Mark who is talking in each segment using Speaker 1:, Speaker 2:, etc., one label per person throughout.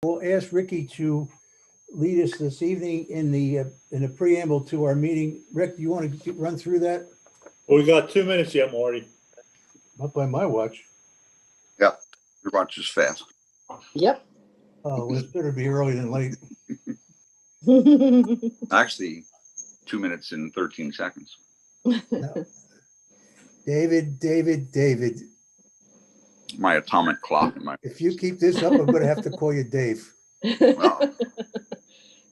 Speaker 1: We'll ask Ricky to lead us this evening in the preamble to our meeting. Rick, do you want to run through that?
Speaker 2: Well, we got 2 minutes yet, Marty.
Speaker 1: Not by my watch.
Speaker 3: Yep, your watch is fast.
Speaker 4: Yep.
Speaker 1: Oh, well, it's better to be early than late.
Speaker 3: Actually, 2 minutes and 13 seconds.
Speaker 1: No. David.
Speaker 3: My atomic clock in my.
Speaker 1: If you keep this up, I'm going to have to call you Dave.
Speaker 3: Well,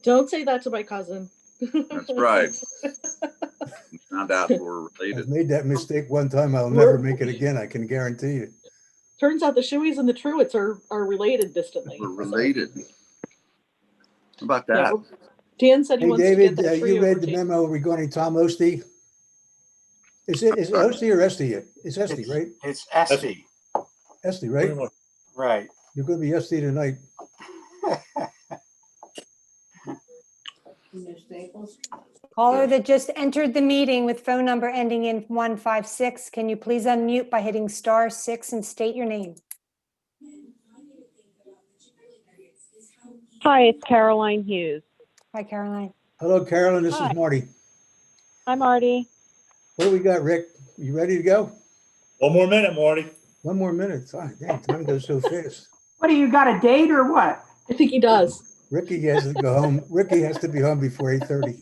Speaker 4: Don't say that to my cousin.
Speaker 3: that's right. Found out we're
Speaker 1: I've
Speaker 3: related.
Speaker 1: made that mistake one time. I'll never make it again. I can guarantee you.
Speaker 4: Turns out the Shoeys and the Truitts are related distantly.
Speaker 3: We're related. How about that?
Speaker 4: Yeah, well, Dan said he
Speaker 1: Hey,
Speaker 4: wants
Speaker 1: David,
Speaker 4: to get that tree
Speaker 1: you read
Speaker 4: over
Speaker 1: the
Speaker 4: to-
Speaker 1: memo regarding Tom Ostie? Is it Ostie or Esty? It's Esty, right?
Speaker 5: It's Esty,
Speaker 1: Esty, right?
Speaker 5: right?
Speaker 1: You're going to be Esty tonight.
Speaker 6: Caller that just entered the meeting with phone number ending in 156, can you please unmute by hitting *6 and state your name?
Speaker 7: Hi, it's Caroline Hughes.
Speaker 6: Hi, Caroline.
Speaker 1: Hello, Carolyn. This
Speaker 7: Hi.
Speaker 1: is Marty.
Speaker 7: Hi, Marty.
Speaker 1: What do we got, Rick? You ready to go?
Speaker 2: 1 more minute, Marty.
Speaker 1: 1 more minute. Oh, damn, time goes so fast.
Speaker 8: What, do you got a date or what?
Speaker 4: I think he does.
Speaker 1: Ricky has to go home. Ricky has to be home before 8:30.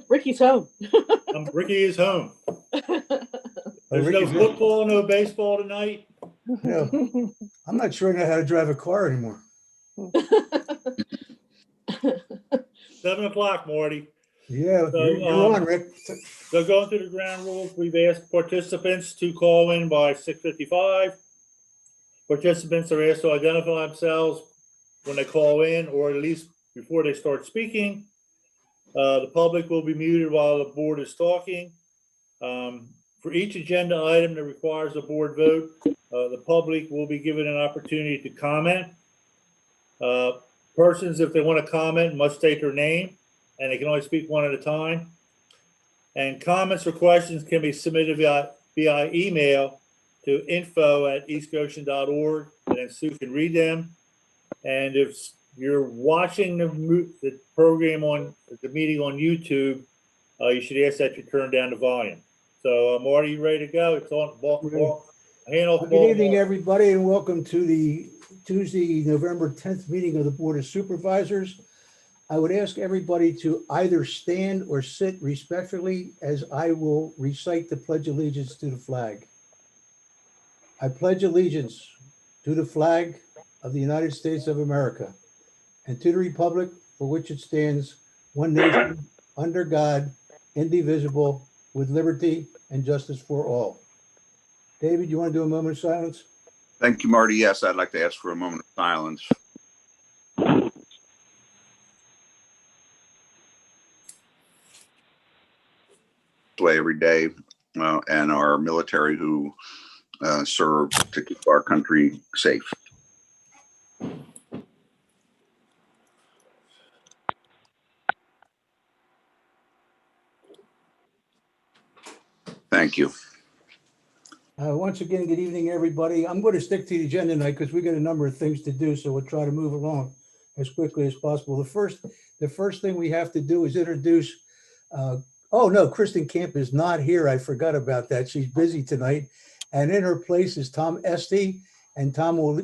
Speaker 4: Ricky's home.
Speaker 2: Ricky is home. There's no
Speaker 1: Ricky's-
Speaker 2: football, no baseball tonight.
Speaker 1: No, I'm not sure I know how to drive a car anymore.
Speaker 2: 7 o'clock, Marty.
Speaker 1: Yeah,
Speaker 2: So,
Speaker 1: you're on, Rick.
Speaker 2: So going through the ground rules, we've asked participants to call in by 6:55. Participants are asked to identify themselves when they call in, or at least before they start speaking. The public will be muted while the board is talking. For each agenda item that requires a board vote, the public will be given an opportunity to comment. Persons, if they want to comment, must state their name, and they can only speak one at a time. And comments or questions can be submitted via email to info@eastgoshen.org, and then Sue can read them. And if you're watching the program on the meeting on YouTube, you should ask that you turn down the volume. So, Marty, you ready to go? It's on. Hand off.
Speaker 1: Good evening, everybody, and welcome to the Tuesday, November 10th meeting of the Board of Supervisors. I would ask everybody to either stand or sit respectfully as I will recite the Pledge of Allegiance to the flag. I pledge allegiance to the flag of the United States of America and to the republic for which it stands, one nation, under God, indivisible, with liberty and justice for all. David, you want to do a moment of silence?
Speaker 3: Thank you, Marty. Yes, I'd like to ask for a moment of silence. Way every day, and our military who serve to keep our country safe. Thank you.
Speaker 1: Once again, good evening, everybody. I'm going to stick to the agenda tonight because we got a number of things to do, so we'll try to move along as quickly as possible. The first thing we have to do is introduce. Oh no, Kristen Camp is not here. I forgot about that. She's busy tonight, and in her place is Tom Esty, and Tom will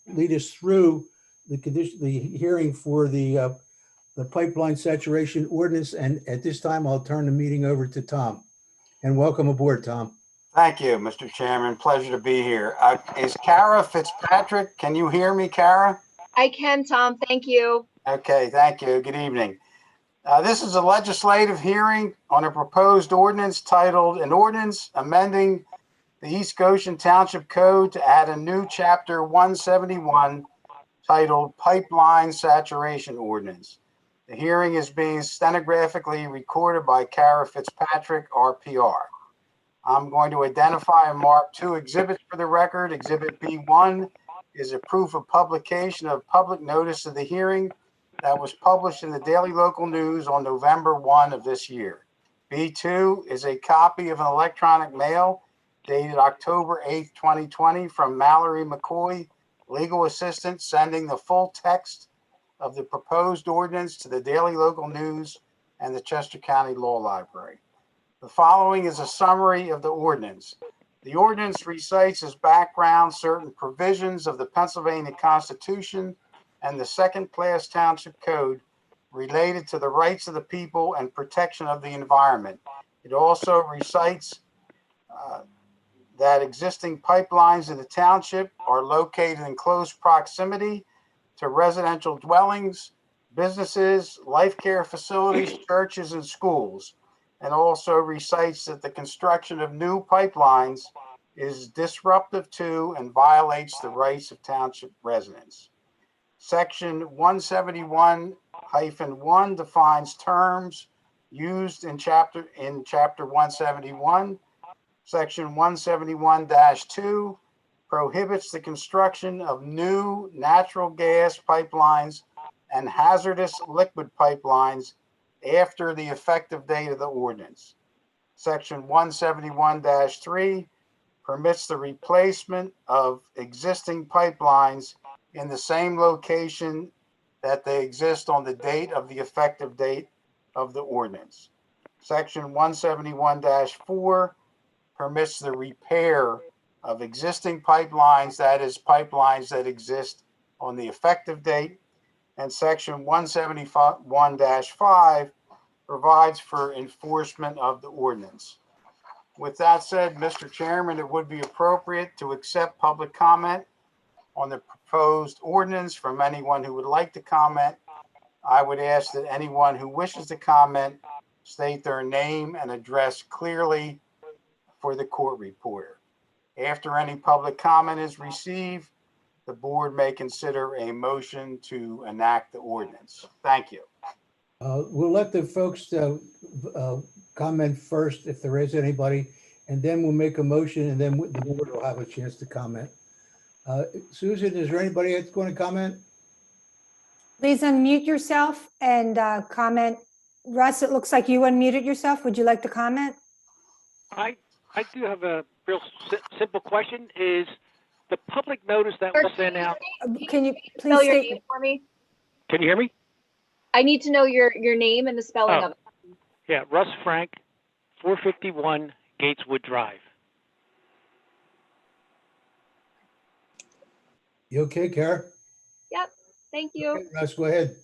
Speaker 1: lead us through the hearing for the pipeline saturation ordinance. And at this time, I'll turn the meeting over to Tom. And welcome aboard, Tom.
Speaker 5: Thank you, Mr. Chairman. Pleasure to be here. Is Kara Fitzpatrick? Can you hear me, Kara?
Speaker 9: I can, Tom. Thank you.
Speaker 5: Okay, thank you. Good evening. This is a legislative hearing on a proposed ordinance titled "An Ordinance Amending the East Goshen Township Code to add a new Chapter 171 titled Pipeline Saturation Ordinance." The hearing is being stenographically recorded by Kara Fitzpatrick, RPR. I'm going to identify and mark 2 exhibits for the record. Exhibit B1 is a proof of publication of public notice of the hearing that was published in the Daily Local News on November 1 of this year. B2 is a copy of an electronic mail dated October 8, 2020 from Mallory McCoy, legal assistant sending the full text of the proposed ordinance to the Daily Local News and the Chester County Law Library. The following is a summary of the ordinance. The ordinance recites as background certain provisions of the Pennsylvania Constitution and the second-class Township Code related to the rights of the people and protection of the environment. It also recites that existing pipelines in the township are located in close proximity to residential dwellings, businesses, life care facilities, churches, and schools, and also recites that the construction of new pipelines is disruptive to and violates the rights of township residents. Section 171-1 defines terms used in chapter 171. Section 171-2 prohibits the construction of new natural gas pipelines and hazardous liquid pipelines after the effective date of the ordinance. Section 171-3 permits the replacement of existing pipelines in the same location that they exist on the date of the effective date of the ordinance. Section 171-4 permits the repair of existing pipelines, that is, pipelines that exist on the effective date. And Section 171-5 provides for enforcement of the ordinance. With that said, Mr. Chairman, it would be appropriate to accept public comment on the proposed ordinance from anyone who would like to comment. I would ask that anyone who wishes to comment state their name and address clearly for the court reporter. After any public comment is received, the board may consider a motion to enact the ordinance. Thank you.
Speaker 1: We'll let the folks comment first if there is anybody, and then we'll make a motion, and then the board will have a chance to comment. Susan, is there anybody that's going to comment?
Speaker 6: Please unmute yourself and comment. Russ, it looks like you unmuted yourself. Would you like to comment?
Speaker 10: I do have a real simple question. Is the public notice that was sent out?
Speaker 6: Can you
Speaker 9: Spell
Speaker 6: please
Speaker 9: your
Speaker 6: state?
Speaker 9: name for me.
Speaker 10: Can you hear me?
Speaker 9: I need to know your name and the spelling of it.
Speaker 10: Yeah, Russ Frank, 451 Gateswood Drive.
Speaker 1: You okay, Kara?
Speaker 9: Yep. Thank you.
Speaker 1: Okay, Russ, go ahead.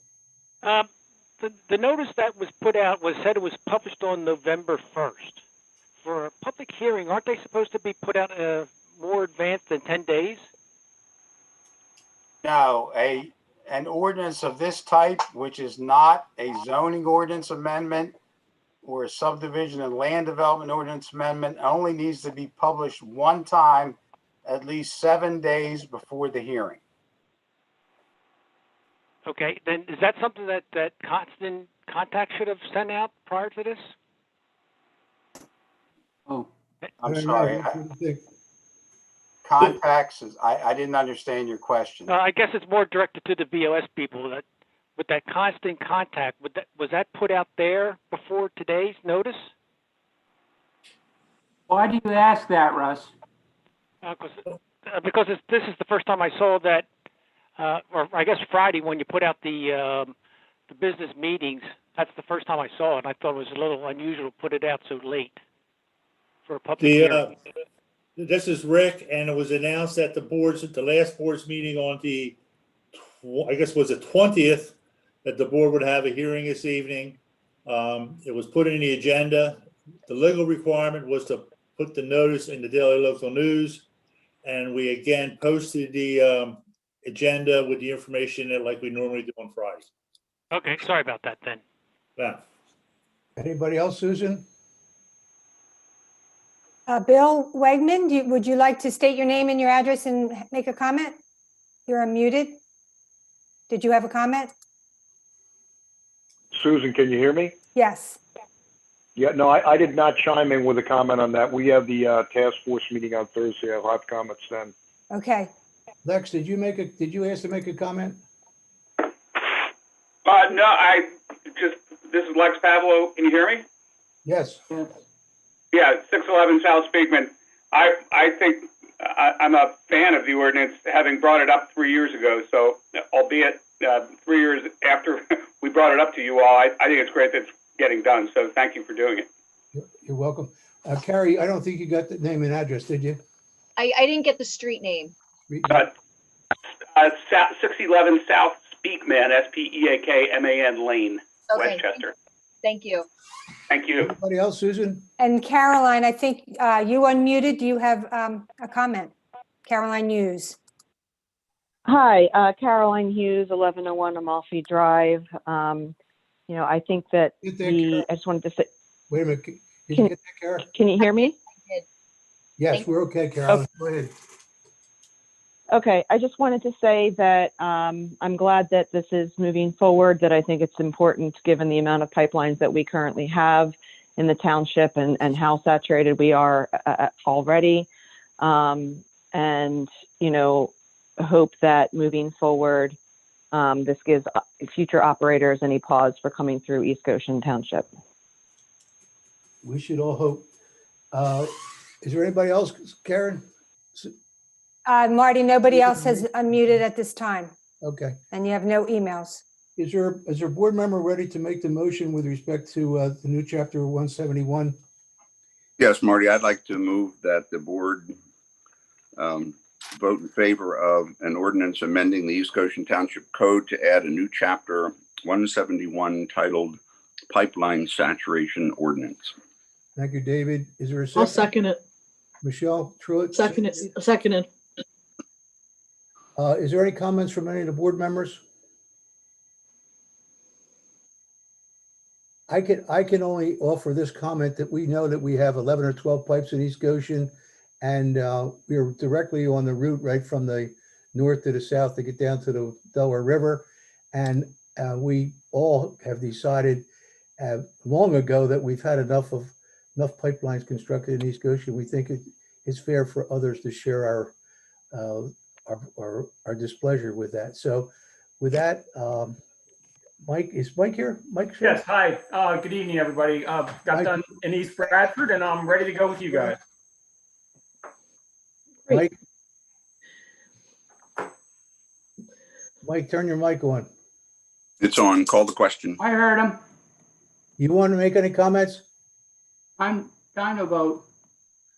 Speaker 10: The notice that was put out said it was published on November 1st. For a public hearing, aren't they supposed to be put out more advanced than 10 days?
Speaker 5: No, an ordinance of this type, which is not a zoning ordinance amendment or a subdivision and land development ordinance amendment, only needs to be published one time at least 7 days before the hearing.
Speaker 10: Okay, then is that something that Constant Contact should have sent out prior to this?
Speaker 5: I'm
Speaker 1: I don't
Speaker 5: sorry.
Speaker 1: know. What do you think?
Speaker 5: Contacts, I didn't understand your question.
Speaker 10: I guess it's more directed to the BOS people. That with that Constant Contact, was that put out there before today's notice?
Speaker 8: Why do you ask that, Russ?
Speaker 10: Because this is the first time I saw that, or I guess Friday when you put out the business meetings. That's the first time I saw it. I thought it was a little unusual to put it out so late for a public hearing.
Speaker 2: This is Rick, and it was announced at the last board's meeting on the, I guess was the 20th, that the board would have a hearing this evening. It was put in the agenda. The legal requirement was to put the notice in the Daily Local News, and we again posted the agenda with the information in it like we normally do on Friday.
Speaker 10: Okay, sorry about that then.
Speaker 2: Yeah.
Speaker 1: Anybody else, Susan?
Speaker 6: Bill Wegman, would you like to state your name and your address and make a comment? You're unmuted. Did you have a comment?
Speaker 11: Susan, can you hear me?
Speaker 6: Yes.
Speaker 11: Yeah, no, I did not chime in with a comment on that. We have the task force meeting on Thursday. I'll have comments then.
Speaker 6: Okay.
Speaker 1: Lex, did you ask to make a comment?
Speaker 12: No, this is Lex Pavlo. Can you hear me?
Speaker 1: Yes.
Speaker 12: Yeah, 611 South Speakman. I think I'm a fan of the ordinance, having brought it up 3 years ago. So, albeit 3 years after we brought it up to you all, I think it's great that it's getting done. So, thank you for doing it.
Speaker 1: You're welcome. Carrie, I don't think you got the name and address, did you?
Speaker 9: I didn't get the street name.
Speaker 12: 611 South Speakman, Speakman Lane,
Speaker 9: Okay.
Speaker 12: Westchester.
Speaker 9: Thank you.
Speaker 12: Thank you.
Speaker 1: Anybody else, Susan?
Speaker 6: And Caroline, I think you unmuted. Do you have a comment? Caroline Hughes.
Speaker 7: Hi, Caroline Hughes, 1101 Amalfi Drive. I think that
Speaker 1: Get there, Carol.
Speaker 7: I just wanted to say,
Speaker 1: Wait a minute. Did you get that, Carol?
Speaker 7: can you hear me?
Speaker 1: Yes,
Speaker 9: Thank
Speaker 1: we're okay, Carol. Go ahead.
Speaker 7: Okay, I just wanted to say that I'm glad that this is moving forward, that I think it's important given the amount of pipelines that we currently have in the township and how saturated we are already. And, hope that moving forward, this gives future operators any pause for coming through East Goshen Township.
Speaker 1: We should all hope. Is there anybody else, Karen?
Speaker 6: Marty, nobody else has unmuted at this time,
Speaker 1: Okay.
Speaker 6: and you have no emails.
Speaker 1: Is there a board member ready to make the motion with respect to the new chapter 171?
Speaker 3: Yes, Marty, I'd like to move that the board vote in favor of an ordinance amending the East Goshen Township Code to add a new chapter 171 titled Pipeline Saturation Ordinance.
Speaker 1: Thank you, David. Is there a second?
Speaker 4: I'll second it.
Speaker 1: Michelle Truitt?
Speaker 4: Seconded.
Speaker 1: Is there any comments from any of the board members? I can only offer this comment that we know that we have 11 or 12 pipes in East Goshen, and we are directly on the route right from the north to the south to get down to the Delaware River. And we all have decided long ago that we've had enough pipelines constructed in East Goshen. We think it's fair for others to share our displeasure with that. So with that, Mike, is Mike here? Mike?
Speaker 8: Yes, hi. Good evening, everybody. Got
Speaker 1: Mike.
Speaker 8: done in East Bradford, and I'm ready to go with you guys.
Speaker 1: Mike, turn your mic on.
Speaker 3: It's on. Call the question.
Speaker 8: I heard him.
Speaker 1: You want to make any comments?
Speaker 8: I'm trying to vote.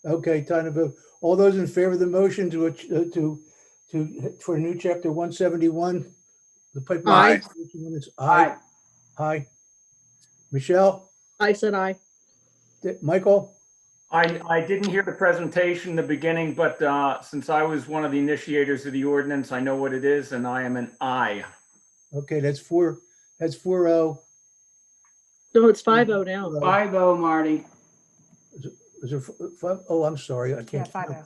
Speaker 1: Okay, time to vote. All those in favor of the motion for new chapter 171, the pipeline. Aye. Aye. Michelle?
Speaker 4: I said aye.
Speaker 1: Michael?
Speaker 8: I didn't hear the presentation in the beginning, but since I was one of the initiators of the ordinance, I know what it is, and I am an aye.
Speaker 1: Okay, that's 4-0.
Speaker 4: No, it's 5-0 now.
Speaker 8: 5-0, Marty.
Speaker 1: Is there 5? Oh, I'm sorry. I can't.
Speaker 6: Yeah, 5-0.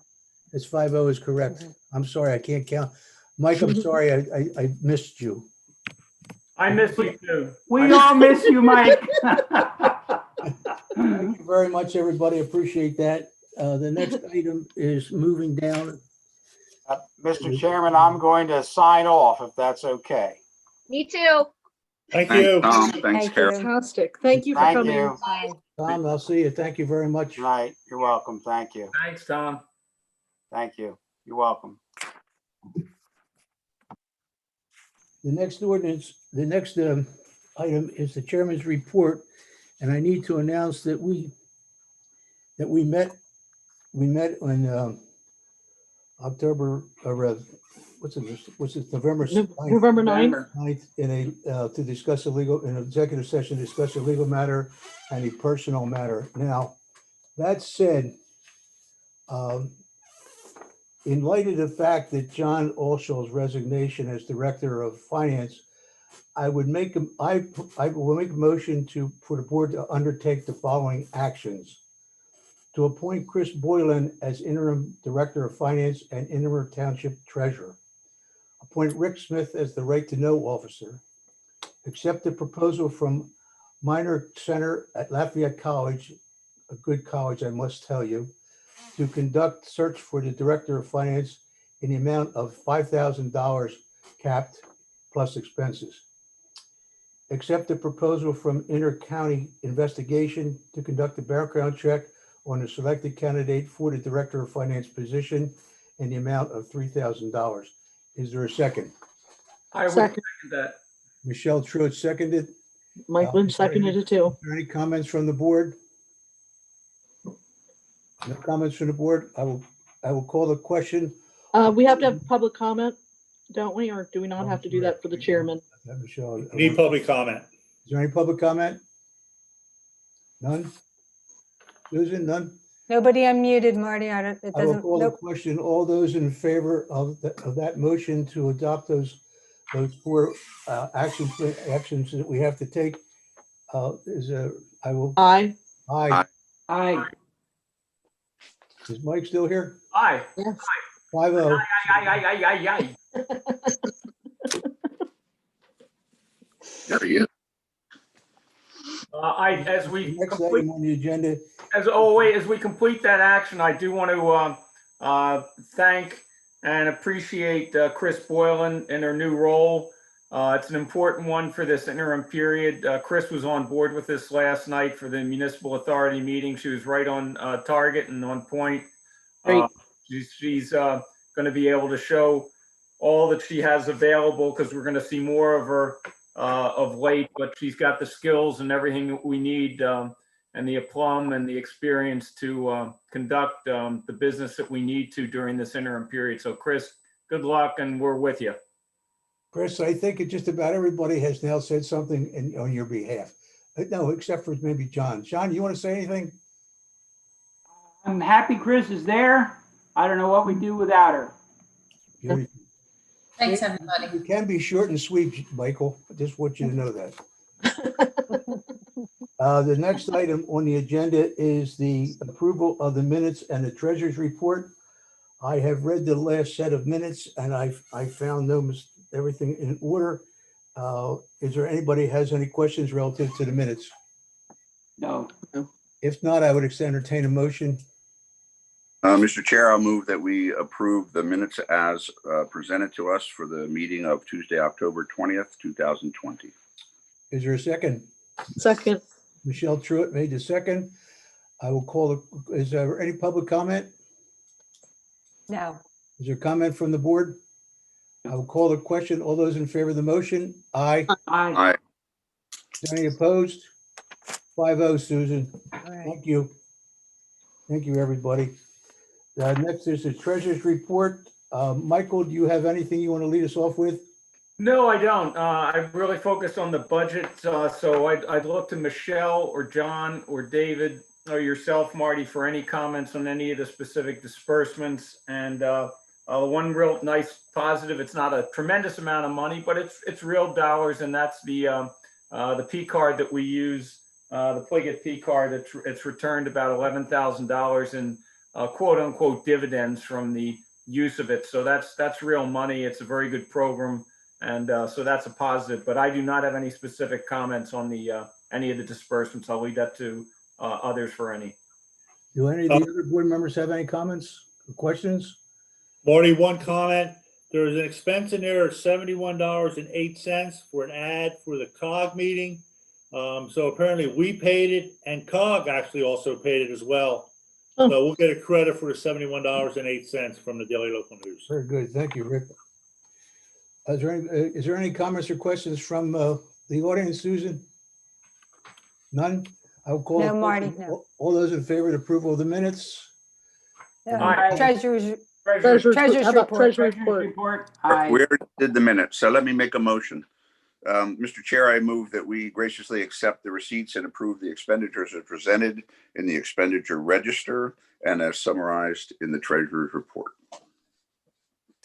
Speaker 1: It's 5-0 is correct. I'm sorry, I can't count. Mike, I'm sorry, I missed you.
Speaker 8: I miss you too. We all miss you, Mike.
Speaker 1: Thank you very much, everybody. Appreciate that. The next item is moving down.
Speaker 5: Mr. Chairman, I'm going to sign off if that's okay.
Speaker 9: Me too.
Speaker 2: Thank you.
Speaker 3: Tom. Thanks,
Speaker 6: Thank
Speaker 3: Carol.
Speaker 6: you.
Speaker 4: Fantastic. Thank you for
Speaker 5: Thank
Speaker 4: coming.
Speaker 5: you.
Speaker 6: Bye.
Speaker 1: Tom, I'll see you. Thank you very much.
Speaker 5: Good night. You're welcome. Thank you.
Speaker 8: Thanks, Tom.
Speaker 5: Thank you. You're welcome.
Speaker 1: The next item is the chairman's report, and I need to announce that we met on October, or what's it, November 9th?
Speaker 4: November 9th.
Speaker 1: 9th to discuss an executive session, discuss a legal matter and a personal matter. Now, that said, in light of the fact that John Allshaw's resignation as Director of Finance, I will make a motion for the board to undertake the following actions. To appoint Chris Boylan as interim Director of Finance and interim Township Treasurer. Appoint Rick Smith as the Right to Know Officer. Accept the proposal from Minor Center at Lafayette College, a good college, I must tell you, to conduct search for the Director of Finance in the amount of $5,000 capped plus expenses. Accept the proposal from Inter-County Investigation to conduct a background check on a selected candidate for the Director of Finance position in the amount of $3,000. Is there a second?
Speaker 8: I would
Speaker 4: Second.
Speaker 8: second that.
Speaker 1: Michelle Truitt seconded.
Speaker 4: Mike Lynch
Speaker 1: Is there
Speaker 4: seconded it too.
Speaker 1: Are there any comments from the board? No comments from the board? I will call the question.
Speaker 4: We have to have public comment, don't we? Or do we not have to do that for the chairman?
Speaker 1: Michelle,
Speaker 2: Need public comment.
Speaker 1: is there any public comment? None? Susan, none?
Speaker 6: Nobody unmuted, Marty. I don't, it
Speaker 1: I will
Speaker 6: doesn't,
Speaker 1: call the
Speaker 6: nope.
Speaker 1: question. All those in favor of that motion to adopt those four actions that we have to take, I will,
Speaker 4: Aye.
Speaker 1: aye.
Speaker 13: Aye.
Speaker 1: Is Mike still here?
Speaker 8: Aye.
Speaker 4: Yes.
Speaker 1: 5-0.
Speaker 8: Aye.
Speaker 3: There he is.
Speaker 8: As we
Speaker 1: Next
Speaker 8: complete,
Speaker 1: item on the agenda,
Speaker 8: as we complete that action, I do want to thank and appreciate Chris Boylan in her new role. It's an important one for this interim period. Chris was on board with this last night for the municipal authority meeting. She was right on target and on point.
Speaker 4: Great.
Speaker 8: She's going to be able to show all that she has available, because we're going to see more of her of late, but she's got the skills and everything that we need, and the aplomb and the experience to conduct the business that we need to during this interim period. So Chris, good luck, and we're with you.
Speaker 1: Chris, I think just about everybody has now said something on your behalf. No, except for maybe John. John, you want to say anything?
Speaker 13: I'm happy Chris is there. I don't know what we'd do without her.
Speaker 14: Thanks, everybody.
Speaker 1: You can be short and sweet, Michael. I just want you to know that. The next item on the agenda is the approval of the minutes and the treasurer's report. I have read the last set of minutes and I found everything in order. Is there anybody has any questions relative to the minutes?
Speaker 13: No.
Speaker 1: If not, I would entertain a motion.
Speaker 3: Mr. Chair, I'll move that we approve the minutes as presented to us for the meeting of Tuesday, October 20th, 2020.
Speaker 1: Is there a second?
Speaker 4: Second.
Speaker 1: Michelle Truitt made the second. I will call is there any public comment?
Speaker 6: No.
Speaker 1: Is there comment from the board? I will call the question. All those in favor of the motion? Aye.
Speaker 13: Aye.
Speaker 3: Aye.
Speaker 1: Is there any opposed? 5-0, Susan.
Speaker 6: All right.
Speaker 1: Thank you. Thank you, everybody. Next is the treasurer's report. Michael, do you have anything you want to lead us off with?
Speaker 8: No, I don't. I really focused on the budget. So I'd look to Michelle or John or David or yourself, Marty, for any comments on any of the specific disbursements. And one real nice positive, it's not a tremendous amount of money, but it's real dollars. And that's the P card that we use, the Pliget P card. It's returned about $11,000 in quote unquote dividends from the use of it. So that's real money. It's a very good program. And so that's a positive, but I do not have any specific comments on the any of the disbursements. I'll leave that to others for any.
Speaker 1: Do any of the other board members have any comments or questions?
Speaker 2: Marty, one comment. There is an expense in there of $71.08 for an ad for the COG meeting. So apparently we paid it and COG actually also paid it as well. So we'll get a credit for the $71.08 from the Daily Local News.
Speaker 1: Very good. Thank you, Rick. Is there any comments or questions from the audience, Susan? None? I will call.
Speaker 6: No, Marty, no.
Speaker 1: All those in favor of approval of the minutes?
Speaker 8: Aye.
Speaker 6: Treasurer's
Speaker 4: How about
Speaker 6: report.
Speaker 4: treasurer's report?
Speaker 13: Aye.
Speaker 3: Where did the minutes? So let me make a motion. Mr. Chair, I move that we graciously accept the receipts and approve the expenditures as presented in the expenditure register and as summarized in the treasurer's report.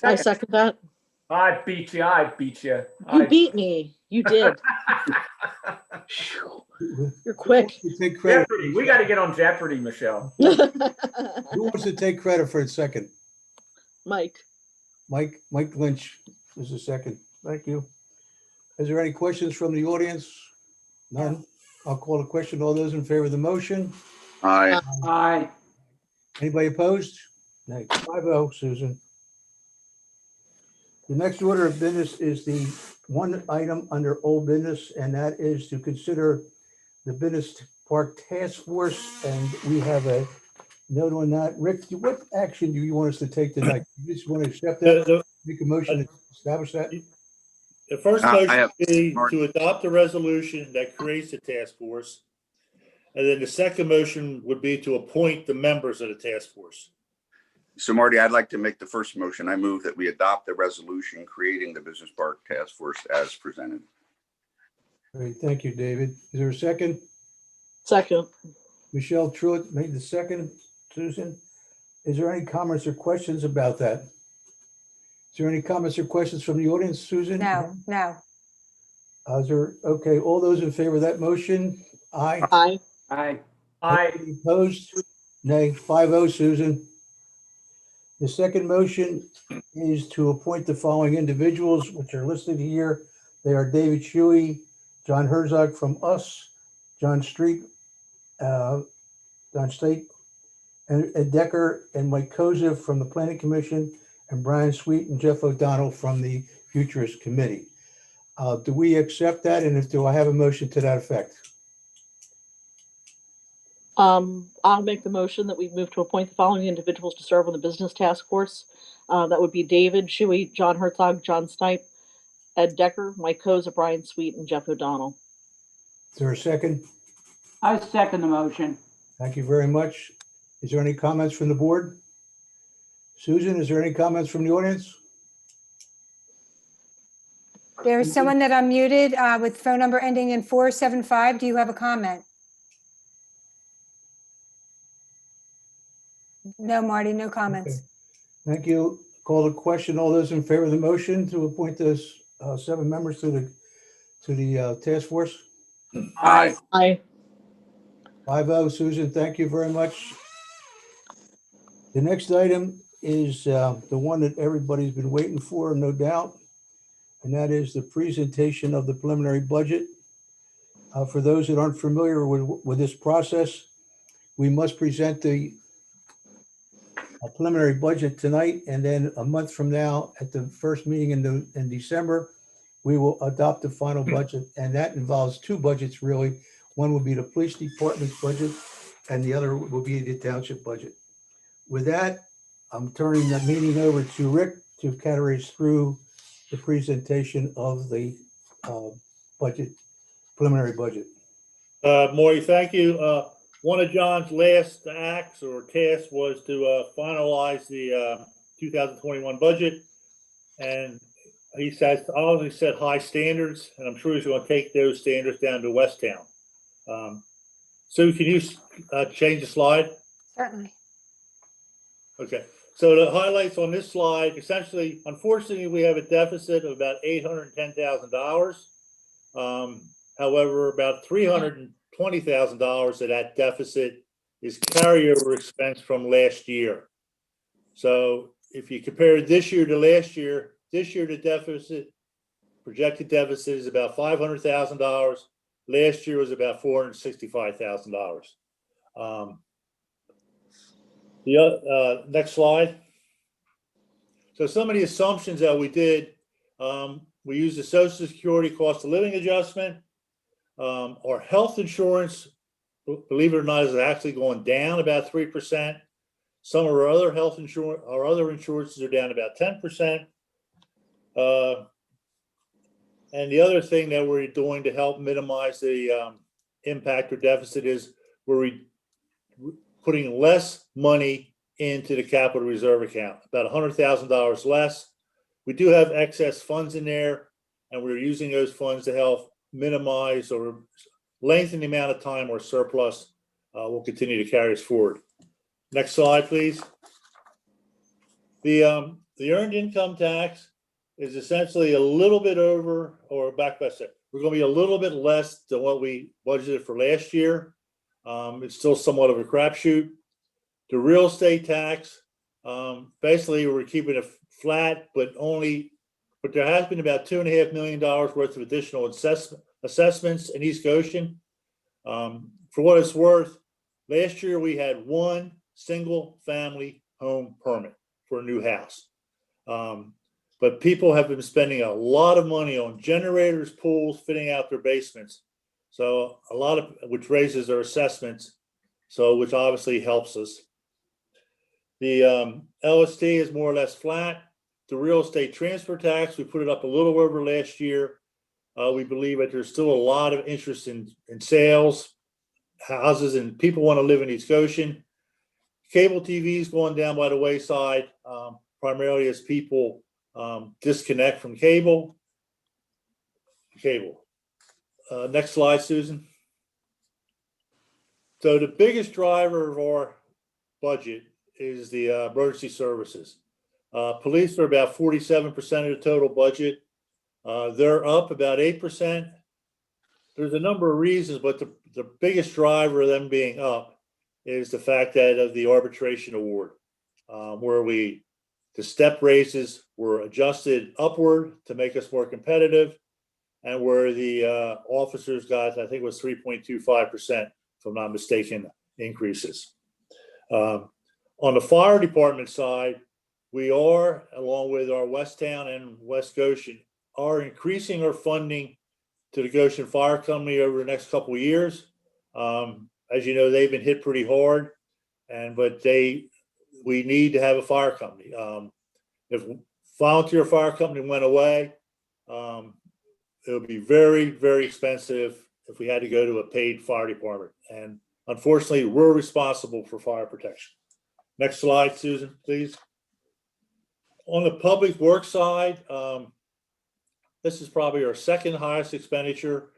Speaker 4: I second that.
Speaker 8: I beat you.
Speaker 4: You beat me. You did. You're quick.
Speaker 1: Take credit.
Speaker 8: Jeopardy. We got to get on Jeopardy, Michelle.
Speaker 1: Who wants to take credit for a second?
Speaker 4: Mike.
Speaker 1: Mike Lynch is the second. Thank you. Is there any questions from the audience? None. I'll call the question. All those in favor of the motion?
Speaker 3: Aye.
Speaker 13: Aye.
Speaker 1: Anybody opposed? No. 5-0, Susan. The next order of business is the one item under old business, and that is to consider the Business Park Task Force. And we have a note on that. Rick, what action do you want us to take tonight? You just want to accept that, make a motion to establish that?
Speaker 2: The first
Speaker 3: I
Speaker 2: motion
Speaker 3: have-
Speaker 2: would be
Speaker 3: Marty.
Speaker 2: to adopt a resolution that creates the task force. And then the second motion would be to appoint the members of the task force.
Speaker 3: So Marty, I'd like to make the first motion. I move that we adopt the resolution creating the Business Park Task Force as presented.
Speaker 1: Great, thank you, David. Is there a second?
Speaker 4: Second.
Speaker 1: Michelle Truitt made the second. Susan, is there any comments or questions about that? Is there any comments or questions from the audience, Susan?
Speaker 6: No, no.
Speaker 1: Okay, all those in favor of that motion? Aye.
Speaker 4: Aye.
Speaker 13: Aye.
Speaker 8: Aye.
Speaker 1: Any opposed? Nay, 5-0, Susan. The second motion is to appoint the following individuals, which are listed here. They are David Shuey, John Herzog from us, John State, and Ed Decker and Mike Koza from the Planning Commission, and Brian Sweet and Jeff O'Donnell from the Futurist Committee. Do we accept that? And do I have a motion to that effect?
Speaker 4: I'll make the motion that we move to appoint the following individuals to serve on the business task force. That would be David Shuey, John Herzog, John Stipe, Ed Decker, Mike Koza, Brian Sweet, and Jeff O'Donnell.
Speaker 1: Is there a second?
Speaker 13: I second the motion.
Speaker 1: Thank you very much. Is there any comments from the board? Susan, is there any comments from the audience?
Speaker 6: There's someone that unmuted with phone number ending in 475. Do you have a comment? No, Marty, no comments.
Speaker 1: Okay. Thank you. Call the question. All those in favor of the motion to appoint those 7 members to the task force?
Speaker 11: Aye.
Speaker 4: Aye.
Speaker 1: 5-0, Susan, thank you very much. The next item is the one that everybody's been waiting for, no doubt, and that is the presentation of the preliminary budget. For those that aren't familiar with this process, we must present the preliminary budget tonight, and then a month from now, at the first meeting in December, we will adopt the final budget, and that involves 2 budgets, really. One will be the police department's budget, and the other will be the township budget. With that, I'm turning the meeting over to Rick to carry us through the presentation of the budget, preliminary budget.
Speaker 2: Maury, thank you. One of John's last acts or tasks was to finalize the 2021 budget. And he says, obviously set high standards, and I'm sure he's going to take those standards down to Westtown. So can you change the slide?
Speaker 6: Certainly.
Speaker 2: Okay. So the highlights on this slide, essentially, unfortunately, we have a deficit of about $810,000. However, about $320,000 of that deficit is carryover expense from last year. So if you compare this year to last year, this year the deficit, projected deficit is about $500,000. Last year was about $465,000. The next slide. So some of the assumptions that we did, we used the Social Security cost of living adjustment. Our health insurance, believe it or not, is actually going down about 3%. Some of our other health insurance, our other insurances are down about 10%. And the other thing that we're doing to help minimize the impact or deficit is we're putting less money into the capital reserve account, about $100,000 less. We do have excess funds in there, and we're using those funds to help minimize or lengthen the amount of time our surplus will continue to carry us forward. Next slide, please. The earned income tax is essentially a little bit over, or back by a second, we're going to be a little bit less than what we budgeted for last year. It's still somewhat of a crapshoot. The real estate tax, basically we're keeping it flat, but there has been about $2.5 million worth of additional assessments in East Goshen. For what it's worth, last year we had 1 single family home permit for a new house. But people have been spending a lot of money on generators, pools, fitting out their basements. So a lot of, which raises their assessments, so which obviously helps us. The LST is more or less flat. The real estate transfer tax, we put it up a little over last year. We believe that there's still a lot of interest in sales, houses, and people want to live in East Goshen. Cable TV is going down by the wayside, primarily as people disconnect from cable. Next slide, Susan. So the biggest driver of our budget is the emergency services. Police are about 47% of the total budget. They're up about 8%. There's a number of reasons, but the biggest driver of them being up is the fact that of the arbitration award, where the step raises were adjusted upward to make us more competitive, and where the officers got, I think it was 3.25%, if I'm not mistaken, increases. On the fire department side, we are, along with our Westtown and West Goshen, are increasing our funding to the Goshen Fire Company over the next couple of years. As you know, they've been hit pretty hard, but we need to have a fire company. If volunteer fire company went away, it would be very, very expensive if we had to go to a paid fire department. And unfortunately, we're responsible for fire protection. Next slide, Susan, please. On the public works side, this is probably our second highest expenditure,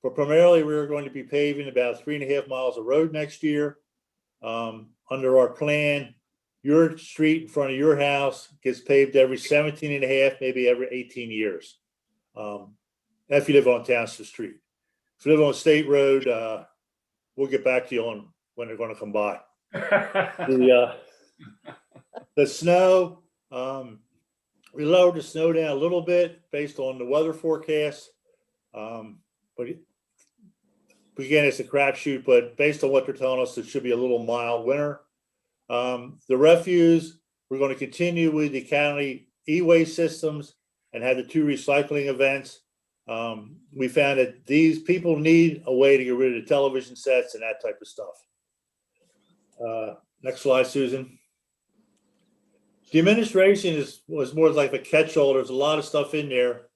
Speaker 2: but primarily we're going to be paving about 3.5 miles of road next year. Under our plan, your street in front of your house gets paved every 17.5, maybe every 18 years. If you live on Township Street. If you live on State Road, we'll get back to you on when they're going to come by. The snow, we lowered the snow down a little bit based on the weather forecast. But again, it's a crapshoot, but based on what they're telling us, it should be a little mild winter. The refuse, we're going to continue with the county e-waste systems and have the 2 recycling events. We found that these people need a way to get rid of the television sets and that type of stuff. Next slide, Susan. The administration was more like a catch-all. There's a lot of stuff in there,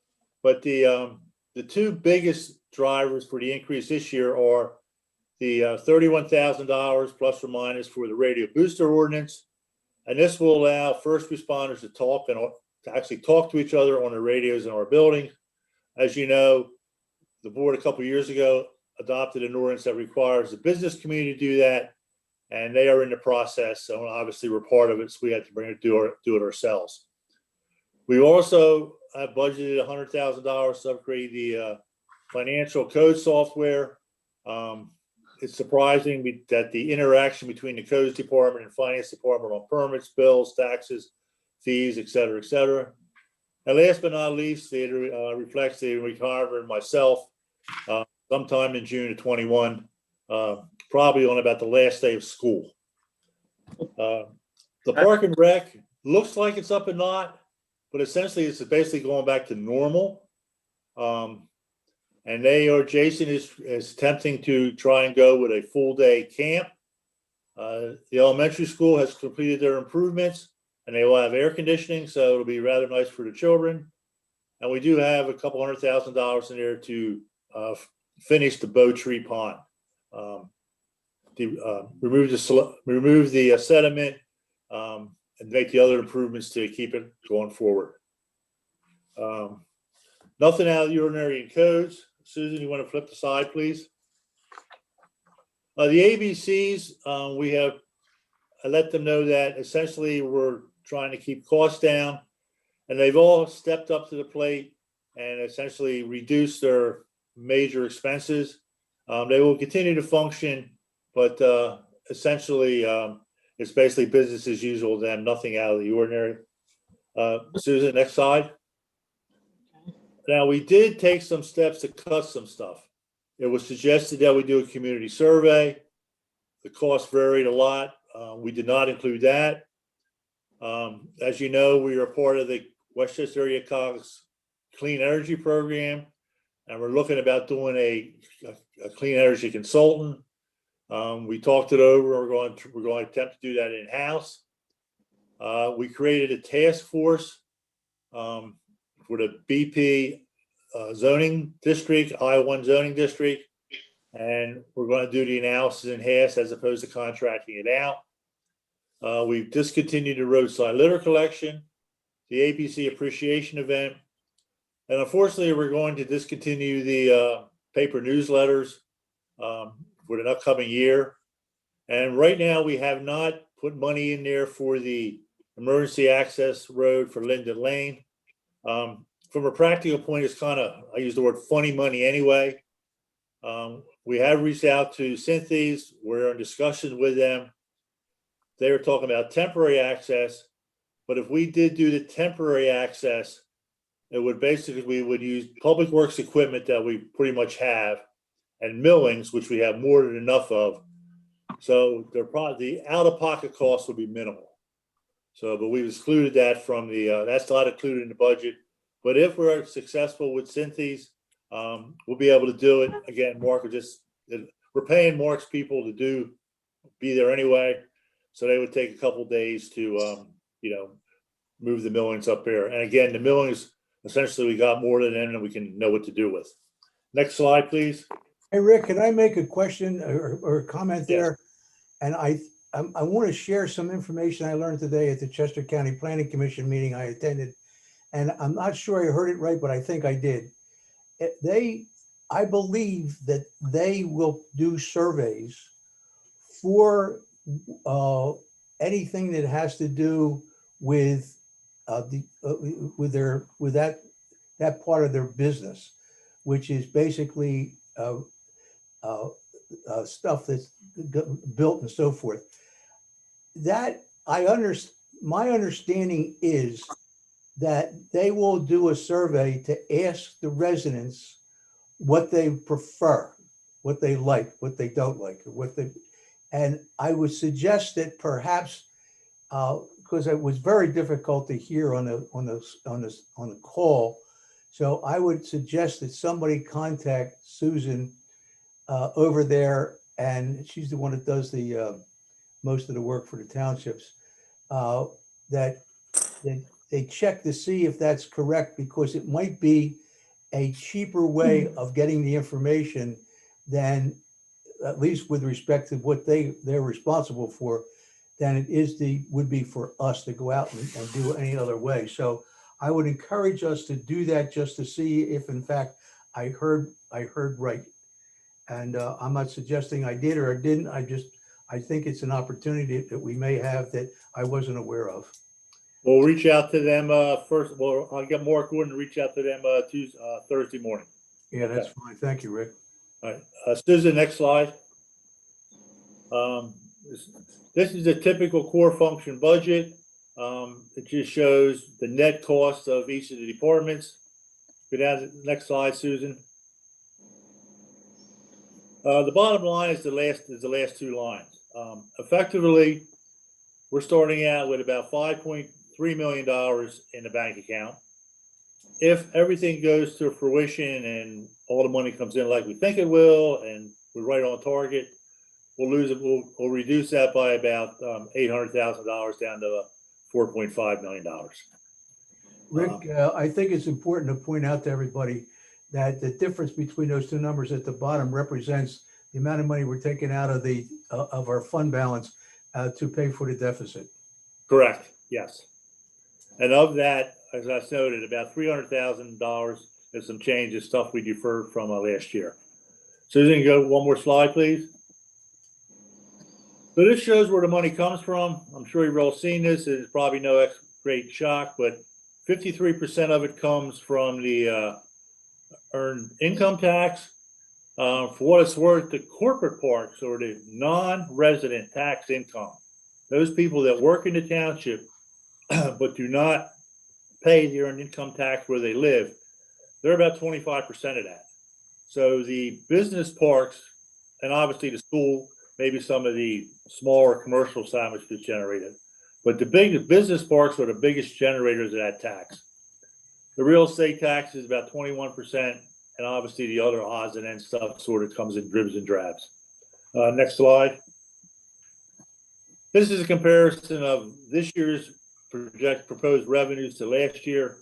Speaker 2: but the 2 biggest drivers for the increase this year are the $31,000 plus or minus for the radio booster ordinance, and this will allow first responders to talk and to actually talk to each other on the radios in our building. As you know, the board a couple of years ago adopted an ordinance that requires the business community to do that, and they are in the process. So obviously we're part of it, so we had to do it ourselves. We also have budgeted $100,000 to upgrade the financial code software. It's surprising that the interaction between the codes department and finance department on permits, bills, taxes, fees, et cetera, and last but not least, it reflects the retirement of myself sometime in June of 21, probably on about the last day of school. The park and rec looks like it's up and not, but essentially it's basically going back to normal. And Jason is attempting to try and go with a full day camp. The elementary school has completed their improvements and they will have air conditioning, so it'll be rather nice for the children. And we do have a couple $100,000 in there to finish the Bow Tree Pond. Remove the sediment and make the other improvements to keep it going forward. Nothing out of the ordinary in codes. Susan, you want to flip the slide, please? The ABCs, I let them know that essentially we're trying to keep costs down, and they've all stepped up to the plate and essentially reduced their major expenses. They will continue to function, but essentially it's basically business as usual to them, nothing out of the ordinary. Susan, next slide. Now, we did take some steps to cut some stuff. It was suggested that we do a community survey. The cost varied a lot. We did not include that. As you know, we are part of the Westchester Area Cog's Clean Energy Program, and we're looking about doing a clean energy consultant. We talked it over. We're going to attempt to do that in-house. We created a task force for the BP zoning district, I-1 zoning district, and we're going to do the analysis in HAS as opposed to contracting it out. We've discontinued the roadside litter collection, the APC appreciation event, and unfortunately, we're going to discontinue the paper newsletters for the upcoming year. And right now, we have not put money in there for the emergency access road for Linden Lane. From a practical point, it's kind of, I use the word funny money anyway. We have reached out to Synthes. We're in discussion with them. They were talking about temporary access, but if we did do the temporary access, it would basically, we would use public works equipment that we pretty much have and millings, which we have more than enough of. So the out-of-pocket costs will be minimal. So, but we've excluded that from the, that's not included in the budget. But if we're successful with Synthes, we'll be able to do it. Again, Mark, we're paying Mark's people to be there anyway. So they would take a couple days to, move the millings up there. And again, the millings, essentially we got more than them and we can know what to do with. Next slide, please.
Speaker 1: Hey, Rick, can I make a question or a comment there? And I want to share some information I learned today at the Chester County Planning Commission meeting I attended. And I'm not sure I heard it right, but I think I did. I believe that they will do surveys for anything that has to do with that part of their business, which is basically stuff that's built and so forth. That my understanding is that they will do a survey to ask the residents what they prefer, what they like, what they don't like, and I would suggest that perhaps, because it was very difficult to hear on the call, so I would suggest that somebody contact Susan over there, and she's the one that does the most of the work for the townships, that they check to see if that's correct, because it might be a cheaper way of getting the information than, at least with respect to what they're responsible for, than it would be for us to go out and do any other way. So I would encourage us to do that just to see if in fact I heard right. And I'm not suggesting I did or I didn't. I think it's an opportunity that we may have that I wasn't aware of.
Speaker 2: We'll reach out to them first. Well, I'll get Mark Gordon to reach out to them Thursday morning.
Speaker 1: Yeah, that's fine. Thank you, Rick.
Speaker 2: All right, Susan, next slide. This is a typical core function budget. It just shows the net cost of each of the departments. Go down to the next slide, Susan. The bottom line is the last two lines. Effectively, we're starting out with about $5.3 million in the bank account. If everything goes to fruition and all the money comes in like we think it will, and we're right on target, we'll reduce that by about $800,000 down to $4.5 million.
Speaker 1: Rick, I think it's important to point out to everybody that the difference between those two numbers at the bottom represents the amount of money we're taking out of our fund balance to pay for the deficit. Correct.
Speaker 2: Yes. And of that, as I noted, about $300,000 and some change is stuff we deferred from last year. Susan, go one more slide, please. So this shows where the money comes from. I'm sure you've all seen this. It's probably no great shock, but 53% of it comes from the earned income tax. For what it's worth, the corporate parts or the non-resident tax income, those people that work in the township but do not pay the earned income tax where they live, they're about 25% of that. So the business parks, and obviously the school, maybe some of the smaller commercial side which is generated, but the business parks are the biggest generators of that tax. The real estate tax is about 21%, and obviously the other odds and ends stuff sort of comes in dribs and drabs. Next slide. This is a comparison of this year's proposed revenues to last year.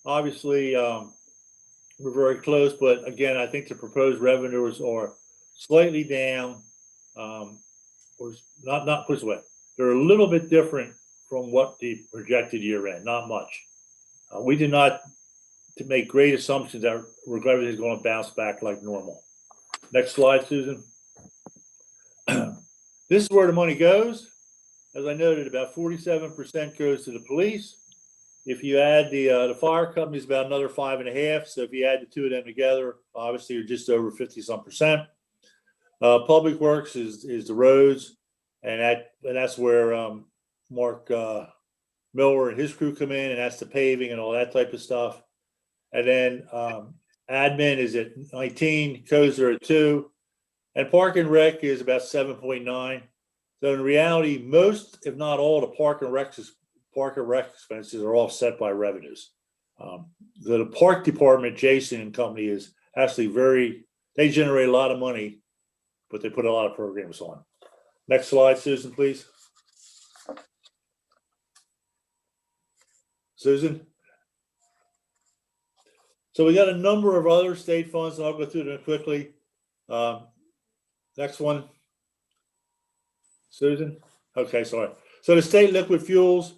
Speaker 2: Obviously, we're very close, but again, I think the proposed revenues are slightly down, or not put this way. They're a little bit different from what the projected year end, not much. We did not to make great assumptions that everything's going to bounce back like normal. Next slide, Susan. This is where the money goes. As I noted, about 47% goes to the police. If you add the fire companies, about another 5.5. So if you add the two of them together, obviously you're just over 50-some%. Public Works is the roads, and that's where Mark Miller and his crew come in, and that's the paving and all that type of stuff. And then admin is at 19, codes are at 2, and park and rec is about 7.9. So in reality, most, if not all, the park and rec expenses are offset by revenues. The park department, Jason and company, is actually they generate a lot of money, but they put a lot of programs on. Next slide, Susan, please. Susan? So we got a number of other state funds, and I'll go through them quickly. Next one. Susan? Okay, sorry. So the state liquid fuels,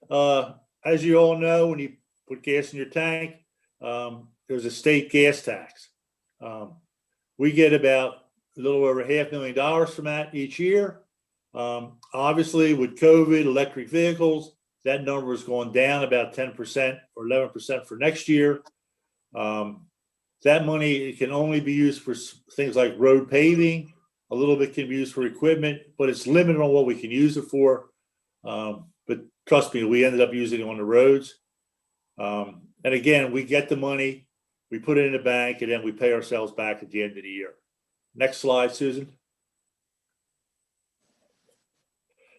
Speaker 2: as you all know, when you put gas in your tank, there's a state gas tax. We get about a little over $500,000 from that each year. Obviously, with COVID, electric vehicles, that number is going down about 10% or 11% for next year. That money can only be used for things like road paving. A little bit can be used for equipment, but it's limited on what we can use it for. But trust me, we ended up using it on the roads. And again, we get the money, we put it in the bank, and then we pay ourselves back at the end of the year. Next slide, Susan.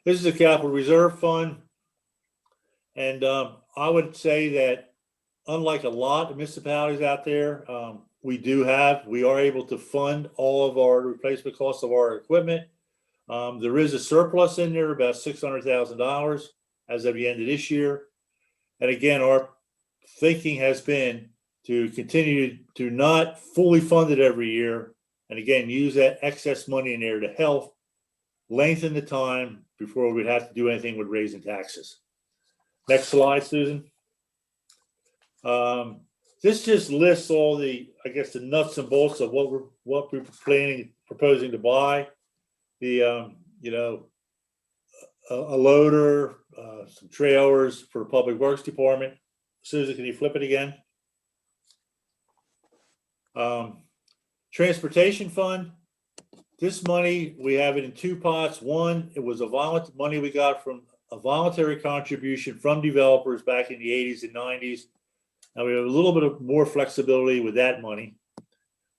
Speaker 2: This is a capital reserve fund. And I would say that unlike a lot of municipalities out there, we are able to fund all of our replacement costs of our equipment. There is a surplus in there, about $600,000 as of the end of this year. And again, our thinking has been to continue to not fully fund it every year. And again, use that excess money in there to help lengthen the time before we'd have to do anything with raising taxes. Next slide, Susan. This just lists all the, I guess, the nuts and bolts of what we're proposing to buy. The a loader, some trailers for the Public Works Department. Susan, can you flip it again? Transportation fund. This money, we have it in two pots. One, it was money we got from a voluntary contribution from developers back in the 80s and 90s. Now we have a little bit of more flexibility with that money.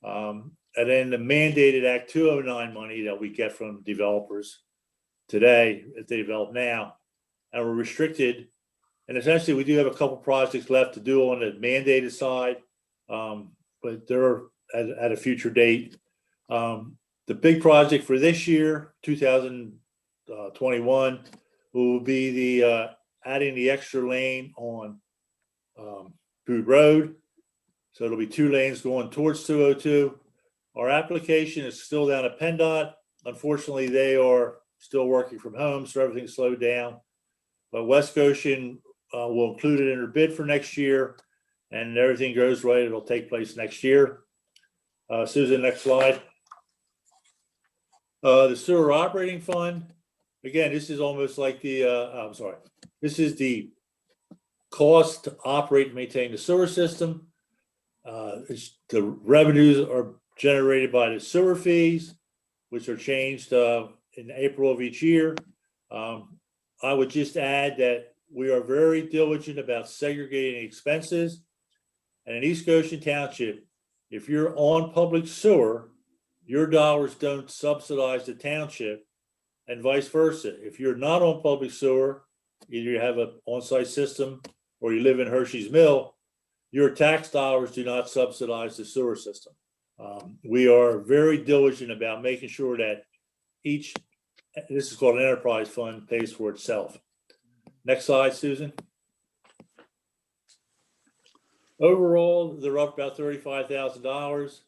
Speaker 2: And then the mandated Act 209 money that we get from developers today, if they develop now, and we're restricted. And essentially, we do have a couple projects left to do on the mandated side, but they're at a future date. The big project for this year, 2021, will be the adding the extra lane on Food Road. So it'll be 2 lanes going towards 202. Our application is still down at PennDOT. Unfortunately, they are still working from home, so everything's slowed down. But West Goshen will include it in their bid for next year, and everything goes right, it'll take place next year. Susan, next slide. The sewer operating fund. Again, this is almost like this is the cost to operate and maintain the sewer system. The revenues are generated by the sewer fees, which are changed in April of each year. I would just add that we are very diligent about segregating expenses. And in East Goshen Township, if you're on public sewer, your dollars don't subsidize the township, and vice versa. If you're not on public sewer, either you have an on-site system or you live in Hershey's Mill, your tax dollars do not subsidize the sewer system. We are very diligent about making sure that this is called an enterprise fund, pays for itself. Next slide, Susan. Overall, they're up about $35,000.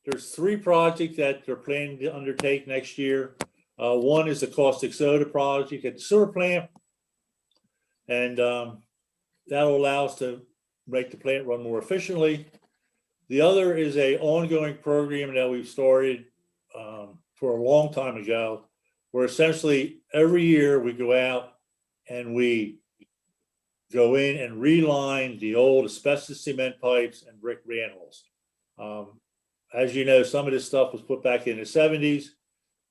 Speaker 2: There's 3 projects that they're planning to undertake next year. One is the caustic soda project at the sewer plant. And that'll allow us to make the plant run more efficiently. The other is a ongoing program that we've started for a long time ago, where essentially every year we go out and we go in and reline the old asbestos cement pipes and brick manholes. As you know, some of this stuff was put back in the 70s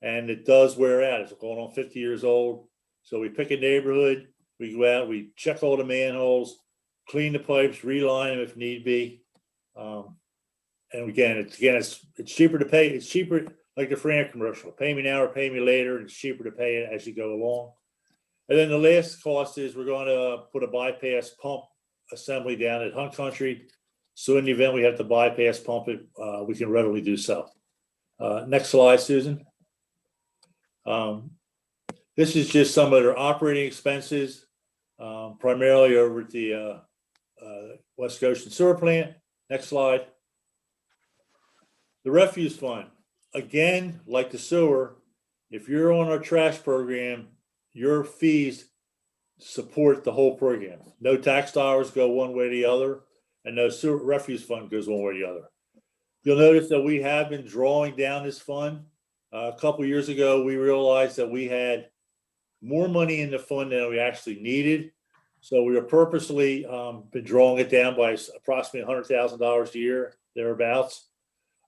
Speaker 2: and it does wear out. It's going on 50 years old. So we pick a neighborhood, we go out, we check all the manholes, clean the pipes, reline them if need be. And again, it's cheaper to pay. It's cheaper, like the Fran commercial. Pay me now or pay me later. It's cheaper to pay it as you go along. And then the last cost is we're going to put a bypass pump assembly down at Hunt Country. So in the event we have to bypass pump it, we can readily do so. Next slide, Susan. This is just some of their operating expenses, primarily over at the West Goshen sewer plant. Next slide. The refuse fund. Again, like the sewer, if you're on our trash program, your fees support the whole program. No tax dollars go one way or the other, and no sewer refuse fund goes one way or the other. You'll notice that we have been drawing down this fund. A couple of years ago, we realized that we had more money in the fund than we actually needed. So we are purposely been drawing it down by approximately $100,000 a year, thereabouts.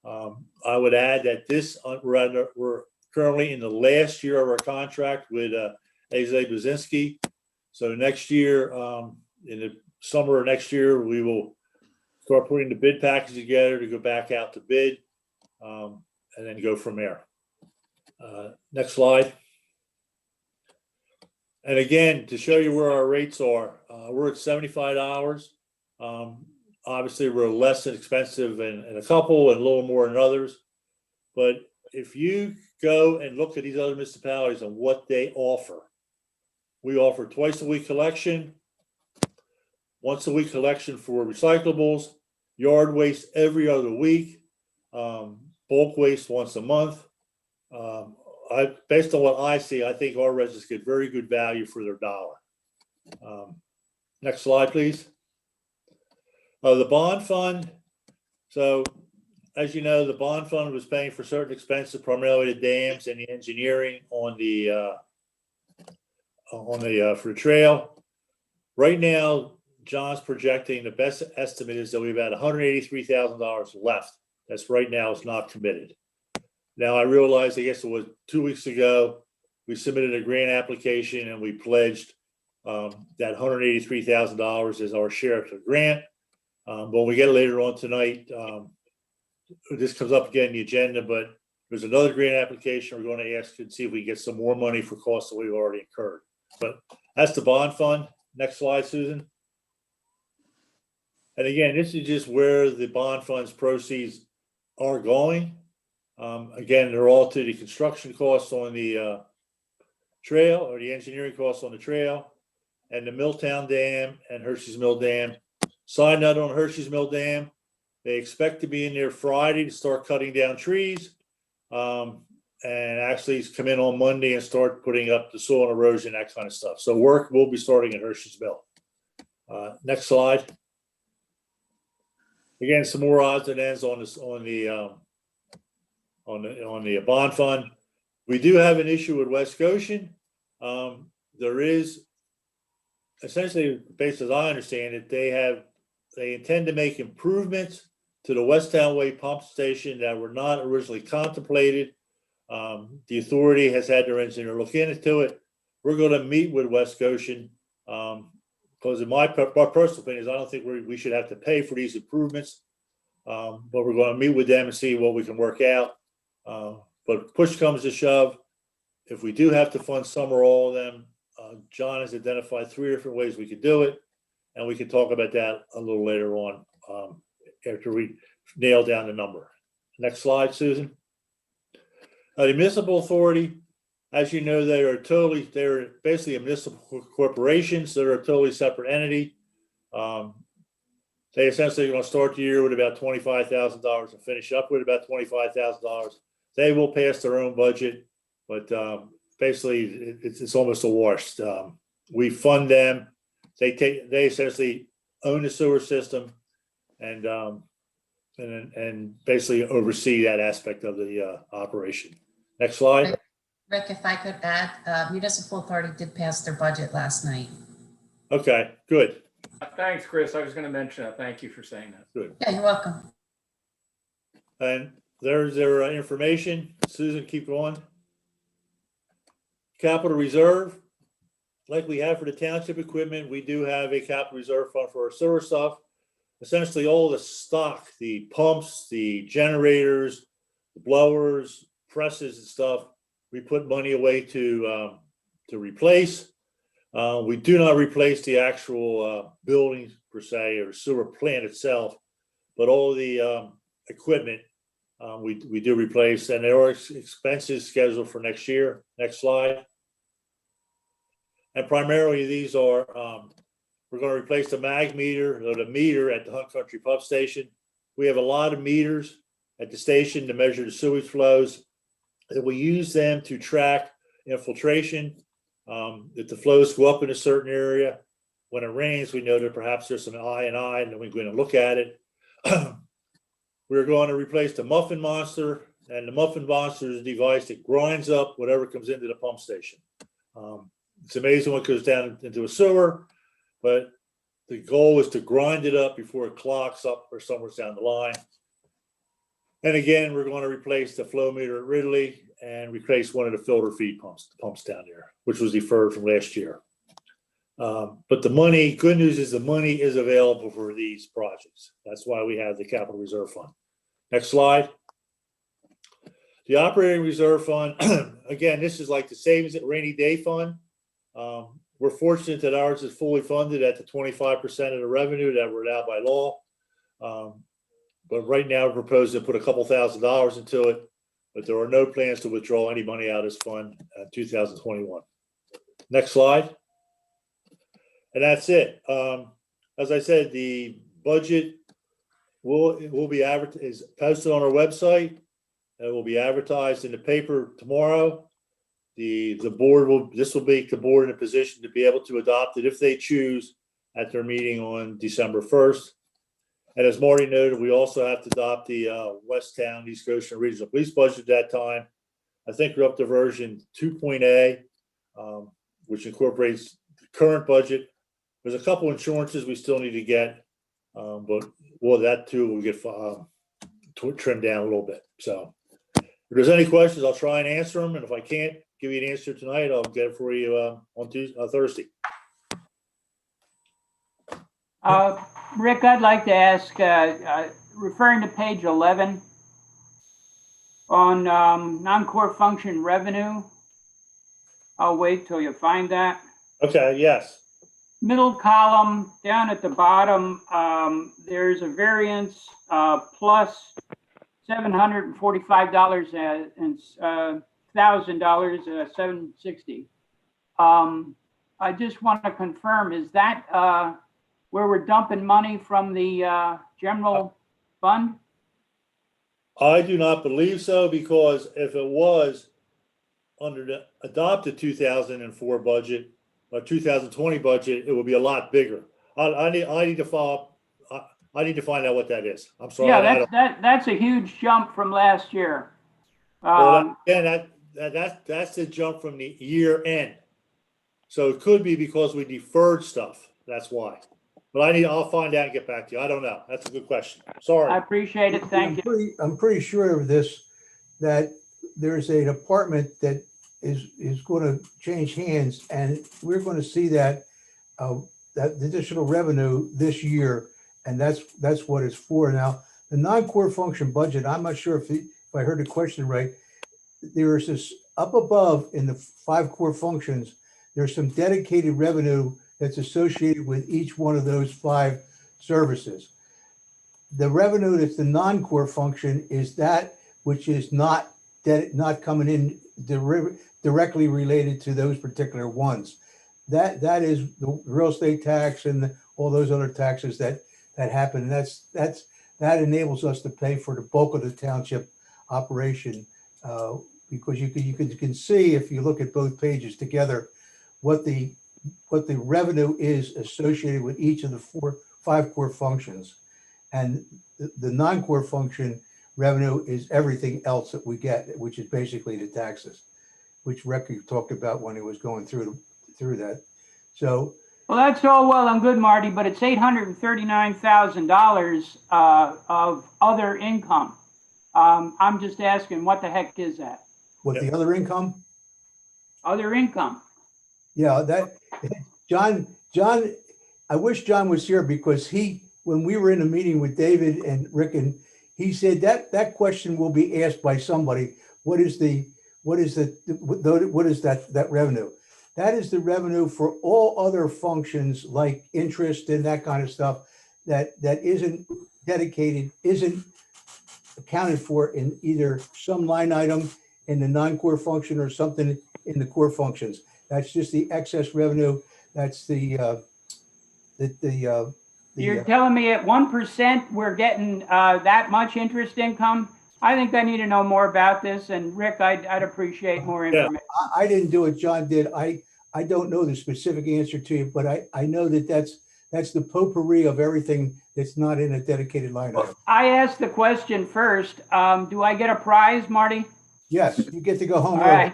Speaker 2: I would add that we're currently in the last year of our contract with Aze Buzinski. So next year, in the summer of next year, we will start putting the bid package together to go back out to bid, and then go from there. Next slide. And again, to show you where our rates are, we're at $75. Obviously, we're less expensive in a couple and a little more in others. But if you go and look at these other municipalities and what they offer, we offer twice a week collection, once a week collection for recyclables, yard waste every other week, bulk waste once a month. Based on what I see, I think our residents get very good value for their dollar. Next slide, please. The bond fund. So, as you know, the bond fund was paying for certain expenses, primarily the dams and the engineering on the for the trail. Right now, John's projecting the best estimate is that we've had $183,000 left. That's right now, it's not committed. Now, I realize, I guess it was 2 weeks ago, we submitted a grant application and we pledged that $183,000 as our share of the grant. But when we get it later on tonight, this comes up again in the agenda, but there's another grant application. We're going to ask and see if we get some more money for costs that we've already incurred. But that's the bond fund. Next slide, Susan. And again, this is just where the bond fund's proceeds are going. Again, they're all to the construction costs on the trail, or the engineering costs on the trail, and the Milltown Dam and Hershey's Mill Dam. Side note on Hershey's Mill Dam, they expect to be in there Friday to start cutting down trees, and actually come in on Monday and start putting up the soil erosion, that kind of stuff. So work will be starting at Hershey's Mill. Next slide. Again, some more odds and ends on this on the bond fund. We do have an issue with West Goshen. There is essentially, based as I understand it, they intend to make improvements to the West Town Way pump station that were not originally contemplated. The authority has had their engineer look into it. We're going to meet with West Goshen because in my personal opinion is I don't think we should have to pay for these improvements, but we're going to meet with them and see what we can work out. But push comes to shove, if we do have to fund some or all of them, John has identified 3 different ways we could do it, and we can talk about that a little later on after we nail down the number. Next slide, Susan. The municipal authority, As you know, they're basically a municipal corporation, so they're a totally separate entity. They essentially are going to start the year with about $25,000 and finish up with about $25,000. They will pass their own budget, but basically it's almost a wash. We fund them. They essentially own the sewer system and basically oversee that aspect of the operation. Next slide.
Speaker 14: Rick, if I could add, Municipal Authority did pass their budget last night.
Speaker 2: Okay, good.
Speaker 8: Thanks, Chris. I was going to mention that. Thank you for saying that.
Speaker 2: Good.
Speaker 14: Yeah, you're welcome.
Speaker 2: And there's their information. Susan, keep going. Capital reserve, like we have for the township equipment, we do have a capital reserve fund for our sewer stuff. Essentially all the stock, the pumps, the generators, the blowers, presses and stuff, we put money away to replace. We do not replace the actual buildings per se or sewer plant itself, but all the equipment we do replace, and there are expenses scheduled for next year. Next slide. And primarily these are, we're going to replace the mag meter or the meter at the Hunt Country Pump Station. We have a lot of meters at the station to measure the sewage flows, and we use them to track infiltration. If the flows go up in a certain area, when it rains, we know that perhaps there's some I&I, and then we're going to look at it. We're going to replace the muffin monster, and the muffin monster is a device that grinds up whatever comes into the pump station. It's amazing what goes down into a sewer, but the goal is to grind it up before it clogs up or somewhere down the line. And again, we're going to replace the flow meter at Ridley and replace one of the filter feed pumps down there, which was deferred from last year. But the money, good news is the money is available for these projects. That's why we have the capital reserve fund. Next slide. The operating reserve fund, again, this is like the savings and rainy day fund. We're fortunate that ours is fully funded at the 25% of the revenue that we're allowed by law. But right now, we're proposing to put a couple $1,000s into it, but there are no plans to withdraw any money out of this fund in 2021. Next slide. And that's it. As I said, the budget will be posted on our website. It will be advertised in the paper tomorrow. The board will make the board in a position to be able to adopt it if they choose at their meeting on December 1st. And as Marty noted, we also have to adopt the West Town, East Goshen Regional Police budget at that time. I think we're up to version 2.A, which incorporates the current budget. There's a couple insurances we still need to get, but that too will get trimmed down a little bit. So if there's any questions, I'll try and answer them. And if I can't give you an answer tonight, I'll get it for you on Thursday.
Speaker 13: Rick, I'd like to ask, referring to page 11 on non-core function revenue. I'll wait till you find that.
Speaker 2: Okay, yes.
Speaker 13: Middle column down at the bottom, there's a variance plus $745 and $1,000, $760. I just want to confirm, is that where we're dumping money from the general fund?
Speaker 2: I do not believe so, because if it was under the adopted 2004 budget or 2020 budget, it would be a lot bigger. I need to follow up. I need to find out what that is. I'm sorry.
Speaker 13: Yeah, that's a huge jump from last year.
Speaker 2: Well, that's the jump from the year end. So it could be because we deferred stuff. That's why. But I'll find out and get back to you. I don't know. That's a good question. Sorry.
Speaker 13: I appreciate it. Thank you.
Speaker 1: I'm pretty sure of this, that there's a department that is going to change hands, and we're going to see that additional revenue this year, and that's what it's for. Now, the non-core function budget, I'm not sure if I heard the question right. There is this up above in the 5 core functions, there's some dedicated revenue that's associated with each one of those 5 services. The revenue that's the non-core function is that which is not coming in directly related to those particular ones. That is the real estate tax and all those other taxes that happen. That enables us to pay for the bulk of the township operation, because you can see, if you look at both pages together, what the revenue is associated with each of the five core functions. And the non-core function revenue is everything else that we get, which is basically the taxes, which Rick talked about when he was going through that. So,
Speaker 13: Well, that's all well and good, Marty, but it's $839,000 of other income. I'm just asking, what the heck is that?
Speaker 1: what the other income?
Speaker 13: Other income.
Speaker 1: Yeah, that John, I wish John was here, because when we were in a meeting with David and Rick, and he said that question will be asked by somebody. What is that revenue? That is the revenue for all other functions like interest and that kind of stuff that isn't dedicated, isn't accounted for in either some line item in the non-core function or something in the core functions. That's just the excess revenue. That's
Speaker 13: You're telling me at 1% we're getting that much interest income? I think I need to know more about this, and Rick, I'd appreciate more information.
Speaker 1: I didn't do it, John did. I don't know the specific answer to you, but I know that's the potpourri of everything that's not in a dedicated line item.
Speaker 13: I asked the question first. Do I get a prize, Marty?
Speaker 1: Yes, you get to go home
Speaker 13: All
Speaker 1: early.
Speaker 13: right.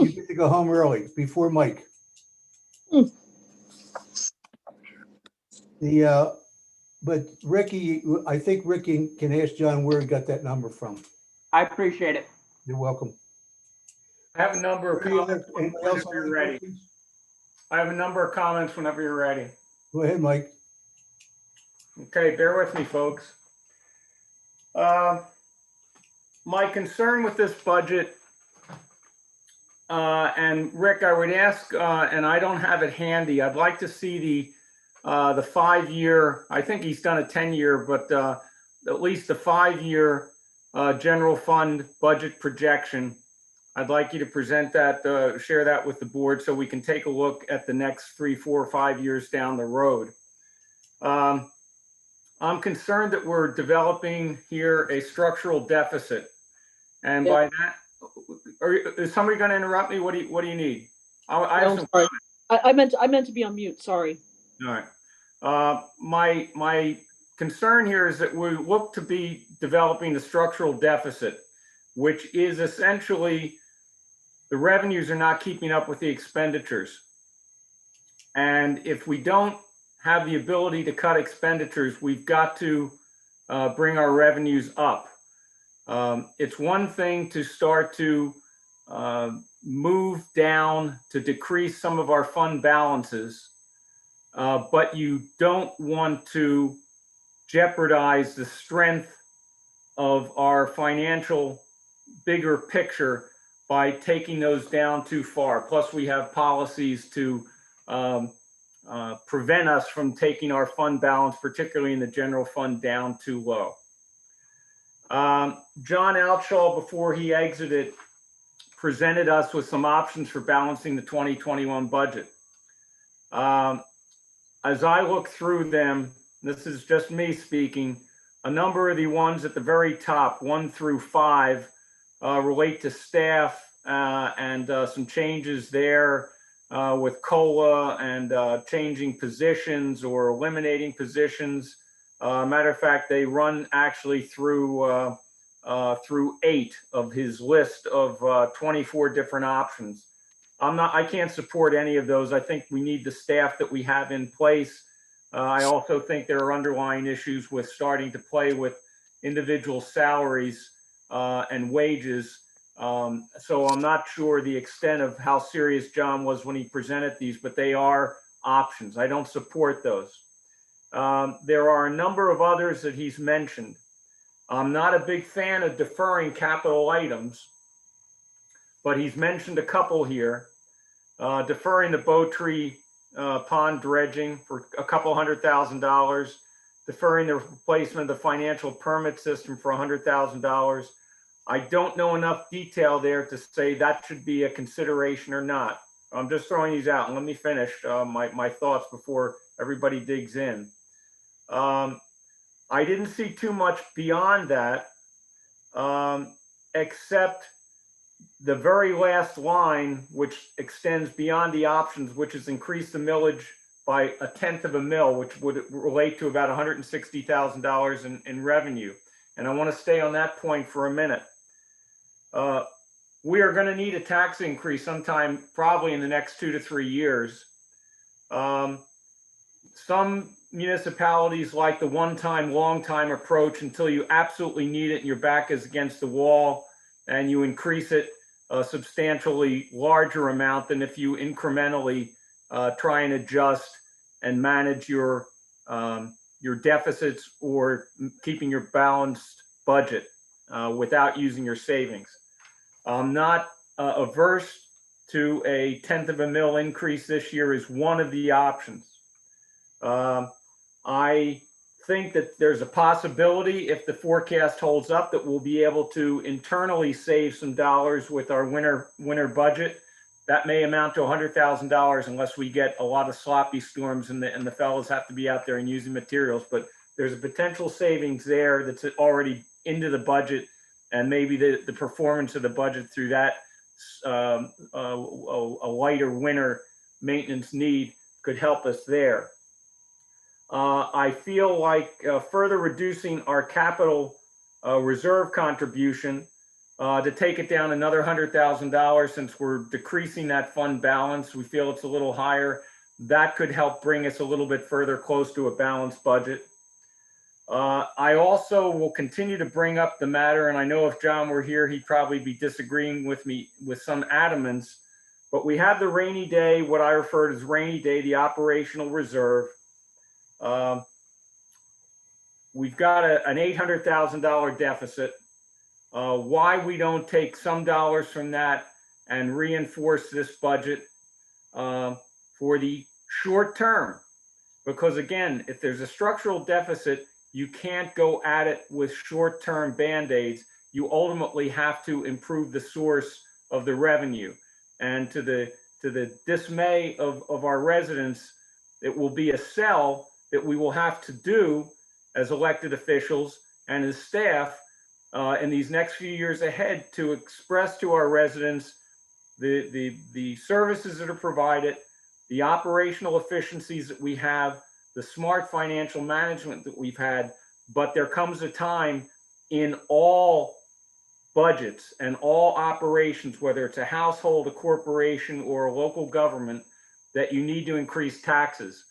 Speaker 1: You get to go home early before Mike. But Ricky, I think Ricky can ask John where he got that number from.
Speaker 13: I appreciate it.
Speaker 1: You're welcome.
Speaker 8: I have a number of comments whenever you're ready. I have a number of comments whenever you're ready.
Speaker 1: Go ahead, Mike.
Speaker 8: Okay, bear with me, folks. My concern with this budget, and Rick, I would ask, and I don't have it handy, I'd like to see the 5-year, I think he's done a 10-year, but at least the 5-year general fund budget projection. I'd like you to present that, share that with the board so we can take a look at the next 3, 4, or 5 years down the road. I'm concerned that we're developing here a structural deficit. And by that, is somebody going to interrupt me? What do you need? I have some
Speaker 4: sorry. I meant to be on mute. Sorry.
Speaker 8: All right. My concern here is that we look to be developing the structural deficit, which is essentially the revenues are not keeping up with the expenditures. And if we don't have the ability to cut expenditures, we've got to bring our revenues up. It's one thing to start to move down to decrease some of our fund balances, but you don't want to jeopardize the strength of our financial bigger picture by taking those down too far. Plus, we have policies to prevent us from taking our fund balance, particularly in the general fund, down too low. John Outshaw, before he exited, presented us with some options for balancing the 2021 budget. As I look through them, this is just me speaking, a number of the ones at the very top, 1 through 5, relate to staff and some changes there with COLA and changing positions or eliminating positions. Matter of fact, they run actually through 8 of his list of 24 different options. I can't support any of those. I think we need the staff that we have in place. I also think there are underlying issues with starting to play with individual salaries and wages. So I'm not sure the extent of how serious John was when he presented these, but they are options. I don't support those. There are a number of others that he's mentioned. I'm not a big fan of deferring capital items, but he's mentioned a couple here. Deferring the Bowtree pond dredging for a couple $100,000, deferring the replacement of the financial permit system for $100,000, I don't know enough detail there to say that should be a consideration or not. I'm just throwing these out, and let me finish my thoughts before everybody digs in. I didn't see too much beyond that, except the very last line, which extends beyond the options, which is increase the millage by 1/10 of a mil, which would relate to about $160,000 in revenue. And I want to stay on that point for a minute. We are going to need a tax increase sometime probably in the next 2 to 3 years. Some municipalities like the one-time, long-time approach until you absolutely need it and your back is against the wall, and you increase it a substantially larger amount than if you incrementally try and adjust and manage your deficits or keeping your balanced budget without using your savings. I'm not averse to a 1/10 of a mil increase this year is one of the options. I think that there's a possibility, if the forecast holds up, that we'll be able to internally save some dollars with our winter budget. That may amount to $100,000 unless we get a lot of sloppy storms and the fellows have to be out there and using materials. But there's a potential savings there that's already into the budget, and maybe the performance of the budget through that a lighter winter maintenance need could help us there. I feel like further reducing our capital reserve contribution to take it down another $100,000, since we're decreasing that fund balance. We feel it's a little higher. That could help bring us a little bit further close to a balanced budget. I also will continue to bring up the matter, and I know if John were here, he'd probably be disagreeing with me with some adamance, but we have the rainy day, what I refer to as rainy day, the operational reserve. We've got an $800,000 deficit. Why we don't take some dollars from that and reinforce this budget for the short term? Because again, if there's a structural deficit, you can't go at it with short-term band-aids. You ultimately have to improve the source of the revenue. And to the dismay of our residents, it will be a sell that we will have to do as elected officials and as staff in these next few years ahead to express to our residents the services that are provided, the operational efficiencies that we have, the smart financial management that we've had. But there comes a time in all budgets and all operations, whether it's a household, a corporation, or a local government, that you need to increase taxes.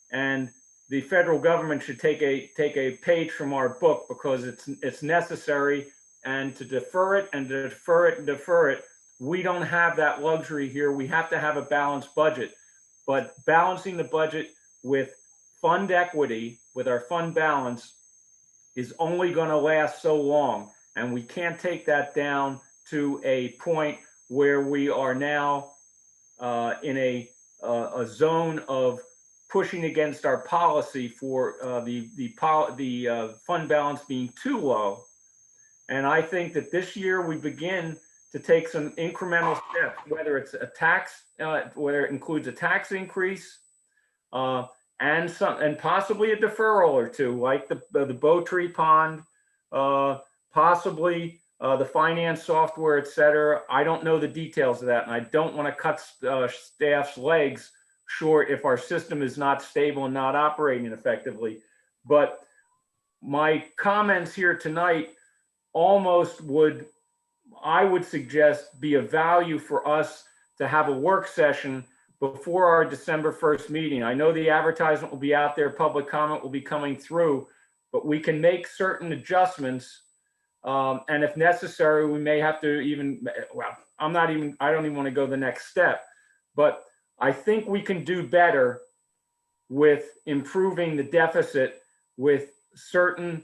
Speaker 8: And the federal government should take a page from our book, because it's necessary. And to defer it and defer it and defer it, we don't have that luxury here. We have to have a balanced budget. But balancing the budget with fund equity, with our fund balance, is only going to last so long. And we can't take that down to a point where we are now in a zone of pushing against our policy for the fund balance being too low. And I think that this year we begin to take some incremental steps, whether it's a tax, whether it includes a tax increase, and possibly a deferral or two, like the Bow Tree Pond, possibly the finance software, et cetera. I don't know the details of that, and I don't want to cut staff's legs short if our system is not stable and not operating effectively. But my comments here tonight almost I would suggest, be of value for us to have a work session before our December 1st meeting. I know the advertisement will be out there, public comment will be coming through, but we can make certain adjustments. And if necessary, we may have to I don't even want to go the next step, but I think we can do better with improving the deficit with certain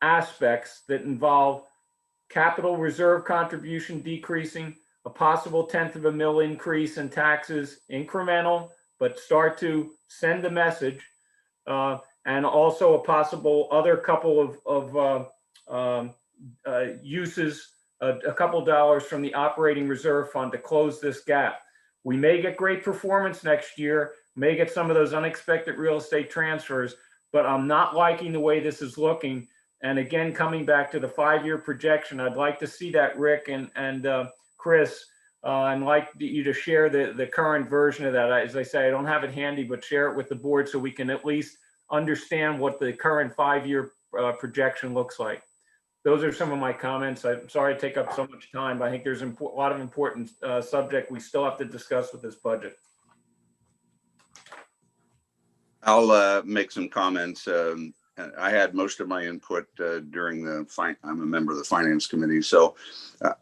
Speaker 8: aspects that involve capital reserve contribution decreasing, a possible 1/10 of a mil increase in taxes, incremental, but start to send the message, and also a possible other couple of uses a couple dollars from the operating reserve fund to close this gap. We may get great performance next year, may get some of those unexpected real estate transfers, but I'm not liking the way this is looking. And again, coming back to the 5-year projection, I'd like to see that, Rick and Chris, and like you to share the current version of that. As I say, I don't have it handy, but share it with the board so we can at least understand what the current 5-year projection looks like. Those are some of my comments. I'm sorry to take up so much time, but I think there's a lot of important subject we still have to discuss with this budget.
Speaker 3: I'll make some comments. I had most of my input during I'm a member of the Finance Committee, so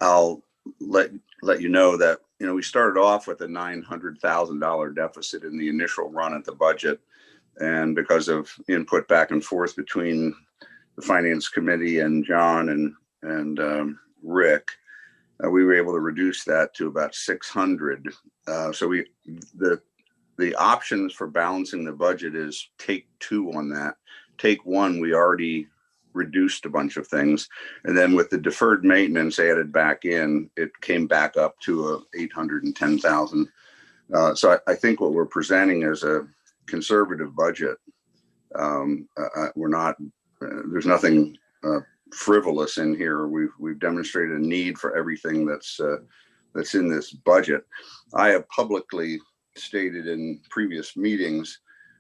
Speaker 3: I'll let you know that, we started off with a $900,000 deficit in the initial run at the budget. And because of input back and forth between the Finance Committee and John and Rick, we were able to reduce that to about 600. So the options for balancing the budget is take 2 on that. Take 1, we already reduced a bunch of things. And then with the deferred maintenance added back in, it came back up to 810,000. So I think what we're presenting is a conservative budget. We're not, there's nothing frivolous in here. We've demonstrated a need for everything that's in this budget. I have publicly stated in previous meetings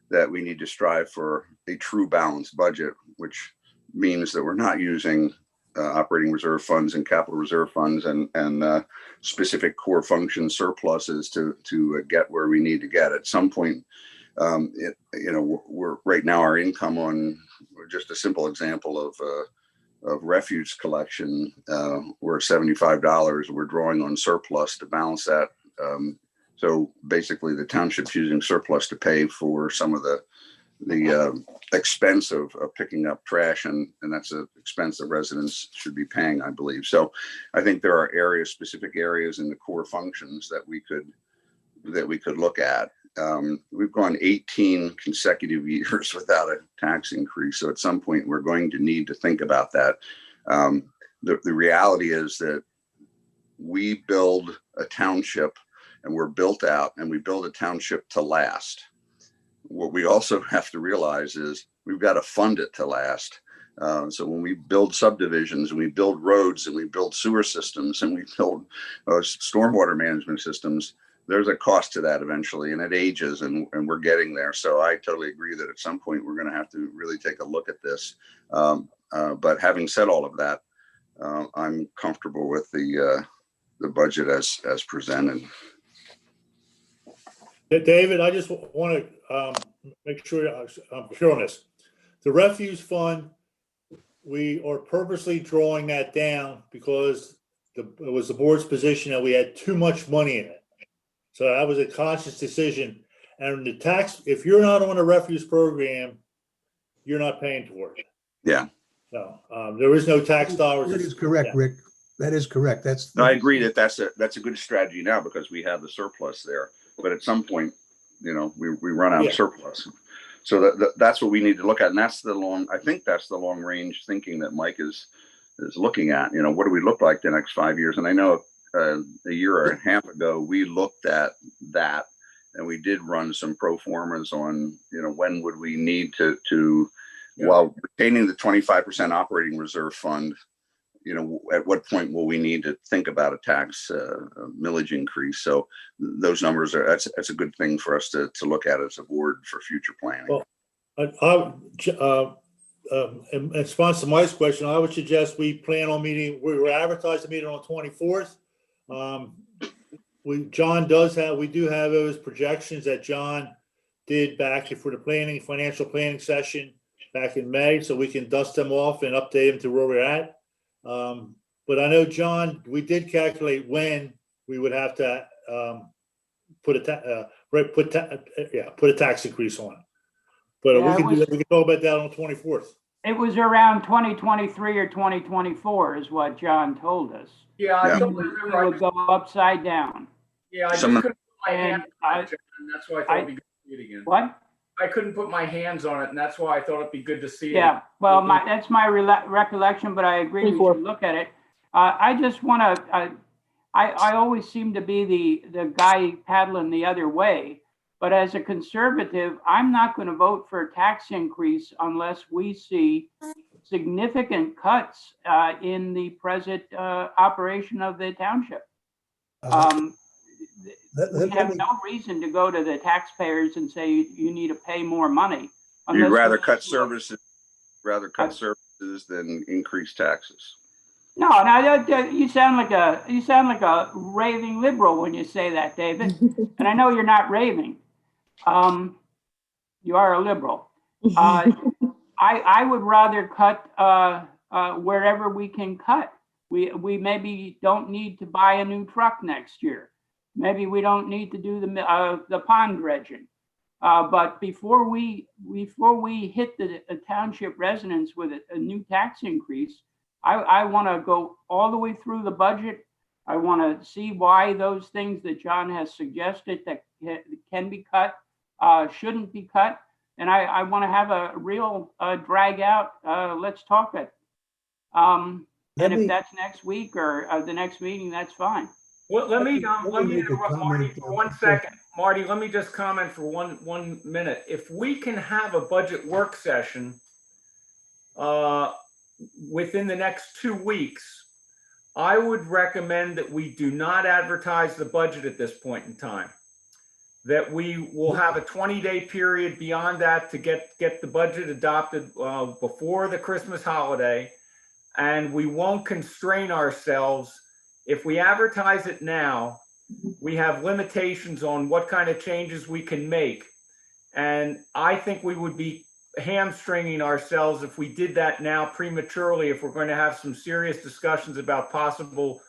Speaker 3: that we need to strive for a true balanced budget, which means that we're not using operating reserve funds and capital reserve funds and specific core function surpluses to get where we need to get. At some point, we're right now our income on just a simple example of refuse collection, we're at $75. We're drawing on surplus to balance that. So basically, the township's using surplus to pay for some of the expense of picking up trash, and that's an expense that residents should be paying, I believe. So I think there are specific areas in the core functions that we could look at. We've gone 18 consecutive years without a tax increase, so at some point we're going to need to think about that. The reality is that we build a township and we're built out, and we build a township to last. What we also have to realize is we've got to fund it to last. So when we build subdivisions and we build roads and we build sewer systems and we build stormwater management systems, there's a cost to that eventually, and it ages, and we're getting there. So I totally agree that at some point we're going to have to really take a look at this. But having said all of that, I'm comfortable with the budget as presented.
Speaker 2: David, I just want to make sure I'm clear on this. The refuse fund, we are purposely drawing that down because it was the board's position that we had too much money in it. So that was a conscious decision. And the tax, if you're not on a refuse program, you're not paying toward it.
Speaker 3: Yeah.
Speaker 2: So there is no tax dollars.
Speaker 1: That is correct, yeah. Rick. That is correct.
Speaker 3: I agree that that's a good strategy now because we have the surplus there. But at some point, we run out of surplus. So that's what we need to look at. And I think that's the long range thinking that Mike is looking at. What do we look like the next 5 years? And I know a year and a half ago, we looked at that and we did run some pro formas on, when would we need to while retaining the 25% operating reserve fund, at what point will we need to think about a tax millage increase? So those numbers that's a good thing for us to look at as a board for future planning.
Speaker 2: Well, in response to Mike's question, I would suggest we plan on meeting. We were advertised a meeting on the 24th. We do have those projections that John did back for the financial planning session back in May, so we can dust them off and update them to where we're at. But I know, John, we did calculate when we would have to put a tax increase on. But we can talk about that on the 24th.
Speaker 13: It was around 2023 or 2024 is what John told us.
Speaker 8: Yeah, I
Speaker 13: don't remember. It would go upside down.
Speaker 8: Yeah, I just couldn't put my hand on it, and that's why I thought it'd be good to see it again.
Speaker 13: What?
Speaker 8: I couldn't put my hands on it, and that's why I thought it'd be good to see it.
Speaker 13: Yeah, well, that's my recollection, but I agree we should look at it. I just want to, I always seem to be the guy paddling the other way. But as a conservative, I'm not going to vote for a tax increase unless we see significant cuts in the present operation of the township. We have no reason to go to the taxpayers and say you need to pay more money.
Speaker 3: You'd rather cut services, than increase taxes.
Speaker 13: No, you sound like a raving liberal when you say that, David. And I know you're not raving. You are a liberal. I would rather cut wherever we can cut. We maybe don't need to buy a new truck next year. Maybe we don't need to do the pond dredging. But before we hit the township residents with a new tax increase, I want to go all the way through the budget. I want to see why those things that John has suggested that can be cut shouldn't be cut. And I want to have a real drag out. Let's talk it. If that's next week or the next meeting, that's fine.
Speaker 8: Well, let me interrupt Marty for 1 second. Marty, let me just comment for one minute. If we can have a budget work session within the next 2 weeks, I would recommend that we do not advertise the budget at this point in time. That we will have a 20-day period beyond that to get the budget adopted before the Christmas holiday, and we won't constrain ourselves. If we advertise it now, we have limitations on what kind of changes we can make. And I think we would be hamstringing ourselves if we did that now prematurely, if we're going to have some serious discussions about possible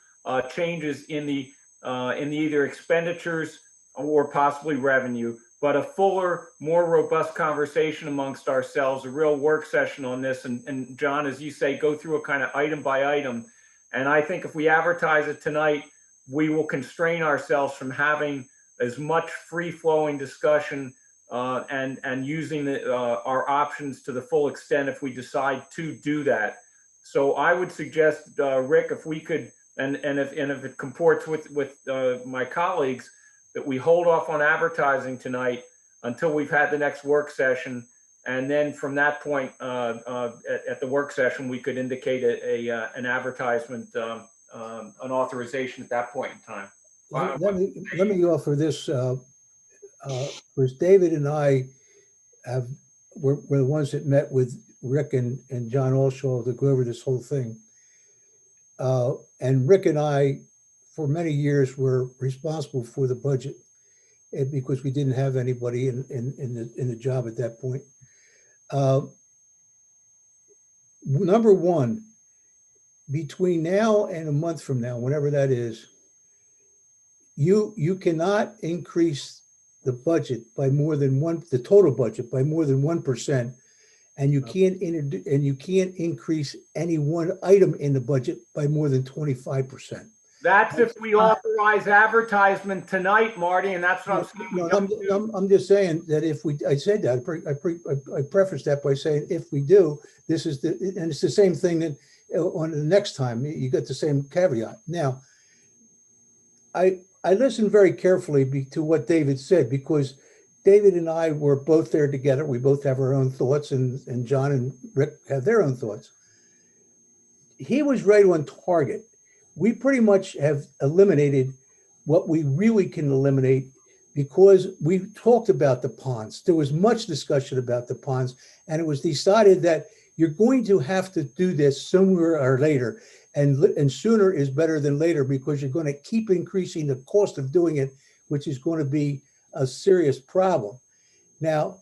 Speaker 8: changes in the either expenditures or possibly revenue, but a fuller, more robust conversation amongst ourselves, a real work session on this. And John, as you say, go through a kind of item by item. And I think if we advertise it tonight, we will constrain ourselves from having as much free-flowing discussion and using our options to the full extent if we decide to do that. So I would suggest, Rick, if we could, and if it comports with my colleagues, that we hold off on advertising tonight until we've had the next work session. And then from that point, at the work session, we could indicate an advertisement, an authorization at that point in time.
Speaker 1: Let me offer this. Because David and I were the ones that met with Rick and John Allshaw to go over this whole thing. And Rick and I, for many years, were responsible for the budget because we didn't have anybody in the job at that point. Number one, between now and a month from now, whenever that is, you cannot increase the budget by more than the total budget by more than 1%, and you can't increase any one item in the budget by more than 25%.
Speaker 8: That's if we authorize advertisement tonight, Marty, and that's what I'm saying.
Speaker 1: No, I'm just saying that if I said that, I prefaced that by saying if we do, this is and it's the same thing that on the next time you got the same caveat. Now, I listened very carefully to what David said, because David and I were both there together. We both have our own thoughts, and John and Rick have their own thoughts. He was right on target. We pretty much have eliminated what we really can eliminate, because we talked about the ponds. There was much discussion about the ponds, and it was decided that you're going to have to do this sooner or later, and sooner is better than later, because you're going to keep increasing the cost of doing it, which is going to be a serious problem. Now,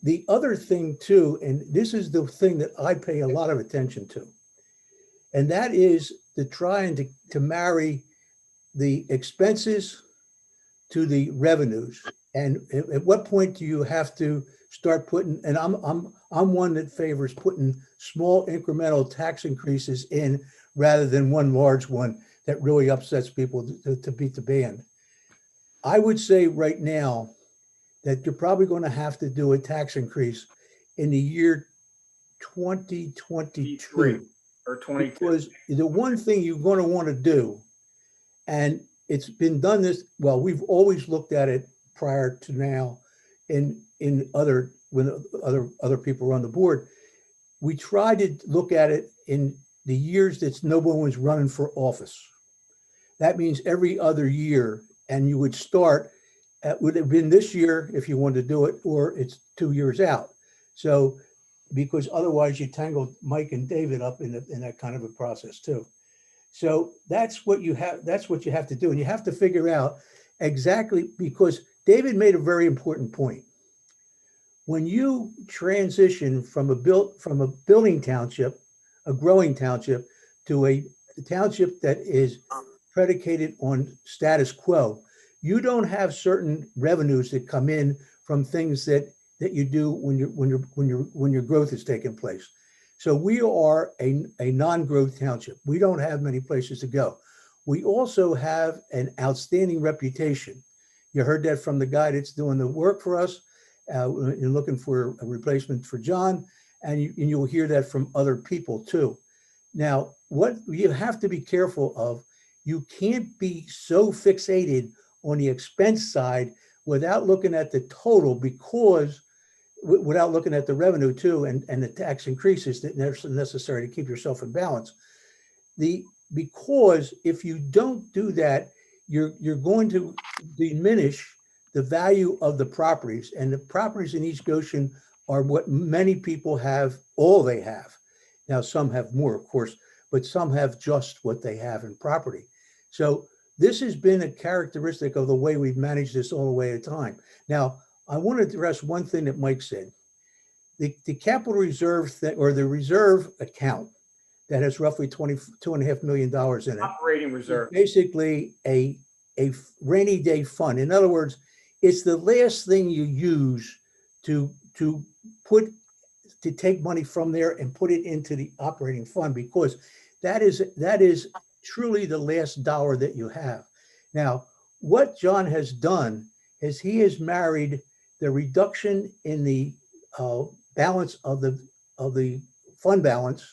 Speaker 1: the other thing too, and this is the thing that I pay a lot of attention to, and that is to try and to marry the expenses to the revenues. And at what point do you have to start putting, and I'm one that favors putting small incremental tax increases in rather than one large one that really upsets people to beat the band. I would say right now that you're probably going to have to do a tax increase in the year 2022.
Speaker 8: Or 22.
Speaker 1: Because the one thing you're going to want to do, and it's been done this, well, we've always looked at it prior to now when other people were on the board. We tried to look at it in the years that no one was running for office. That means every other year, and you would start would have been this year if you wanted to do it, or it's 2 years out. So, because otherwise you tangled Mike and David up in that kind of a process too. So that's what you have to do. And you have to figure out exactly, because David made a very important point. When you transition from a building township, a growing township, to a township that is predicated on status quo, you don't have certain revenues that come in from things that you do when your growth is taking place. So we are a non-growth township. We don't have many places to go. We also have an outstanding reputation. You heard that from the guy that's doing the work for us. You're looking for a replacement for John, and you'll hear that from other people too. Now, what you have to be careful of, you can't be so fixated on the expense side without looking at the total, because without looking at the revenue too, and the tax increases that are necessary to keep yourself in balance. Because if you don't do that, you're going to diminish the value of the properties, and the properties in East Goshen are what many people have, all they have. Now, some have more, of course, but some have just what they have in property. So this has been a characteristic of the way we've managed this all the way at a time. Now, I want to address one thing that Mike said. The capital reserve or the reserve account that has roughly $22.5 million in it.
Speaker 8: Operating reserve.
Speaker 1: Basically a rainy day fund. In other words, it's the last thing you use to take money from there and put it into the operating fund, because that is truly the last dollar that you have. Now, what John has done is he has married the reduction in the balance of the fund balance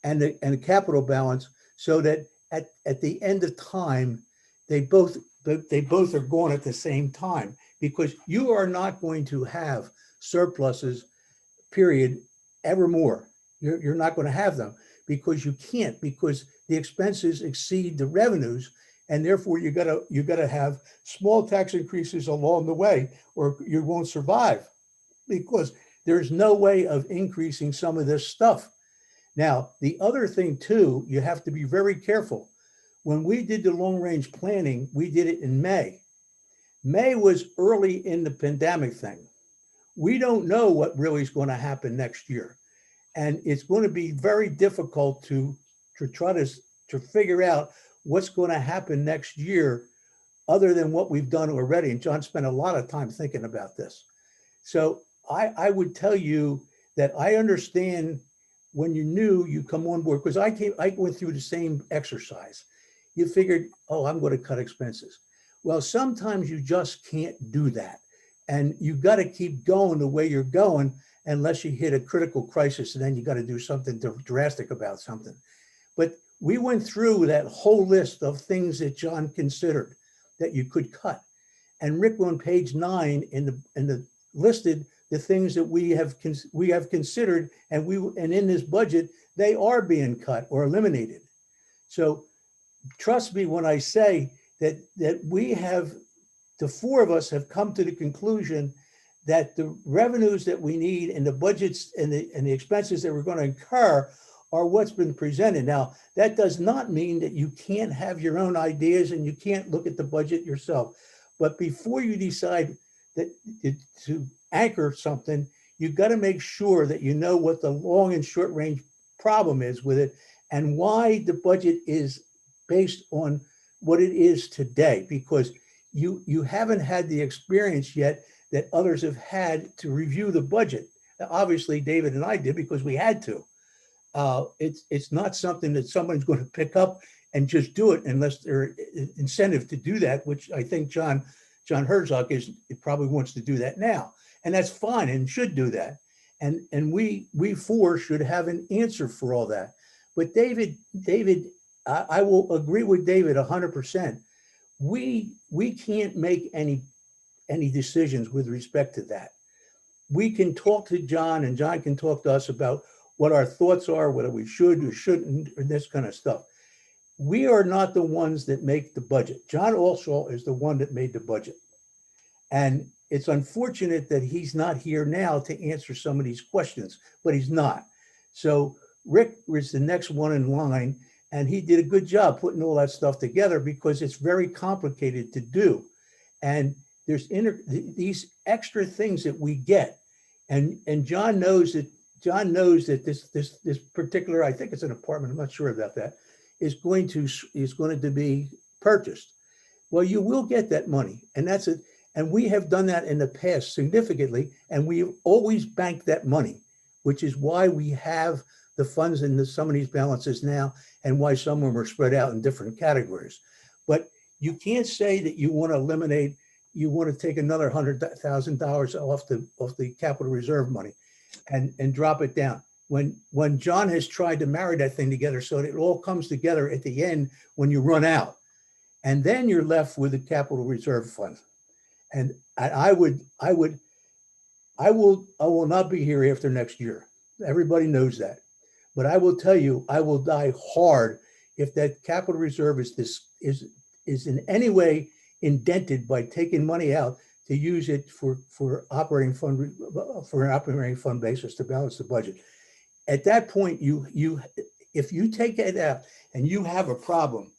Speaker 1: and the capital balance, so that at the end of time, they both are going at the same time, because you are not going to have surpluses, period, evermore. You're not going to have them, because you can't, because the expenses exceed the revenues, and therefore you gotta have small tax increases along the way, or you won't survive, because there's no way of increasing some of this stuff. Now, the other thing too, you have to be very careful. When we did the long range planning, we did it in May. May was early in the pandemic thing. We don't know what really is going to happen next year. And it's going to be very difficult to try to figure out what's going to happen next year other than what we've done already. And John spent a lot of time thinking about this. So I would tell you that I understand when you're new, you come on board, because I went through the same exercise. You figured, oh, I'm going to cut expenses. Well, sometimes you just can't do that. And you've got to keep going the way you're going, unless you hit a critical crisis, and then you got to do something drastic about something. But we went through that whole list of things that John considered that you could cut. And Rick on page 9 in the listed the things that we have considered, and in this budget, they are being cut or eliminated. So trust me when I say that we have, the four of us have come to the conclusion that the revenues that we need and the budgets and the expenses that we're going to incur are what's been presented. Now, that does not mean that you can't have your own ideas and you can't look at the budget yourself. But before you decide that to anchor something, you've got to make sure that you know what the long and short range problem is with it, and why the budget is based on what it is today, because you haven't had the experience yet that others have had to review the budget. Obviously, David and I did, because we had to. It's not something that someone's going to pick up and just do it unless there's incentive to do that, which I think John John Herzog it probably wants to do that now, and that's fine and should do that. And we four should have an answer for all that. But David, I will agree with David 100%. We can't make any decisions with respect to that. We can talk to John, and John can talk to us about what our thoughts are, whether we should or shouldn't, and this kind of stuff. We are not the ones that make the budget. John Allshaw is the one that made the budget. And it's unfortunate that he's not here now to answer some of these questions, but he's not. So Rick was the next one in line, and he did a good job putting all that stuff together because it's very complicated to do. And there's these extra things that we get. And John knows that this particular, I think it's an apartment, I'm not sure about that, is going to be purchased. Well, you will get that money, and that's it. And we have done that in the past significantly, and we've always banked that money, which is why we have the funds in some of these balances now, and why some of them are spread out in different categories. But you can't say that you want to eliminate, you want to take another $100,000 off the capital reserve money and drop it down. When John has tried to marry that thing together so that it all comes together at the end when you run out, and then you're left with the capital reserve fund. And I will not be here after next year. Everybody knows that. But I will tell you, I will die hard if that capital reserve is in any way indented by taking money out to use it for an operating fund basis to balance the budget. At that point, if you take it out and you have a problem,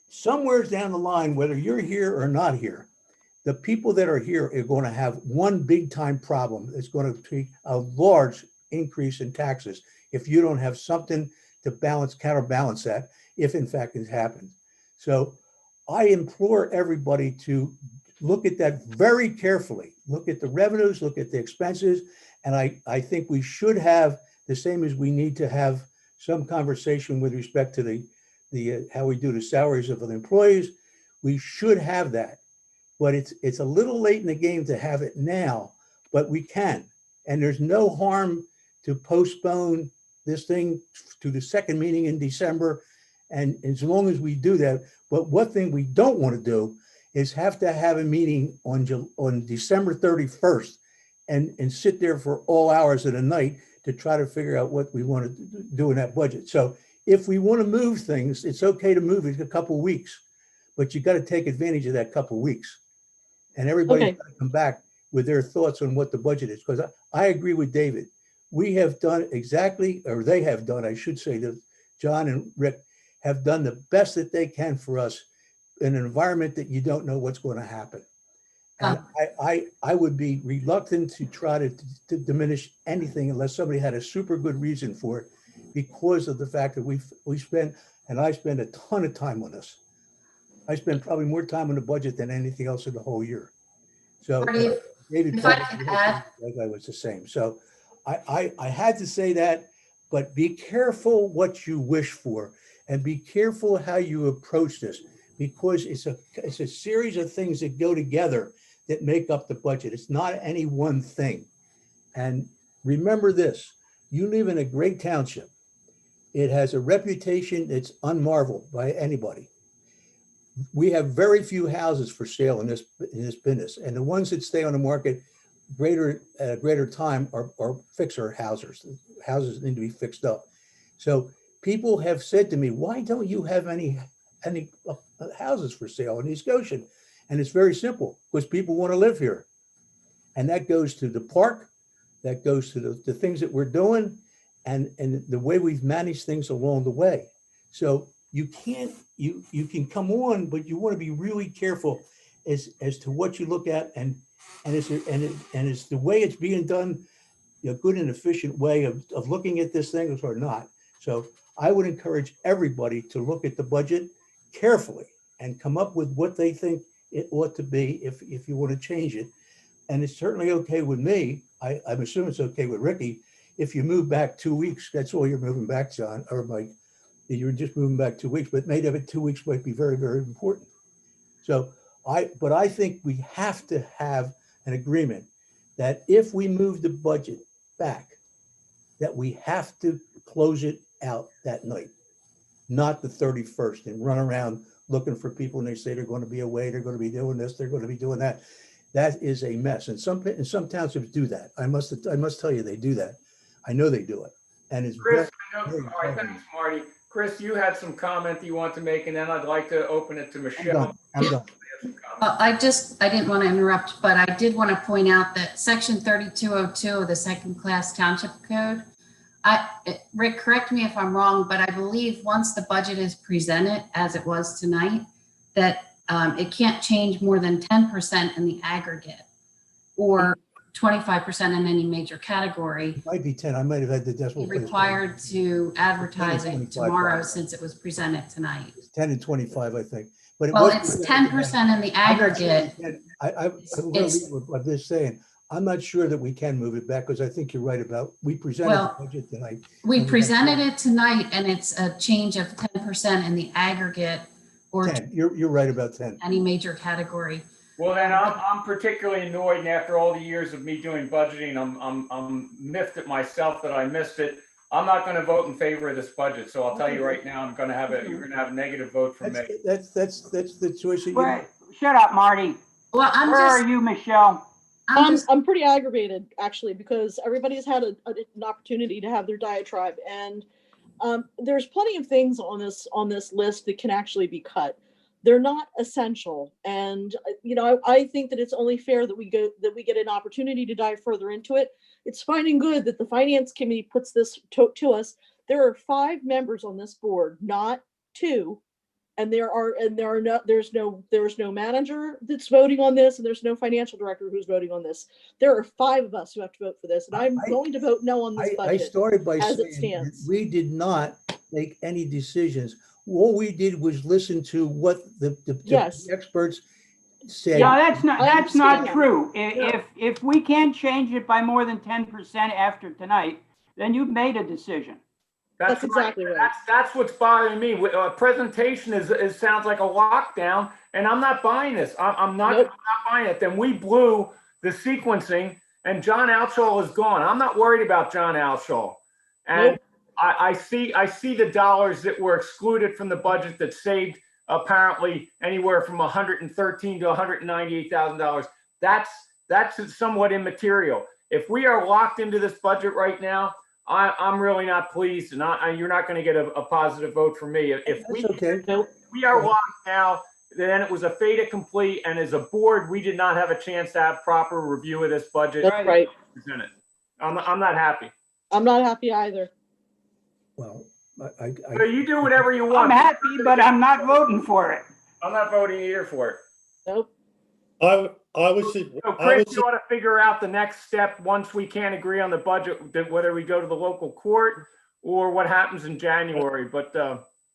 Speaker 1: somewhere down the line, whether you're here or not here, the people that are here are going to have one big time problem. It's going to be a large increase in taxes if you don't have something to counterbalance that, if in fact it happens. So I implore everybody to look at that very carefully. Look at the revenues, look at the expenses. And I think we should have the same as we need to have some conversation with respect to the how we do the salaries of the employees. We should have that. But it's a little late in the game to have it now, but we can. And there's no harm to postpone this thing to the second meeting in December. And as long as we do that, but one thing we don't want to do is have to have a meeting on December 31st and sit there for all hours of the night to try to figure out what we want to do in that budget. So if we want to move things, it's okay to move it a couple of weeks, but you got to take advantage of that couple of weeks. And everybody's got to come back with their thoughts on what the budget is. Because I agree with David. We have done exactly, or they have done, I should say, that John and Rick have done the best that they can for us in an environment that you don't know what's going to happen. And I would be reluctant to try to diminish anything unless somebody had a super good reason for it, because of the fact that we spend, and I spend a ton of time on this. I spend probably more time on the budget than anything else in the whole year. So David probably was the same. So I had to say that, but be careful what you wish for, and be careful how you approach this, because it's a series of things that go together that make up the budget. It's not any one thing. And remember this, you live in a great township. It has a reputation that's unmarveled by anybody. We have very few houses for sale in this business, and the ones that stay on the market greater time are fixer houses. Houses need to be fixed up. So people have said to me, why don't you have any houses for sale in East Goshen? And it's very simple, because people want to live here. And that goes to the park, that goes to the things that we're doing, and the way we've managed things along the way. So you can come on, but you want to be really careful as to what you look at, and it's the way it's being done, a good and efficient way of looking at this thing or not. So I would encourage everybody to look at the budget carefully and come up with what they think it ought to be if you want to change it. And it's certainly okay with me. I'm assuming it's okay with Ricky. If you move back 2 weeks, that's all you're moving back, John, or Mike. You're just moving back 2 weeks, but maybe 2 weeks might be very, very important. So But I think we have to have an agreement that if we move the budget back, that we have to close it out that night, not the 31st, and run around looking for people and they say they're going to be away, they're going to be doing this, they're going to be doing that. That is a mess. And some townships do that. I must tell you, they do that. I know they do it. And it's
Speaker 8: Chris,
Speaker 1: very
Speaker 8: all right, thanks, Marty. Chris, you had some comment that you want to make, and then I'd like to open it to Michelle.
Speaker 1: I'm done.
Speaker 14: I didn't want to interrupt, but I did want to point out that section 3202 of the second class township code, Rick, correct me if I'm wrong, but I believe once the budget is presented as it was tonight, that it can't change more than 10% in the aggregate or 25% in any major category.
Speaker 1: It might be 10. I might have had the decimal
Speaker 14: Be
Speaker 1: place.
Speaker 14: required to advertise it
Speaker 1: 25,
Speaker 14: tomorrow
Speaker 1: probably.
Speaker 14: since it was presented tonight.
Speaker 1: It's 10 and 25, I think. But
Speaker 14: Well, it's 10% in the aggregate.
Speaker 1: I'm just saying, I'm not sure that we can move it back because I think you're right about, we presented
Speaker 14: Well,
Speaker 1: the budget tonight.
Speaker 14: We
Speaker 1: and
Speaker 14: presented it tonight and it's a change of 10% in the aggregate or
Speaker 1: 10. You're right about 10.
Speaker 14: any major category.
Speaker 8: Well, then I'm particularly annoyed, and after all the years of me doing budgeting, I'm miffed at myself that I missed it. I'm not going to vote in favor of this budget, so I'll tell you right now, you're going to have a negative vote from me.
Speaker 1: That's the choice that you
Speaker 13: Wait,
Speaker 1: make.
Speaker 13: shut up, Marty.
Speaker 14: Well,
Speaker 13: Where are you, Michelle?
Speaker 4: I'm pretty aggravated actually because everybody's had an opportunity to have their diatribe, and there's plenty of things on this list that can actually be cut. They're not essential, and I think that it's only fair that we get an opportunity to dive further into it. It's fine and good that the finance committee puts this to us. There are 5 members on this board, not 2. And there's no manager that's voting on this, and there's no financial director who's voting on this. There are 5 of us who have to vote for this, and I'm going to vote no on this budget.
Speaker 1: I started by
Speaker 4: as it
Speaker 1: saying
Speaker 4: stands.
Speaker 1: we did not make any decisions. All we did was listen to what the
Speaker 4: Yes.
Speaker 1: experts said.
Speaker 13: No, that's not
Speaker 4: that.
Speaker 13: true.
Speaker 4: No.
Speaker 13: If we can't change it by more than 10% after tonight, then you've made a decision.
Speaker 4: That's exactly right.
Speaker 8: That's what's bothering me. Presentation sounds like a lockdown, and I'm not buying this. I'm not buying it. Then we blew the sequencing, and John Alshaw is gone. I'm not worried about John Alshaw. And
Speaker 4: Nope.
Speaker 8: I see the dollars that were excluded from the budget that saved apparently anywhere from $113,000 to $198,000. That's somewhat immaterial. If we are locked into this budget right now, I'm really not pleased, and you're not going to get a positive vote from me. If we are locked now, then it was a fait accompli, and as a board, we did not have a chance to have proper review of this budget.
Speaker 4: That's right.
Speaker 8: I'm not happy.
Speaker 4: I'm not happy either.
Speaker 1: Well,
Speaker 8: So you do whatever you want.
Speaker 13: I'm happy, but I'm not voting for it.
Speaker 8: I'm not voting either for it.
Speaker 4: Nope.
Speaker 2: I would
Speaker 8: So Chris, you ought to figure out the next step once we can't agree on the budget, that whether we go to the local court or what happens in January. But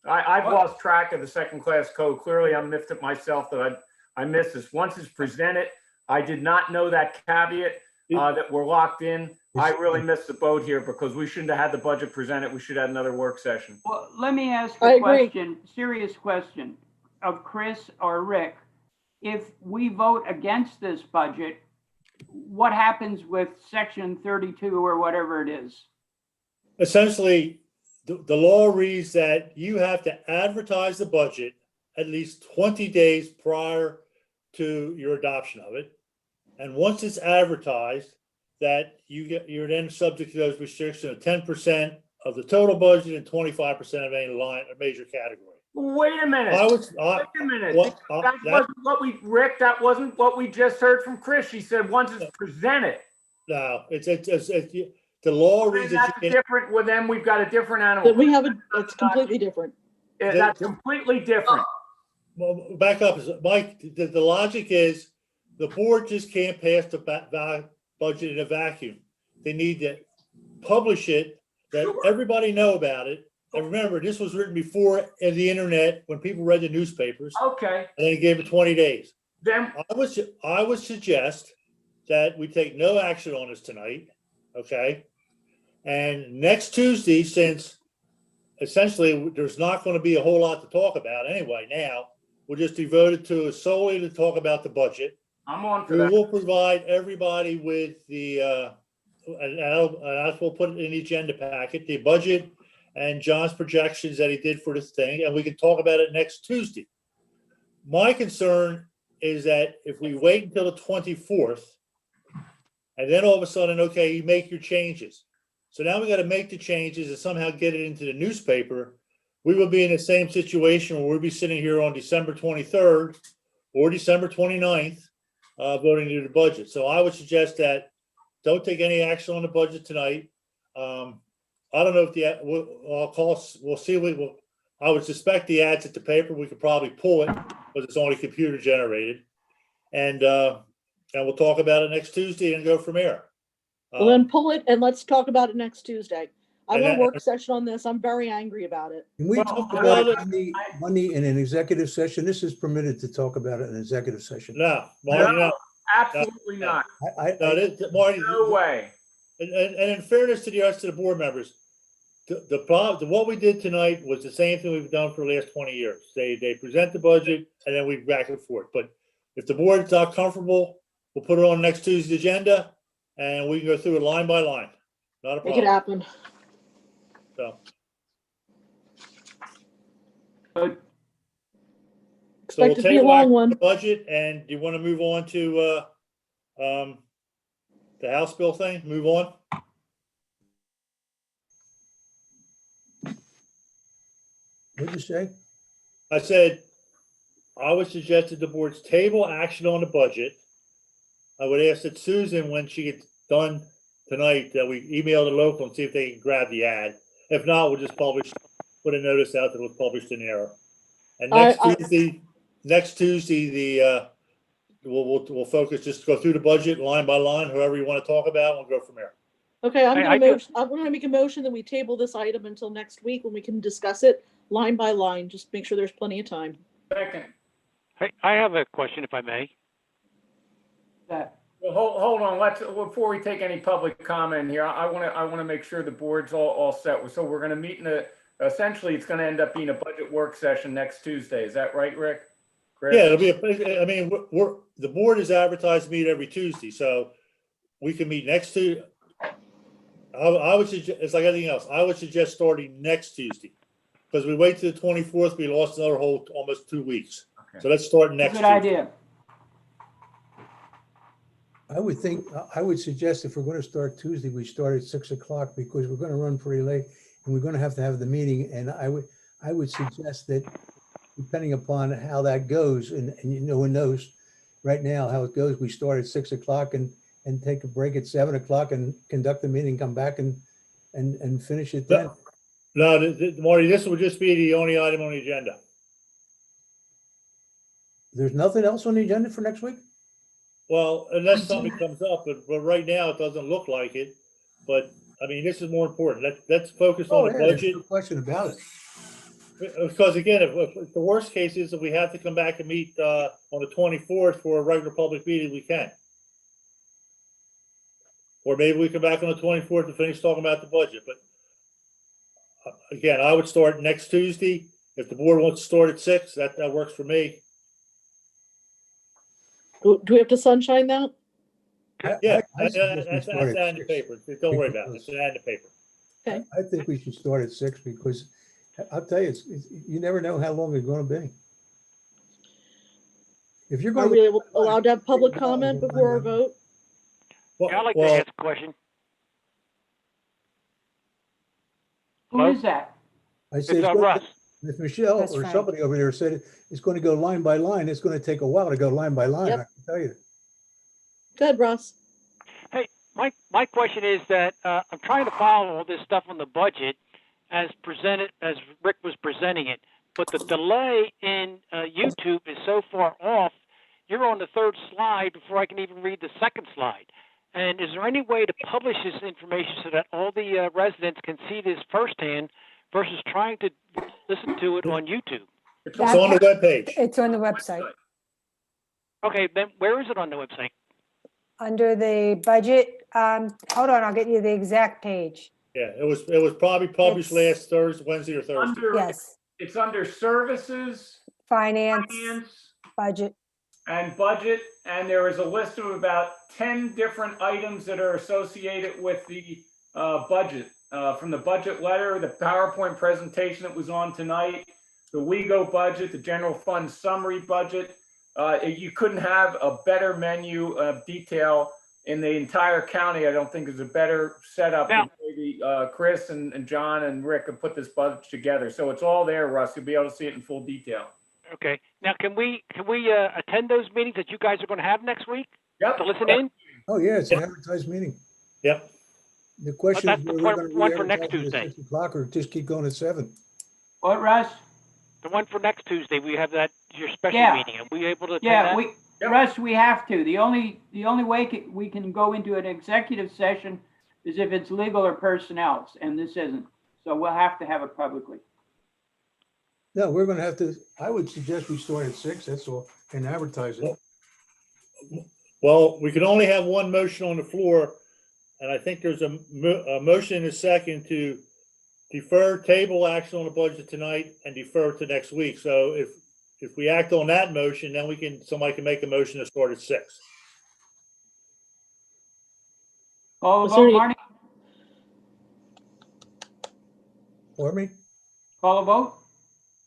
Speaker 8: I've lost track of the second class code. Clearly, I'm miffed at myself that I missed this. Once it's presented, I did not know that caveat that we're locked in. I really missed the boat here because we shouldn't have had the budget presented. We should have had another work session.
Speaker 13: Well, let me ask
Speaker 4: I
Speaker 13: a
Speaker 4: agree.
Speaker 13: question, serious question of Chris or Rick. If we vote against this budget, what happens with section 32 or whatever it is?
Speaker 2: essentially, the law reads that you have to advertise the budget at least 20 days prior to your adoption of it. And once it's advertised, that you're then subject to those restrictions of 10% of the total budget and 25% of any line or major category.
Speaker 8: Wait a minute. Wait a minute. That wasn't what we, Rick, that wasn't what we just heard from Chris. She said once it's presented.
Speaker 2: No, it's the law reads
Speaker 8: That's different. With them, we've got a different animal.
Speaker 4: We have it's completely different.
Speaker 8: That's completely different.
Speaker 2: Well, back up, Mike. The logic is the board just can't pass the budget in a vacuum. They need to publish it, that everybody know about it. And remember, this was written before the internet, when people read the newspapers.
Speaker 8: Okay.
Speaker 2: And then gave it 20 days.
Speaker 8: Then
Speaker 2: I would suggest that we take no action on this tonight. Okay. And next Tuesday, since essentially there's not going to be a whole lot to talk about anyway now, will just be voted to solely to talk about the budget.
Speaker 8: I'm on for
Speaker 2: We
Speaker 8: that.
Speaker 2: will provide everybody with the, and I will put it in the agenda packet, the budget and John's projections that he did for this thing, and we can talk about it next Tuesday. My concern is that if we wait until the 24th, and then all of a sudden, okay, you make your changes. So now we got to make the changes and somehow get it into the newspaper. We will be in the same situation where we'll be sitting here on December 23rd or December 29th, voting to the budget. So I would suggest that don't take any action on the budget tonight. I don't know if we'll see. I would suspect the ads at the paper, we could probably pull it because it's only computer generated. And we'll talk about it next Tuesday and go from there.
Speaker 4: Well, then pull it and let's talk about it next Tuesday. I
Speaker 2: And
Speaker 4: want a
Speaker 2: that-
Speaker 4: work session on this. I'm very angry about it.
Speaker 1: Can we
Speaker 8: Well,
Speaker 1: talk
Speaker 8: I
Speaker 1: about
Speaker 2: love
Speaker 1: it Monday in an executive session? This is permitted to talk about it in an executive session.
Speaker 2: No, Marty, no.
Speaker 8: Absolutely not.
Speaker 2: Marty,
Speaker 8: No way.
Speaker 2: and in fairness to the rest of the board members, what we did tonight was the same thing we've done for the last 20 years. They present the budget and then we back and forth. But if the board's not comfortable, we'll put it on next Tuesday's agenda and we can go through it line by line. Not a
Speaker 4: Make it
Speaker 2: problem.
Speaker 4: happen.
Speaker 2: So,
Speaker 8: But
Speaker 2: so we'll
Speaker 4: Expect it to be a
Speaker 2: table
Speaker 4: long
Speaker 2: action on
Speaker 4: one.
Speaker 2: the budget, and do you want to move on to the House bill thing? Move on.
Speaker 1: What'd you say?
Speaker 2: I said, I would suggest that the board's table action on the budget. I would ask that Susan, when she gets done tonight, that we email the local and see if they can grab the ad. If not, we'll just put a notice out that it was published in error. And next Tuesday, we'll focus, just go through the budget line by line, whoever you want to talk about, we'll go from there.
Speaker 4: Okay, I'm
Speaker 10: I
Speaker 4: gonna make a motion that we table this item until next week when we can discuss it line by line. Just make sure there's plenty of time.
Speaker 8: second,
Speaker 10: Hey, I have a question if I may.
Speaker 13: That,
Speaker 8: well, hold on, before we take any public comment here, I want to make sure the board's all set. So we're going to meet essentially it's going to end up being a budget work session next Tuesday. Is that right, Rick? Chris?
Speaker 2: Yeah, it'll be, the board is advertised to meet every Tuesday, so we can meet next Tuesday. I would suggest, it's like anything else, I would suggest starting next Tuesday. Because we wait till the 24th, we lost another whole, almost 2 weeks.
Speaker 8: Okay.
Speaker 2: So let's start next
Speaker 13: good
Speaker 2: Tuesday.
Speaker 13: idea.
Speaker 1: I would suggest if we're going to start Tuesday, we start at 6 o'clock because we're going to run pretty late and we're going to have the meeting. And I would suggest that depending upon how that goes, and no one knows right now how it goes, we start at 6 o'clock and take a break at 7 o'clock and conduct the meeting, come back and finish it then.
Speaker 2: No, Marty, this would just be the only item on the agenda.
Speaker 1: There's nothing else on the agenda for next week?
Speaker 2: Well, unless something comes up, but right now it doesn't look like it. But I mean, this is more important. Let's focus on the
Speaker 1: there's
Speaker 2: budget.
Speaker 1: no question about it.
Speaker 2: Because again, if the worst case is that we have to come back and meet on the 24th for a regular public meeting, we can. Or maybe we come back on the 24th to finish talking about the budget. But again, I would start next Tuesday. If the board wants to start at 6, that works for me.
Speaker 4: Do we have to sunshine that?
Speaker 2: Yeah,
Speaker 1: I
Speaker 2: that's
Speaker 1: suggest we
Speaker 2: ad
Speaker 1: start at
Speaker 2: in the
Speaker 1: 6
Speaker 2: paper. Don't worry about it. It's an ad in the paper.
Speaker 1: I think we should start at 6 because I'll tell you, you never know how long it's going to be. If you're
Speaker 4: Are
Speaker 1: going
Speaker 4: we allowed to have public comment before our vote?
Speaker 10: Yeah, I'd like to ask a question.
Speaker 13: Who is that?
Speaker 1: I say,
Speaker 10: It's Russ.
Speaker 1: if Michelle
Speaker 6: That's
Speaker 1: or
Speaker 6: right.
Speaker 1: somebody over there said it's going to go line by line, it's going to take a while to go line by line.
Speaker 4: Yep.
Speaker 1: I can tell you.
Speaker 4: Good, Russ.
Speaker 10: Hey, my question is that I'm trying to follow all this stuff on the budget as presented, as Rick was presenting it, but the delay in YouTube is so far off. You're on the third slide before I can even read the second slide. And is there any way to publish this information so that all the residents can see this firsthand versus trying to listen to it on YouTube?
Speaker 2: It's on the webpage.
Speaker 6: It's on the website.
Speaker 10: Okay, then where is it on the website?
Speaker 6: Under the budget, hold on, I'll get you the exact page.
Speaker 2: Yeah, it was probably published
Speaker 6: It's-
Speaker 2: last Thursday, Wednesday or Thursday.
Speaker 6: Yes,
Speaker 8: It's under services.
Speaker 6: finance,
Speaker 8: finance,
Speaker 6: budget.
Speaker 8: and budget. And there is a list of about 10 different items that are associated with the budget. From the budget letter, the PowerPoint presentation that was on tonight, the WEGO budget, the general fund summary budget. You couldn't have a better menu of detail in the entire county. I don't think there's a better setup than maybe Chris and John and Rick have put this budget together. So it's all there, Russ. You'll be able to see it in full detail.
Speaker 10: Okay. Now, can we attend those meetings that you guys are going to have next week?
Speaker 8: Yep.
Speaker 10: To listen in?
Speaker 1: Oh, yeah, it's an advertised meeting.
Speaker 2: Yep.
Speaker 1: The question
Speaker 10: That's
Speaker 1: is,
Speaker 10: the
Speaker 1: whether we're going to
Speaker 10: one for next
Speaker 1: re-advertise it
Speaker 10: Tuesday.
Speaker 1: at 6 o'clock or just keep going at 7.
Speaker 13: What, Russ?
Speaker 10: The one for next Tuesday, we have your special
Speaker 13: Yeah.
Speaker 10: meeting. Are we able to attend
Speaker 13: Yeah,
Speaker 10: that?
Speaker 13: Russ, we have to. The only way we can go into an executive session is if it's legal or personnel, and this isn't. So we'll have to have it publicly.
Speaker 1: No, we're going to have to, I would suggest we start at 6, that's all, and advertise it.
Speaker 2: Well, we can only have one motion on the floor, and I think there's a motion and a second to defer table action on the budget tonight and defer to next week. So if we act on that motion, then somebody can make a motion to start at 6.
Speaker 13: Call
Speaker 4: Was
Speaker 13: a
Speaker 4: there
Speaker 13: vote,
Speaker 4: any-
Speaker 13: Marty?
Speaker 1: For me?
Speaker 13: Call a vote?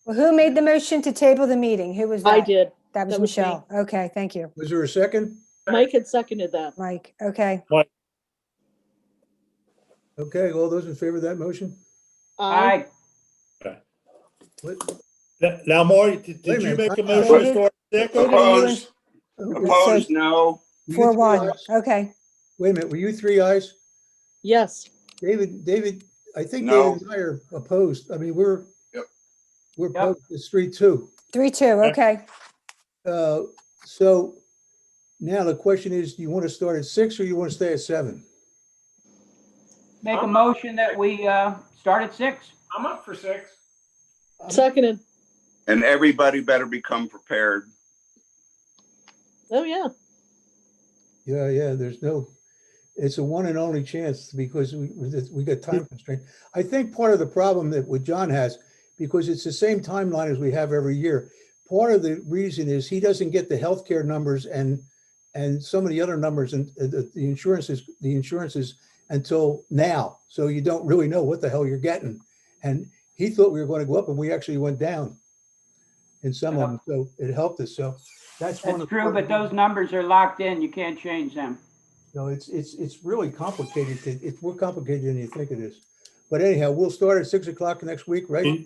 Speaker 6: Well, who made the motion to table the meeting? Who was that?
Speaker 4: I did.
Speaker 6: That was
Speaker 4: That was me.
Speaker 6: Michelle. Okay, thank you.
Speaker 1: Was there a second?
Speaker 4: Mike had seconded that.
Speaker 6: Mike, okay.
Speaker 1: Okay, all those in favor of that motion?
Speaker 13: Aye.
Speaker 1: What?
Speaker 2: Now, Marty, did
Speaker 1: Wait a
Speaker 2: you
Speaker 1: minute.
Speaker 2: make a motion to
Speaker 6: David?
Speaker 2: start at 6?
Speaker 6: David, are you in-
Speaker 3: Opposed, no.
Speaker 1: Were you
Speaker 6: 4-1,
Speaker 1: 3 ayes?
Speaker 6: okay.
Speaker 1: Wait a minute, were you 3 ayes?
Speaker 4: Yes.
Speaker 1: David, I think
Speaker 3: No.
Speaker 1: David and I are opposed. I mean, we're
Speaker 13: Yep.
Speaker 1: opposed. It's 3-2.
Speaker 6: 3-2, okay.
Speaker 1: So now the question is, do you want to start at 6 or you want to stay at 7?
Speaker 13: Make a motion that we start at 6.
Speaker 8: I'm up for 6.
Speaker 4: Seconded.
Speaker 3: And everybody better become prepared.
Speaker 4: Oh, yeah.
Speaker 1: Yeah, it's a one and only chance because we got time constraint. I think part of the problem that what John has, because it's the same timeline as we have every year, part of the reason is he doesn't get the healthcare numbers and some of the other numbers and the insurances until now. So you don't really know what the hell you're getting. And he thought we were going to go up and we actually went down in some of them. So it helped us. So that's one
Speaker 13: That's
Speaker 1: of
Speaker 13: true, but those numbers are locked in. You can't change them.
Speaker 1: No, it's really complicated. It's more complicated than you think it is. But anyhow, we'll start at 6 o'clock next week, right?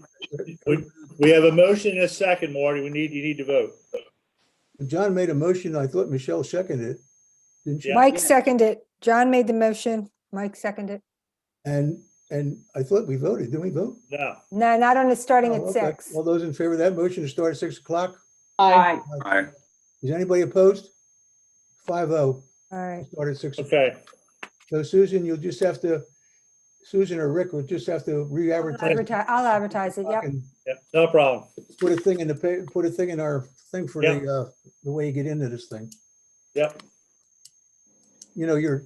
Speaker 2: We have a motion and a second, Marty. You need to vote.
Speaker 1: John made a motion. I thought Michelle seconded it. Didn't she?
Speaker 2: Yeah.
Speaker 6: Mike seconded. John made the motion. Mike seconded.
Speaker 1: And I thought we voted. Didn't we vote?
Speaker 2: No.
Speaker 6: No, not on it starting
Speaker 1: Oh,
Speaker 6: at
Speaker 1: okay.
Speaker 6: 6.
Speaker 1: All those in favor of that motion to start at 6 o'clock?
Speaker 4: Aye.
Speaker 13: Aye.
Speaker 3: Aye.
Speaker 1: Is anybody opposed? 5-0.
Speaker 6: All right.
Speaker 1: Start at 6 o'clock.
Speaker 2: Okay.
Speaker 1: So Susan, Susan or Rick will just have to re-advertise.
Speaker 6: I'll advertise it, yep.
Speaker 1: And
Speaker 2: Yep, no problem.
Speaker 1: put a thing in our thing for the way you get into this thing.
Speaker 2: Yep.
Speaker 1: You know, your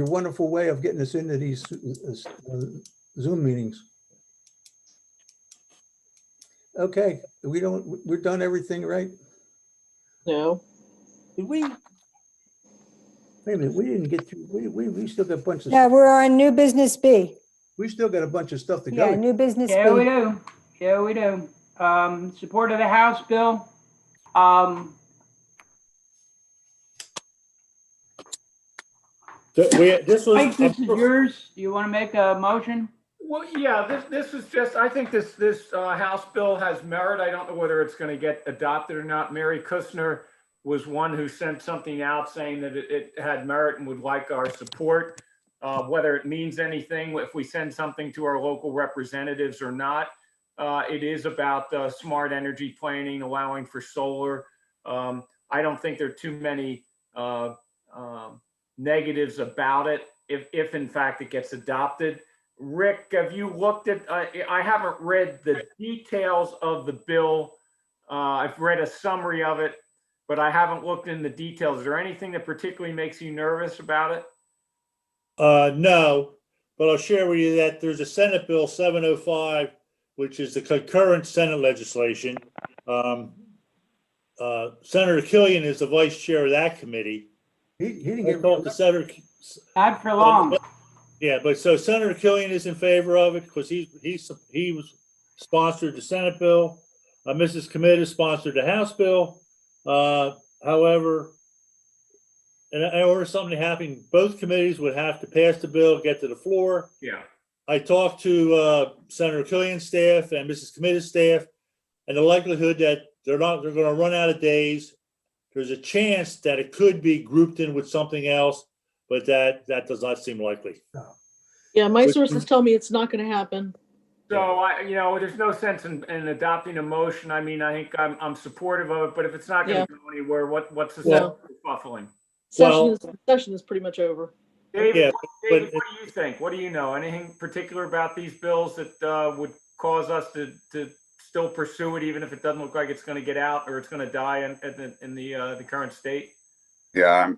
Speaker 1: wonderful way of getting us into these Zoom meetings. Okay, we're done everything, right?
Speaker 4: No.
Speaker 1: Did we? Wait a minute, we didn't get through, we still got a bunch of,
Speaker 6: Yeah, we're on new business B.
Speaker 1: we still got a bunch of stuff to
Speaker 6: Yeah,
Speaker 1: go.
Speaker 6: new business
Speaker 13: Yeah, we
Speaker 6: B.
Speaker 13: do. Yeah, we do. Support of the House bill.
Speaker 2: This was.
Speaker 13: Mike, this is yours. Do you want to make a motion?
Speaker 8: Well, yeah, this is just, I think this House bill has merit. I don't know whether it's going to get adopted or not. Mary Kushner was one who sent something out saying that it had merit and would like our support. Whether it means anything, if we send something to our local representatives or not. It is about smart energy planning, allowing for solar. I don't think there are too many negatives about it if in fact it gets adopted. Rick, have you looked at, I haven't read the details of the bill. I've read a summary of it, but I haven't looked in the details. Is there anything that particularly makes you nervous about it?
Speaker 2: No, but I'll share with you that there's a Senate Bill 705 which is the concurrent Senate legislation. Senator Killian is the vice chair of that committee.
Speaker 1: He didn't
Speaker 2: I
Speaker 1: get
Speaker 2: talked to Senator.
Speaker 13: Not for long.
Speaker 2: Yeah, but so Senator Killian is in favor of it because he was sponsored the Senate bill. Mrs. Committee sponsored the House bill. However, in order for something to happen, both committees would have to pass the bill, get to the floor.
Speaker 8: Yeah.
Speaker 2: I talked to Senator Killian's staff and Mrs. Committee's staff, and the likelihood that they're going to run out of days. There's a chance that it could be grouped in with something else, but that does not seem likely.
Speaker 4: Yeah, my sources tell me it's not going to happen.
Speaker 8: So there's no sense in adopting a motion. I mean, I think I'm supportive of it, but if it's not going to go anywhere, what's the sense of shuffling?
Speaker 4: Session is pretty much over.
Speaker 8: David, what do you think? What do you know? Anything particular about these bills that would cause us to still pursue it, even if it doesn't look like it's going to get out or it's going to die in the current state?
Speaker 3: Yeah,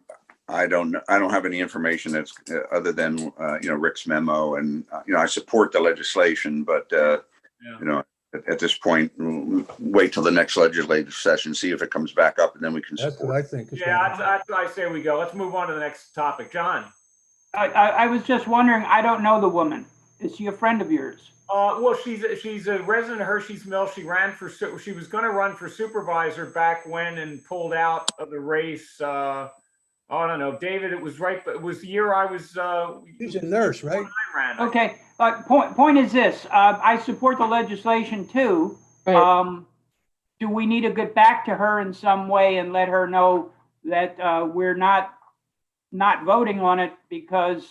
Speaker 3: I don't have any information that's other than Rick's memo, and I support the legislation, but at this point, we'll wait till the next legislative session, see if it comes back up, and then we can support.
Speaker 1: That's what I think.
Speaker 8: That's what I say we go. Let's move on to the next topic. John.
Speaker 13: I was just wondering, I don't know the woman. Is she a friend of yours?
Speaker 8: Well, she's a resident of Hershey's Mill. She was going to run for supervisor back when and pulled out of the race. I don't know, David. It was right, but it was the year I was.
Speaker 1: She's a nurse, right?
Speaker 13: Okay. Point is this: I support the legislation too. Right. Do we need to get back to her in some way and let her know that we're not voting on it because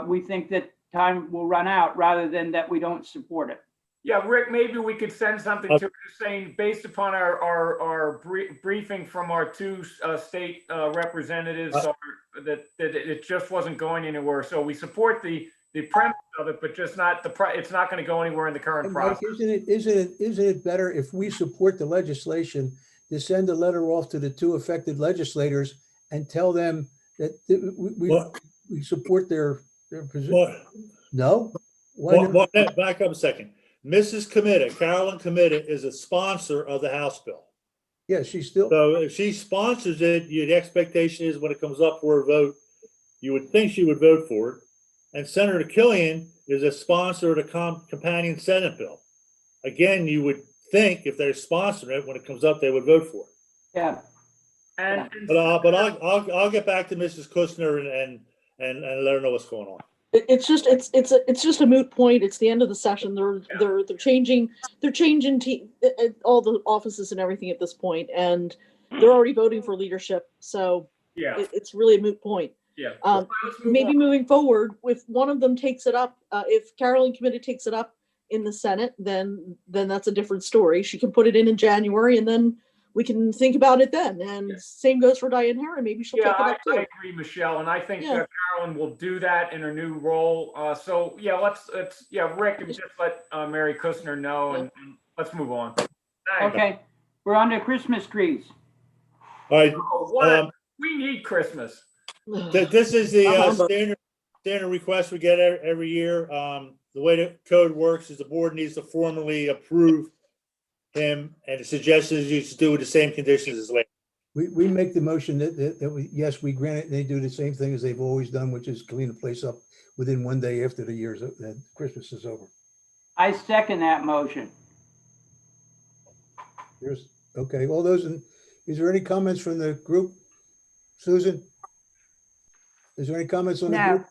Speaker 13: we think that time will run out, rather than that we don't support it?
Speaker 8: Yeah, Rick, maybe we could send something to her saying, based upon our briefing from our two state representatives, that it just wasn't going anywhere. So we support the premise of it, but just not it's not going to go anywhere in the current process.
Speaker 1: Isn't it better if we support the legislation to send a letter off to the two affected legislators and tell them that we support their position? No?
Speaker 2: Back up a second. Mrs. Carolyn Committee is a sponsor of the House bill.
Speaker 1: Yeah, she's still.
Speaker 2: So if she sponsors it, the expectation is when it comes up for a vote, you would think she would vote for it. And Senator Killian is a sponsor of the companion Senate bill. Again, you would think if they're sponsoring it, when it comes up, they would vote for it.
Speaker 13: Yeah.
Speaker 2: But I'll get back to Mrs. Kushner and let her know what's going on.
Speaker 4: It's just a moot point. It's the end of the session. They're changing all the offices and everything at this point, and they're already voting for leadership. So it's really a moot point.
Speaker 8: Yeah.
Speaker 4: Maybe moving forward, if one of them takes it up, if Carolyn Committee takes it up in the Senate, then that's a different story. She can put it in January, and then we can think about it then. And same goes for Diane Herron. Maybe she'll take it up too.
Speaker 8: I agree, Michelle, and I think Carolyn will do that in her new role. Let's Rick, and just let Mary Kushner know, and let's move on. Thanks.
Speaker 13: Okay, we're on to Christmas trees.
Speaker 2: All right.
Speaker 8: We need Christmas.
Speaker 2: This is the standard request we get every year. The way the code works is the board needs to formally approve him, and the suggestion is you should do with the same conditions as last.
Speaker 1: We make the motion that we grant it, and they do the same thing as they've always done, which is clean the place up within one day after that Christmas is over.
Speaker 13: I second that motion.
Speaker 1: Okay. All those is there any comments from the group? Susan? Is there any comments on the group?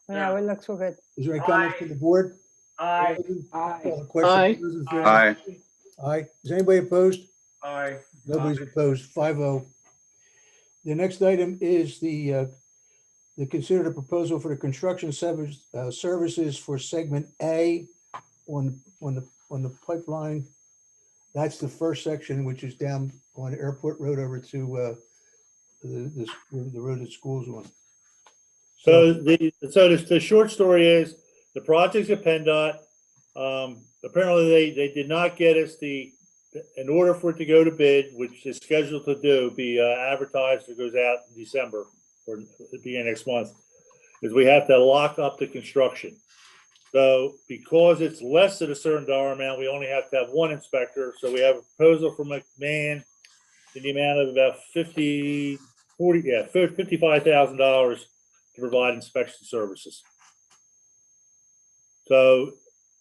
Speaker 6: No, it looks all good.
Speaker 1: Is there any comments from the board?
Speaker 8: Aye.
Speaker 1: Aye. Aye. Is anybody opposed?
Speaker 8: Aye.
Speaker 1: Nobody's opposed. 5-0. The next item is the consider the proposal for the construction services for segment A on the pipeline. That's the first section, which is down on Airport Road over to the road that school's on.
Speaker 2: So the short story is the project's at PennDOT. Apparently they did not get us in order for it to go to bid, which is scheduled to be advertised, it goes out in December or at the beginning of next month, is we have to lock up the construction. So because it's less than a certain dollar amount, we only have to have one inspector. So we have a proposal from McMahon in the amount of about $55,000 to provide inspection services. So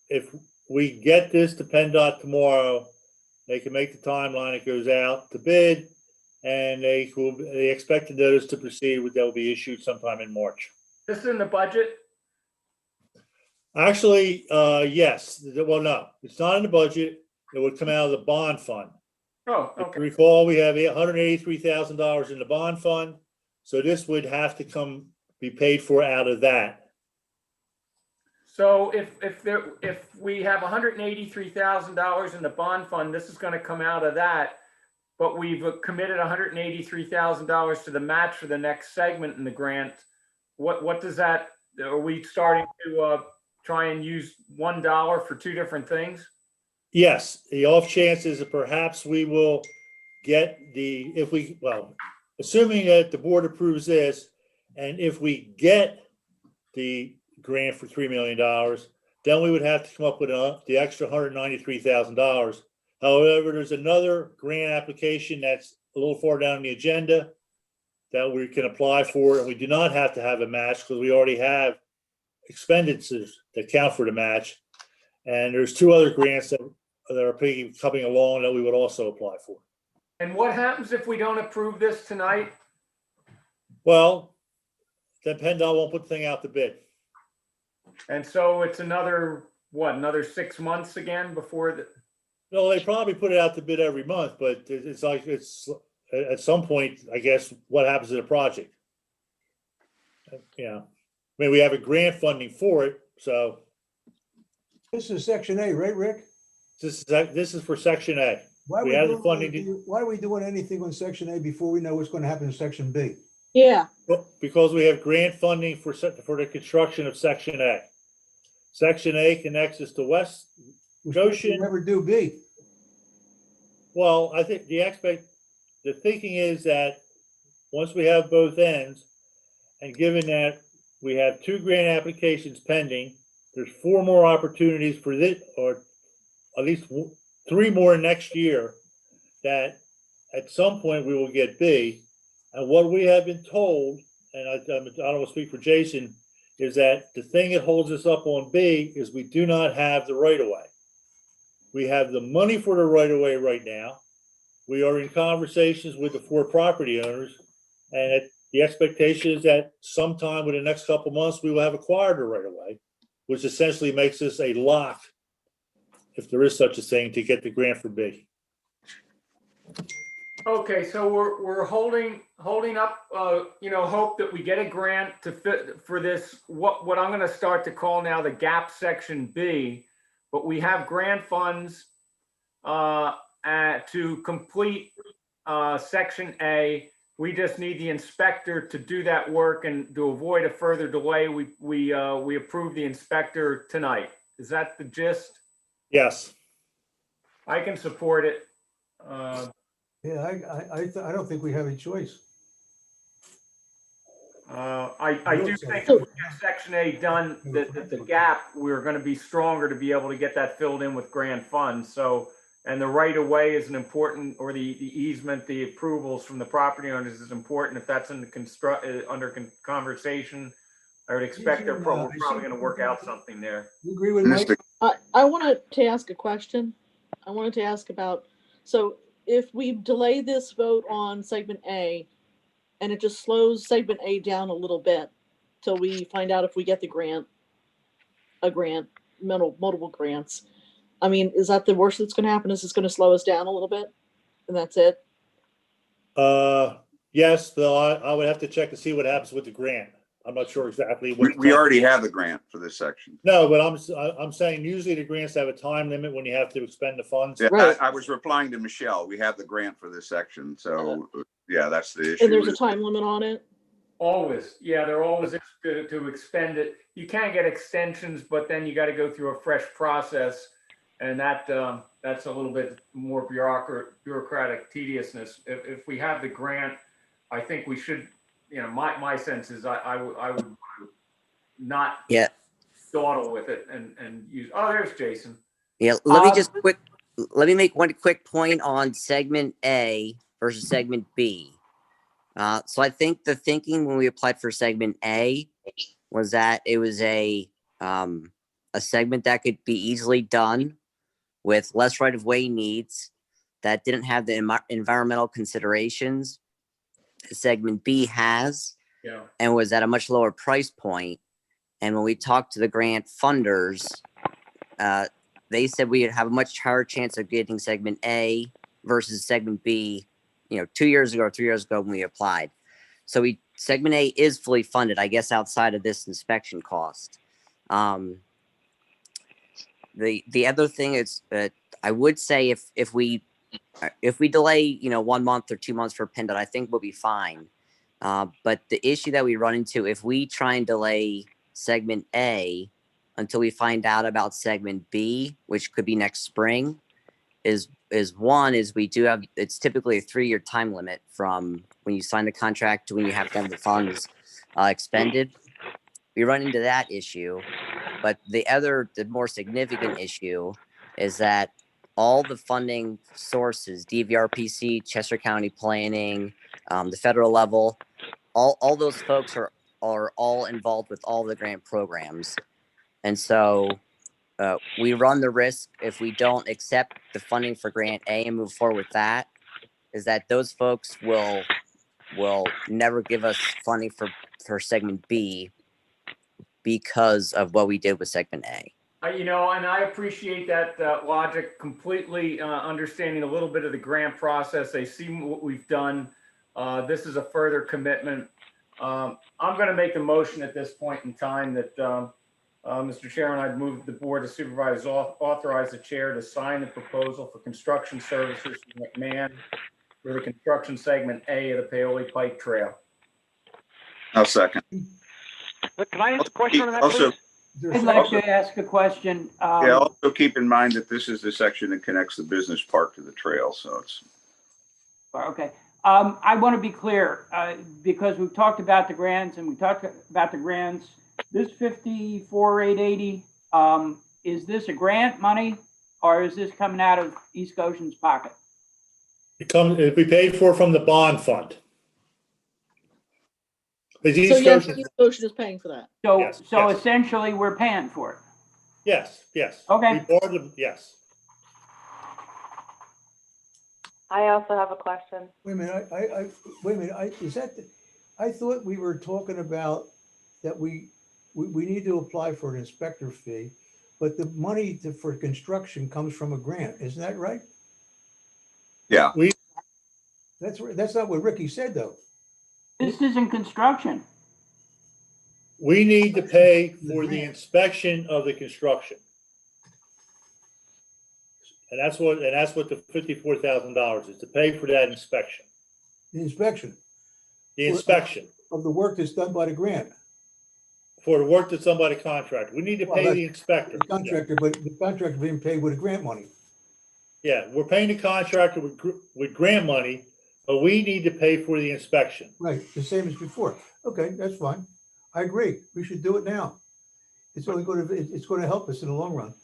Speaker 2: if we get this to PennDOT tomorrow, they can make the timeline. It goes out to bid, and they expect a notice to proceed. That will be issued sometime in March.
Speaker 8: This is in the budget?
Speaker 2: Actually, yes. Well, no, it's not in the budget. It would come out of the bond fund.
Speaker 8: Oh,
Speaker 2: If
Speaker 8: okay.
Speaker 2: you recall, we have $183,000 in the bond fund, so this would have to be paid for out of that.
Speaker 8: So if we have $183,000 in the bond fund, this is going to come out of that, but we've committed $183,000 to the match for the next segment in the grant. What does that? Are we starting to try and use $1 for two different things?
Speaker 2: Yes, the off chance is that perhaps we will get assuming that the board approves this, and if we get the grant for $3 million, then we would have to come up with the extra $193,000. However, there's another grant application that's a little far down the agenda that we can apply for, and we do not have to have a match because we already have expenditures that count for the match. And there's two other grants that are coming along that we would also apply for.
Speaker 8: And what happens if we don't approve this tonight?
Speaker 2: Well, then PennDOT won't put the thing out to bid.
Speaker 8: And so it's another 6 months again before the.
Speaker 2: No, they probably put it out to bid every month, but it's at some point, I guess, what happens to the project? Yeah, I mean, we have a grant funding for it, so.
Speaker 1: This is section A, right, Rick?
Speaker 2: This is for section A.
Speaker 1: Why
Speaker 2: We have the funding.
Speaker 1: why are we doing anything on section A before we know what's going to happen in section B?
Speaker 4: Yeah,
Speaker 2: Well, because we have grant funding for the construction of section A. Section A connects us to West Goshen.
Speaker 1: Never do B.
Speaker 2: Well, I think the thinking is that once we have both ends, and given that we have 2 grant applications pending, there's 4 more opportunities for this, or at least 3 more next year, that at some point we will get B. And what we have been told, and I don't want to speak for Jason, is that the thing that holds us up on B is we do not have the right of way. We have the money for the right of way right now. We are in conversations with the 4 property owners, and the expectation is that sometime within the next couple of months, we will have acquired the right of way, which essentially makes us a lock, if there is such a thing, to get the grant for B.
Speaker 8: Okay, so we're holding up, hope that we get a grant to fit for this, what I'm going to start to call now the gap section B, but we have grant funds to complete section A. We just need the inspector to do that work, and to avoid a further delay, we approve the inspector tonight. Is that the gist?
Speaker 2: Yes.
Speaker 8: I can support it.
Speaker 1: Yeah, I don't think we have a choice.
Speaker 8: I do think if we get section A done, the gap, we're going to be stronger to be able to get that filled in with grant funds. So, and the right of way is an important, or the easement, the approvals from the property owners is important. If that's in the under conversation, I would expect we're probably going to work out something there.
Speaker 1: You agree with Mike?
Speaker 4: I wanted to ask a question. I wanted to ask about, so if we delay this vote on segment A, and it just slows segment A down a little bit till we find out if we get the grant, multiple grants. I mean, is that the worst that's going to happen? Is this going to slow us down a little bit, and that's it?
Speaker 2: Yes, though I would have to check to see what happens with the grant. I'm not sure exactly.
Speaker 3: We already have the grant for this section.
Speaker 2: No, but I'm saying usually the grants have a time limit when you have to expend the funds.
Speaker 3: Yeah,
Speaker 4: Right.
Speaker 3: I was replying to Michelle. We have the grant for this section, so yeah, that's the issue.
Speaker 4: And there's a time limit on it?
Speaker 8: Always. Yeah, they're always to expend it. You can't get extensions, but then you got to go through a fresh process. And that's a little bit more bureaucratic tediousness. If we have the grant, I think we should, my sense is I would not dawdle with it and use, oh, there's Jason.
Speaker 15: Yeah, let me make one quick point on segment A versus segment B. So I think the thinking when we applied for segment A was that it was a segment that could be easily done with less right-of-way needs, that didn't have the environmental considerations segment B has,
Speaker 8: Yeah.
Speaker 15: and was at a much lower price point. And when we talked to the grant funders, they said we would have a much higher chance of getting segment A versus segment B, 2 years ago or 3 years ago when we applied. So segment A is fully funded, I guess, outside of this inspection cost. The other thing is that I would say if we delay, 1 month or 2 months for PennDOT, I think we'll be fine. But the issue that we run into, if we try and delay segment A until we find out about segment B, which could be next spring, is we do have, it's typically a 3-year time limit from when you sign the contract to when you have to have the funds expended. We run into that issue. But the more significant issue is that all the funding sources, DVRPC, Chester County Planning, the federal level, all those folks are all involved with all the grant programs. And so we run the risk, if we don't accept the funding for grant A and move forward with that, is that those folks will never give us funding for segment B because of what we did with segment A.
Speaker 8: And I appreciate that logic completely, understanding a little bit of the grant process. They see what we've done. This is a further commitment. I'm going to make the motion at this point in time that Mr. Chairman, I'd move the Board of Supervisors authorize the chair to sign the proposal for construction services for McMahon for the construction segment A of the Paoli Pike Trail.
Speaker 3: I'll second.
Speaker 10: Can I ask a question on that,
Speaker 3: Also,
Speaker 10: please?
Speaker 13: I'd like to ask a question.
Speaker 3: Also keep in mind that this is the section that connects the business park to the trail, so it's.
Speaker 13: Okay. I want to be clear, because we've talked about the grants and we talked about the grants. This 54,880, is this a grant money or is this coming out of East Goshen's pocket?
Speaker 2: If we paid for from the bond fund.
Speaker 4: East Goshen is paying for that.
Speaker 13: So,
Speaker 2: Yes, yes.
Speaker 13: Essentially we're paying for it.
Speaker 2: Yes.
Speaker 13: Okay.
Speaker 2: We bought them, yes.
Speaker 7: I also have a question.
Speaker 1: Wait a minute, wait a minute, I thought we were talking about that we need to apply for an inspector fee, but the money for construction comes from a grant, isn't that right?
Speaker 3: Yeah.
Speaker 1: That's not what Ricky said, though.
Speaker 13: This isn't construction.
Speaker 2: We need to pay for the inspection of the construction. And that's what the $54,000 is, to pay for that inspection.
Speaker 1: The inspection.
Speaker 2: The inspection.
Speaker 1: Of the work that's done by the grant.
Speaker 2: For the work that's done by the contractor. We need to pay the inspector.
Speaker 1: The contractor, but the contractor being paid with the grant money.
Speaker 2: Yeah, we're paying the contractor with grant money, but we need to pay for the inspection.
Speaker 1: Right, the same as before. Okay, that's fine. I agree. We should do it now. It's going to help us in the long run.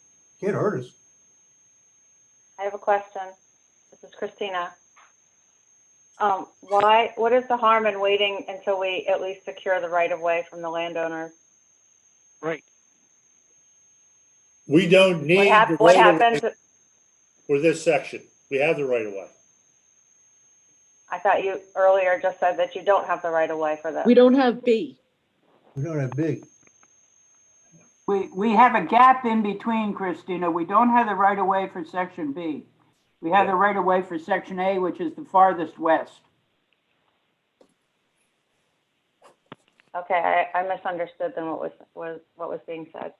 Speaker 1: Can't hurt us.
Speaker 7: I have a question. This is Christina. What is the harm in waiting until we at least secure the right of way from the landowners?
Speaker 10: Right.
Speaker 2: We don't need
Speaker 7: what happens
Speaker 2: for this section. We have the right of way.
Speaker 7: I thought you earlier just said that you don't have the right of way for this.
Speaker 4: We don't have B.
Speaker 1: We don't have B.
Speaker 13: We have a gap in between, Christina. We don't have the right of way for section B. We have the right of way for section A, which is the farthest west.
Speaker 7: Okay, I misunderstood then what was being said.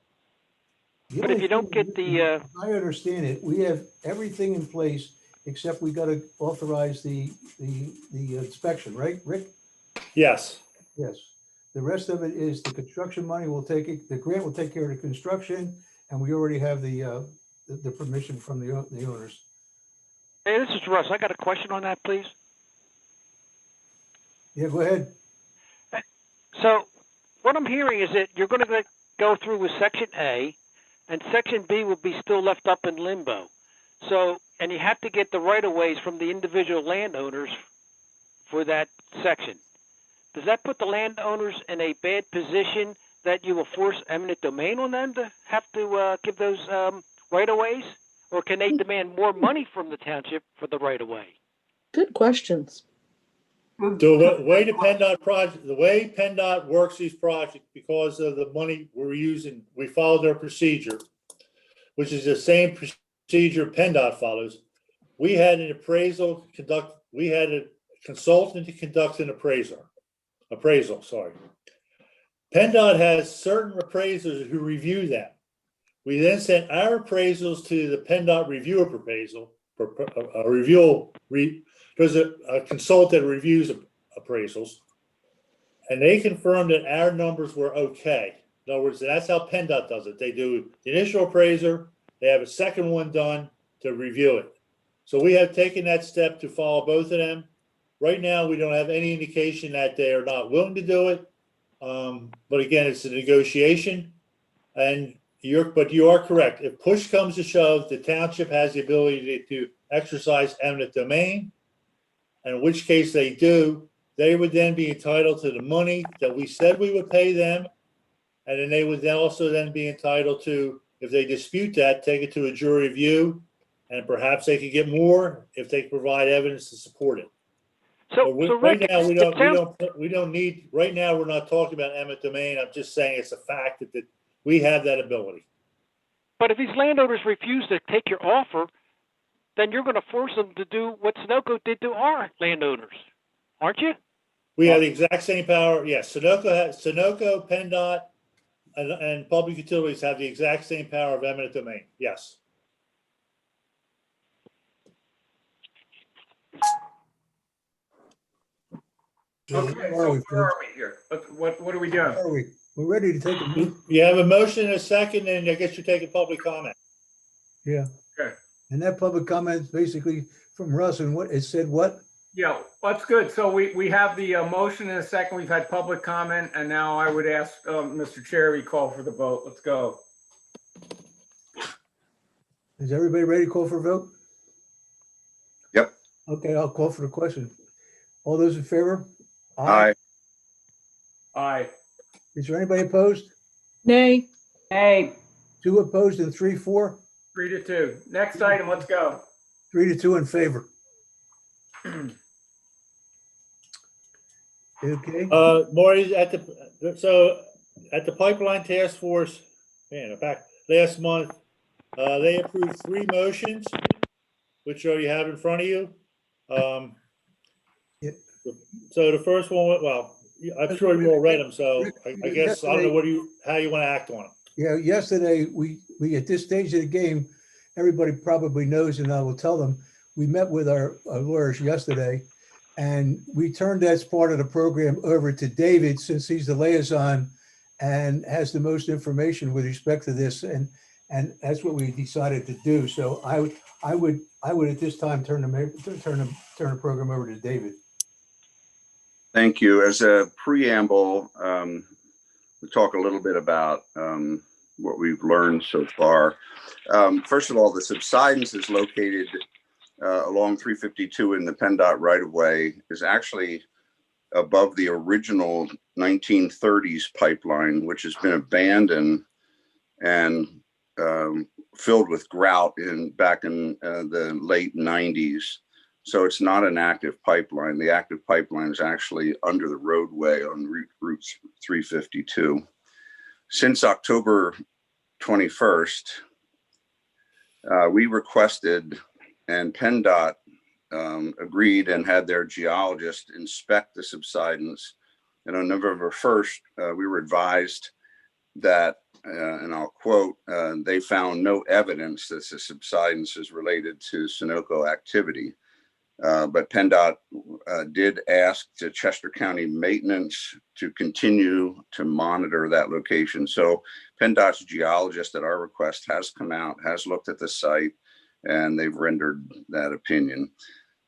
Speaker 10: But if you don't get the,
Speaker 1: I understand it. We have everything in place except we got to authorize the inspection, right, Rick?
Speaker 2: Yes.
Speaker 1: Yes. The rest of it is the construction money will take it. The grant will take care of the construction, and we already have the permission from the owners.
Speaker 10: hey, this is Russ. I got a question on that, please.
Speaker 1: Yeah, go ahead.
Speaker 10: So what I'm hearing is that you're going to go through with Section A, and Section B will be still left up in limbo. So, and you have to get the right-of-ways from the individual landowners for that section. Does that put the landowners in a bad position that you will force eminent domain on them to have to give those right-of-ways? Or can they demand more money from the township for the right-of-way?
Speaker 4: Good questions.
Speaker 2: The way PennDOT works these projects, because of the money we're using, we follow their procedure, which is the same procedure PennDOT follows. We had a consultant to conduct an appraisal. PennDOT has certain appraisers who review them. We then sent our appraisals to the PennDOT reviewer proposal. There's a consultant that reviews appraisals, and they confirmed that our numbers were okay. In other words, that's how PennDOT does it. They do the initial appraiser, they have a second one done to review it. So we have taken that step to follow both of them. Right now, we don't have any indication that they are not willing to do it. But again, it's a negotiation, and you are correct. If push comes to shove, the township has the ability to exercise eminent domain, and in which case they do, they would then be entitled to the money that we said we would pay them, and then they would then also then be entitled to, if they dispute that, take it to a jury review, and perhaps they could get more if they provide evidence to support it.
Speaker 10: So
Speaker 2: right
Speaker 10: Rick,
Speaker 2: now we don't need. Right now we're not talking about eminent domain. I'm just saying it's a fact that we have that ability.
Speaker 10: But if these landowners refuse to take your offer, then you're going to force them to do what Sunoco did to our landowners, aren't you?
Speaker 2: We have the exact same power. Yes, Sunoco, PennDOT, and public utilities have the exact same power of eminent domain. Yes.
Speaker 8: Okay, so where are we here? What are we doing?
Speaker 1: Are we? We're ready to take a move.
Speaker 2: You have a motion and a second, and I guess you're taking public comment.
Speaker 1: Yeah.
Speaker 8: Okay.
Speaker 1: And that public comment is basically from Russ, and what it said, what?
Speaker 8: Yeah, that's good. So we have the motion in a second. We've had public comment, and now I would ask Mr. Chair, we call for the vote. Let's go.
Speaker 1: Is everybody ready to call for a vote?
Speaker 3: Yep.
Speaker 1: Okay, I'll call for the question. All those in favor?
Speaker 3: Aye.
Speaker 8: Aye.
Speaker 1: Is there anybody opposed?
Speaker 4: Nay.
Speaker 13: Hey,
Speaker 1: 2 opposed and 3 for?
Speaker 8: 3-2. Next item, let's go.
Speaker 1: 3-2 in favor. Okay.
Speaker 2: Marty, at the pipeline task force, back last month, they approved 3 motions, which you have in front of you.
Speaker 1: Yep.
Speaker 2: So the first one, well, I'm sure you all read them. So I guess I don't know how you want to act on them.
Speaker 1: Yeah, yesterday we at this stage of the game, everybody probably knows, and I will tell them, we met with our lawyers yesterday, and we turned that part of the program over to David, since he's the liaison and has the most information with respect to this, and that's what we decided to do. So I would at this time turn the program over to David.
Speaker 3: Thank you. As a preamble, we'll talk a little bit about what we've learned so far. First of all, the subsidence is located along 352 in the PennDOT right-of-way, is actually above the original 1930s pipeline, which has been abandoned and filled with grout back in the late 90s. So it's not an active pipeline. The active pipeline is actually under the roadway on Route 352. Since October 21st, we requested, and PennDOT agreed and had their geologist inspect the subsidence. And on November 1st, we were advised that, and I'll quote, they found no evidence that the subsidence is related to Sunoco activity. But PennDOT did ask the Chester County Maintenance to continue to monitor that location. So PennDOT's geologist at our request has come out, has looked at the site, and they've rendered that opinion.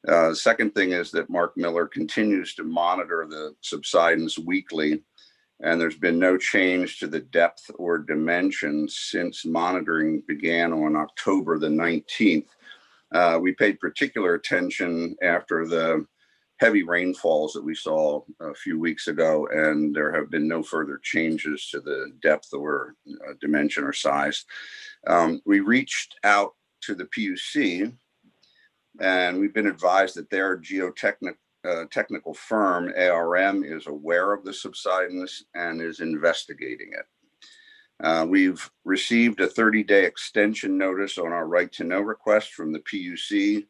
Speaker 3: The second thing is that Mark Miller continues to monitor the subsidence weekly, and there's been no change to the depth or dimension since monitoring began on October the 19th. We paid particular attention after the heavy rainfalls that we saw a few weeks ago, and there have been no further changes to the depth or dimension or size. We reached out to the PUC, and we've been advised that their geotechnical firm, ARM, is aware of the subsidence and is investigating it. We've received a 30-day extension notice on our right to know request from the PUC,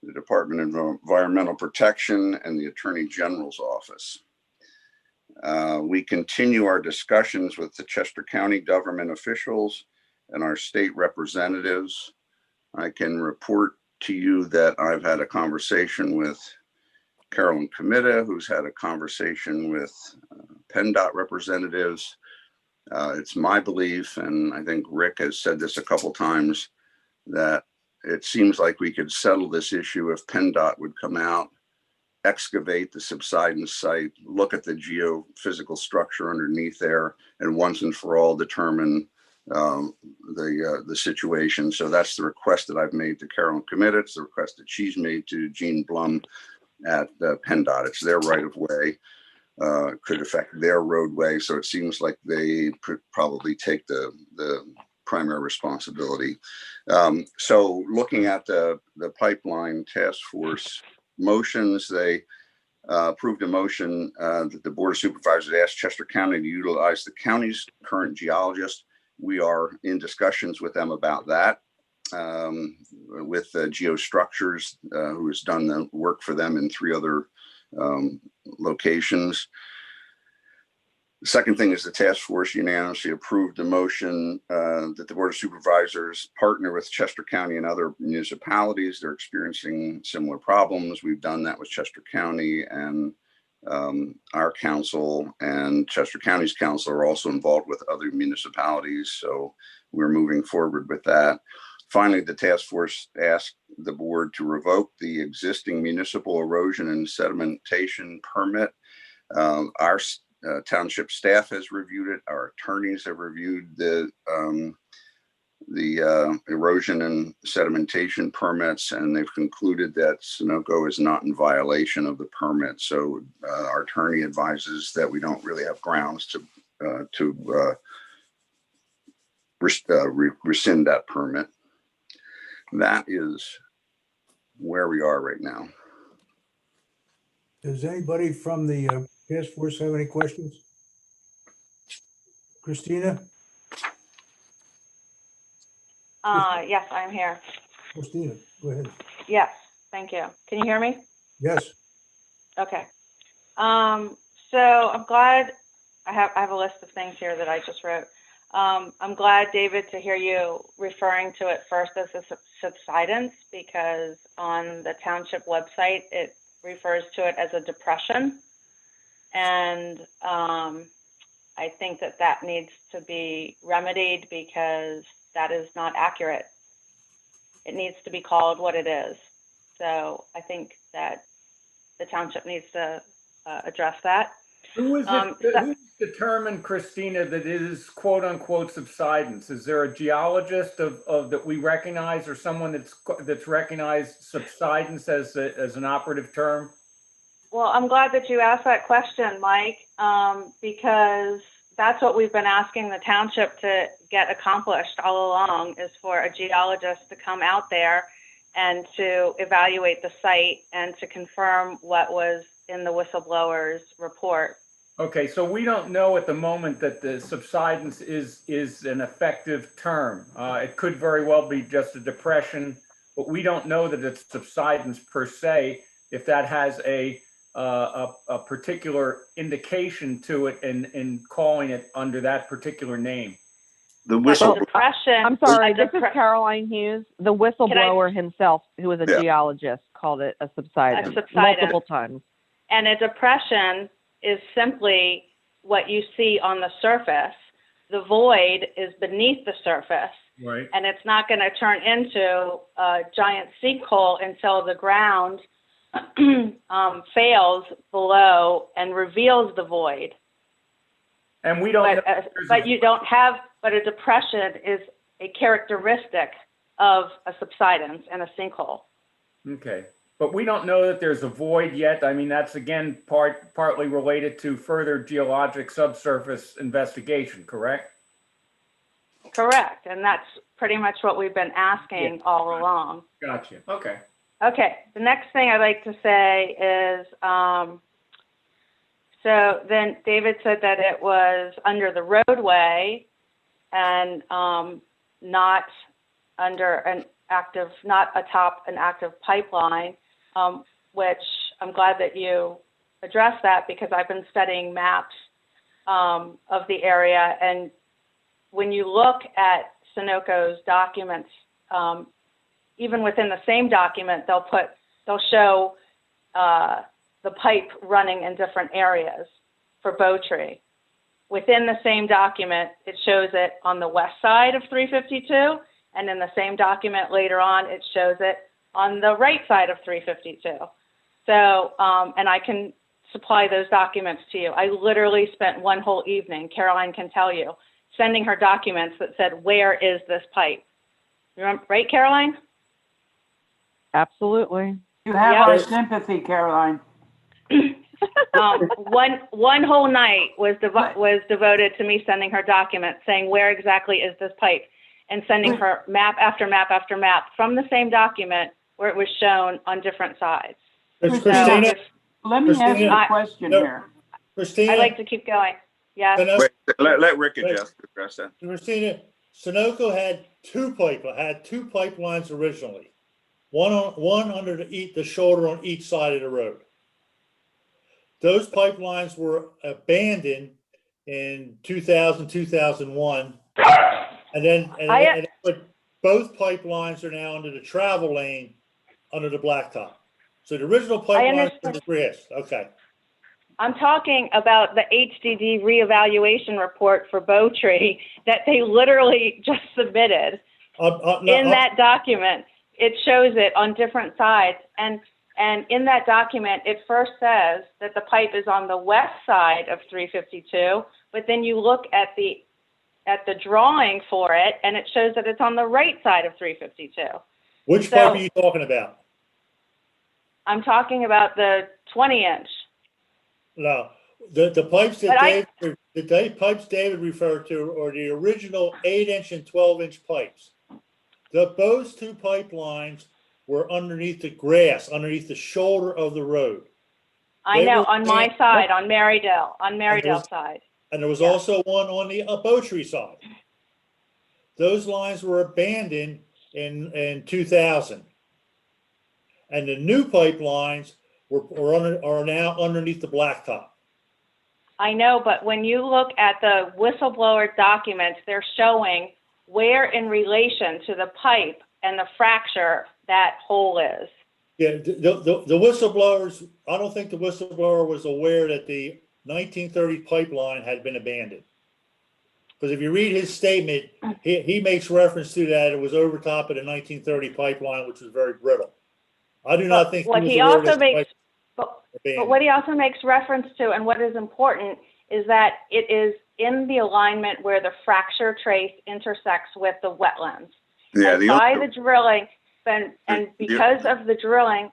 Speaker 3: the Department of Environmental Protection, and the Attorney General's office. We continue our discussions with the Chester County government officials and our state representatives. I can report to you that I've had a conversation with Carolyn Comita, who's had a conversation with PennDOT representatives. It's my belief, and I think Rick has said this a couple times, that it seems like we could settle this issue if PennDOT would come out, excavate the subsidence site, look at the geophysical structure underneath there, and once and for all determine the situation. So that's the request that I've made to Carolyn Comita. It's the request that she's made to Gene Blum at PennDOT. It's their right of way. Could affect their roadway. So it seems like they probably take the primary responsibility. So looking at the pipeline task force motions, they approved a motion that the Board of Supervisors asked Chester County to utilize the county's current geologist. We are in discussions with them about that, with Geostructures, who has done the work for them in 3 other locations. The second thing is the task force unanimously approved the motion that the Board of Supervisors partner with Chester County and other municipalities. They're experiencing similar problems. We've done that with Chester County, and our council and Chester County's council are also involved with other municipalities. So we're moving forward with that. Finally, the task force asked the board to revoke the existing municipal erosion and sedimentation permit. Our township staff has reviewed it. Our attorneys have reviewed the erosion and sedimentation permits, and they've concluded that Sunoco is not in violation of the permit. So our attorney advises that we don't really have grounds to rescind that permit. That is where we are right now.
Speaker 1: Does anybody from the task force have any questions? Christina?
Speaker 7: Yes, I'm here.
Speaker 1: Christina, go ahead.
Speaker 7: Yes, thank you. Can you hear me?
Speaker 1: Yes.
Speaker 7: Okay. So I'm glad I have a list of things here that I just wrote. I'm glad, David, to hear you referring to it first as a subsidence, because on the township website, it refers to it as a depression. And I think that needs to be remedied, because that is not accurate. It needs to be called what it is. So I think that the township needs to address that.
Speaker 8: Who is it? Who's determined, Christina, that it is quote unquote subsidence? Is there a geologist of that we recognize, or someone that's recognized subsidence as an operative term?
Speaker 7: Well, I'm glad that you asked that question, Mike, because that's what we've been asking the township to get accomplished all along, is for a geologist to come out there and to evaluate the site and to confirm what was in the whistleblower's report.
Speaker 8: Okay, so we don't know at the moment that the subsidence is an effective term. It could very well be just a depression, but we don't know that it's subsidence per se, if that has a particular indication to it in calling it under that particular name.
Speaker 3: The whistle.
Speaker 7: Depression. I'm sorry, this is Caroline Hughes. The whistleblower himself, who was a geologist, called it a subsidence multiple times. And a depression is simply what you see on the surface. The void is beneath the surface.
Speaker 8: Right.
Speaker 7: And it's not going to turn into a giant sinkhole until the ground fails below and reveals the void.
Speaker 8: And we don't know
Speaker 7: But,
Speaker 8: if there's
Speaker 7: but
Speaker 8: a-
Speaker 7: you don't have, but a depression is a characteristic of a subsidence and a sinkhole.
Speaker 8: Okay, but we don't know that there's a void yet. I mean, that's again partly related to further geologic subsurface investigation, correct?
Speaker 7: Correct, and that's pretty much what we've been asking all along.
Speaker 8: Gotcha. Okay.
Speaker 7: Okay, the next thing I'd like to say is, so then David said that it was under the roadway and not under an active, not atop an active pipeline, which I'm glad that you addressed that because I've been studying maps of the area. And when you look at Sunoco's documents, even within the same document, they'll show the pipe running in different areas for Bowtree. Within the same document, it shows it on the west side of 352, and in the same document later on, it shows it on the right side of 352. So, and I can supply those documents to you. I literally spent one whole evening, Caroline can tell you, sending her documents that said, where is this pipe? Remember, right, Caroline?
Speaker 13: Absolutely. You have our sympathy, Caroline.
Speaker 7: One whole night was devoted to me sending her documents saying, where exactly is this pipe? And sending her map after map after map from the same document where it was shown on different sides.
Speaker 2: Christina,
Speaker 13: let me ask you a question here.
Speaker 2: Christina,
Speaker 7: I'd like to keep going. Yes.
Speaker 3: Wait, let Rick address that.
Speaker 2: Christina, Sunoco had two pipelines originally. One under the shoulder on each side of the road. Those pipelines were abandoned in 2000, 2001. But both pipelines are now under the travel lane under the blacktop. So the original pipeline was the grass. Okay.
Speaker 7: I'm talking about the HDD reevaluation report for Bowtree that they literally just submitted. In that document, it shows it on different sides. And in that document, it first says that the pipe is on the west side of 352, but then you look at the drawing for it, and it shows that it's on the right side of 352.
Speaker 2: Which pipe are you talking about?
Speaker 7: I'm talking about the 20-inch.
Speaker 2: No, the pipes that pipes David referred to are the original 8-inch and 12-inch pipes. Those two pipelines were underneath the grass, underneath the shoulder of the road.
Speaker 7: I know, on my side, on Marydale side.
Speaker 2: And there was also one on the Bowtree side. Those lines were abandoned in 2000. And the new pipelines are now underneath the blacktop.
Speaker 7: I know, but when you look at the whistleblower documents, they're showing where in relation to the pipe and the fracture that hole is.
Speaker 2: Yeah, the whistleblowers, I don't think the whistleblower was aware that the 1930 pipeline had been abandoned. Because if you read his statement, he makes reference to that it was over top of the 1930 pipeline, which was very brittle. I do not think
Speaker 7: what he also makes reference to, and what is important, is that it is in the alignment where the fracture trace intersects with the wetlands.
Speaker 3: Yeah,
Speaker 7: the drilling, and because of the drilling,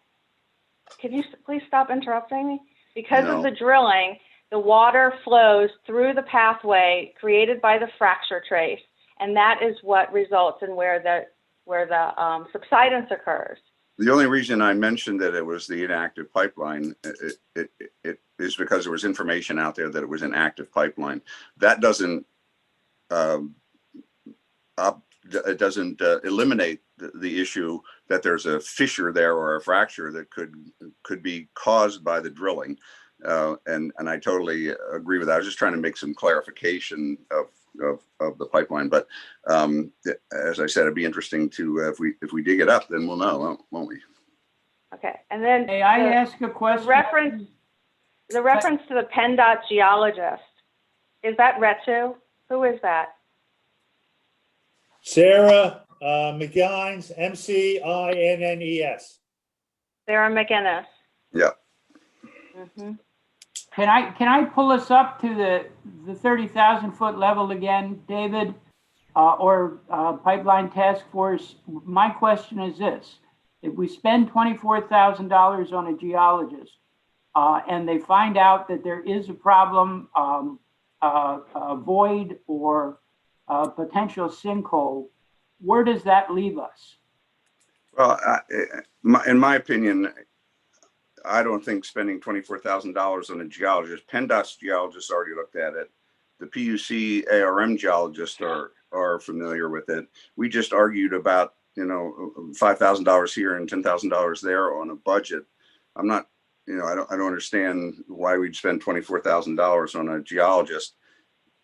Speaker 7: could you please stop interrupting me? Because of the drilling, the water flows through the pathway created by the fracture trace, and that is what results in where the subsidence occurs.
Speaker 3: The only reason I mentioned that it was the inactive pipeline it is because there was information out there that it was an active pipeline. That doesn't eliminate the issue that there's a fissure there or a fracture that could be caused by the drilling. And I totally agree with that. I was just trying to make some clarification of the pipeline, but as I said, it'd be interesting to if we dig it up, then we'll know, won't we?
Speaker 7: Okay, and then
Speaker 13: may I ask a question?
Speaker 7: The reference to the PennDOT geologist, is that Retu? Who is that?
Speaker 2: Sarah McGinnis, McInnes.
Speaker 7: Sarah McGinnis.
Speaker 3: Yeah.
Speaker 7: Mm-hmm.
Speaker 13: Can I pull us up to the 30,000 foot level again, David? Or Pipeline Task Force? My question is this: if we spend $24,000 on a geologist and they find out that there is a problem, a void or a potential sinkhole, where does that leave us?
Speaker 3: Well, in my opinion, I don't think spending $24,000 on a geologist. PennDOT's geologists already looked at it. The PUC ARM geologists are familiar with it. We just argued about, $5,000 here and $10,000 there on a budget. I'm not, I don't understand why we'd spend $24,000 on a geologist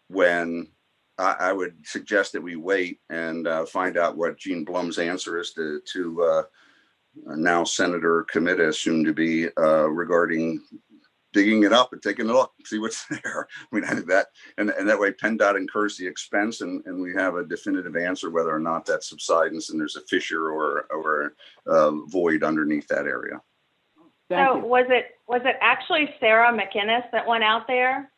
Speaker 3: when I would suggest that we wait and find out what Gene Blum's answer is to now Senator Comita, soon to be, regarding digging it up and taking a look, see what's there. I mean, I think that, and that way PennDOT incurs the expense and we have a definitive answer whether or not that's subsidence and there's a fissure or a void underneath that area.
Speaker 16: So was it actually Sarah McInnes that went out there?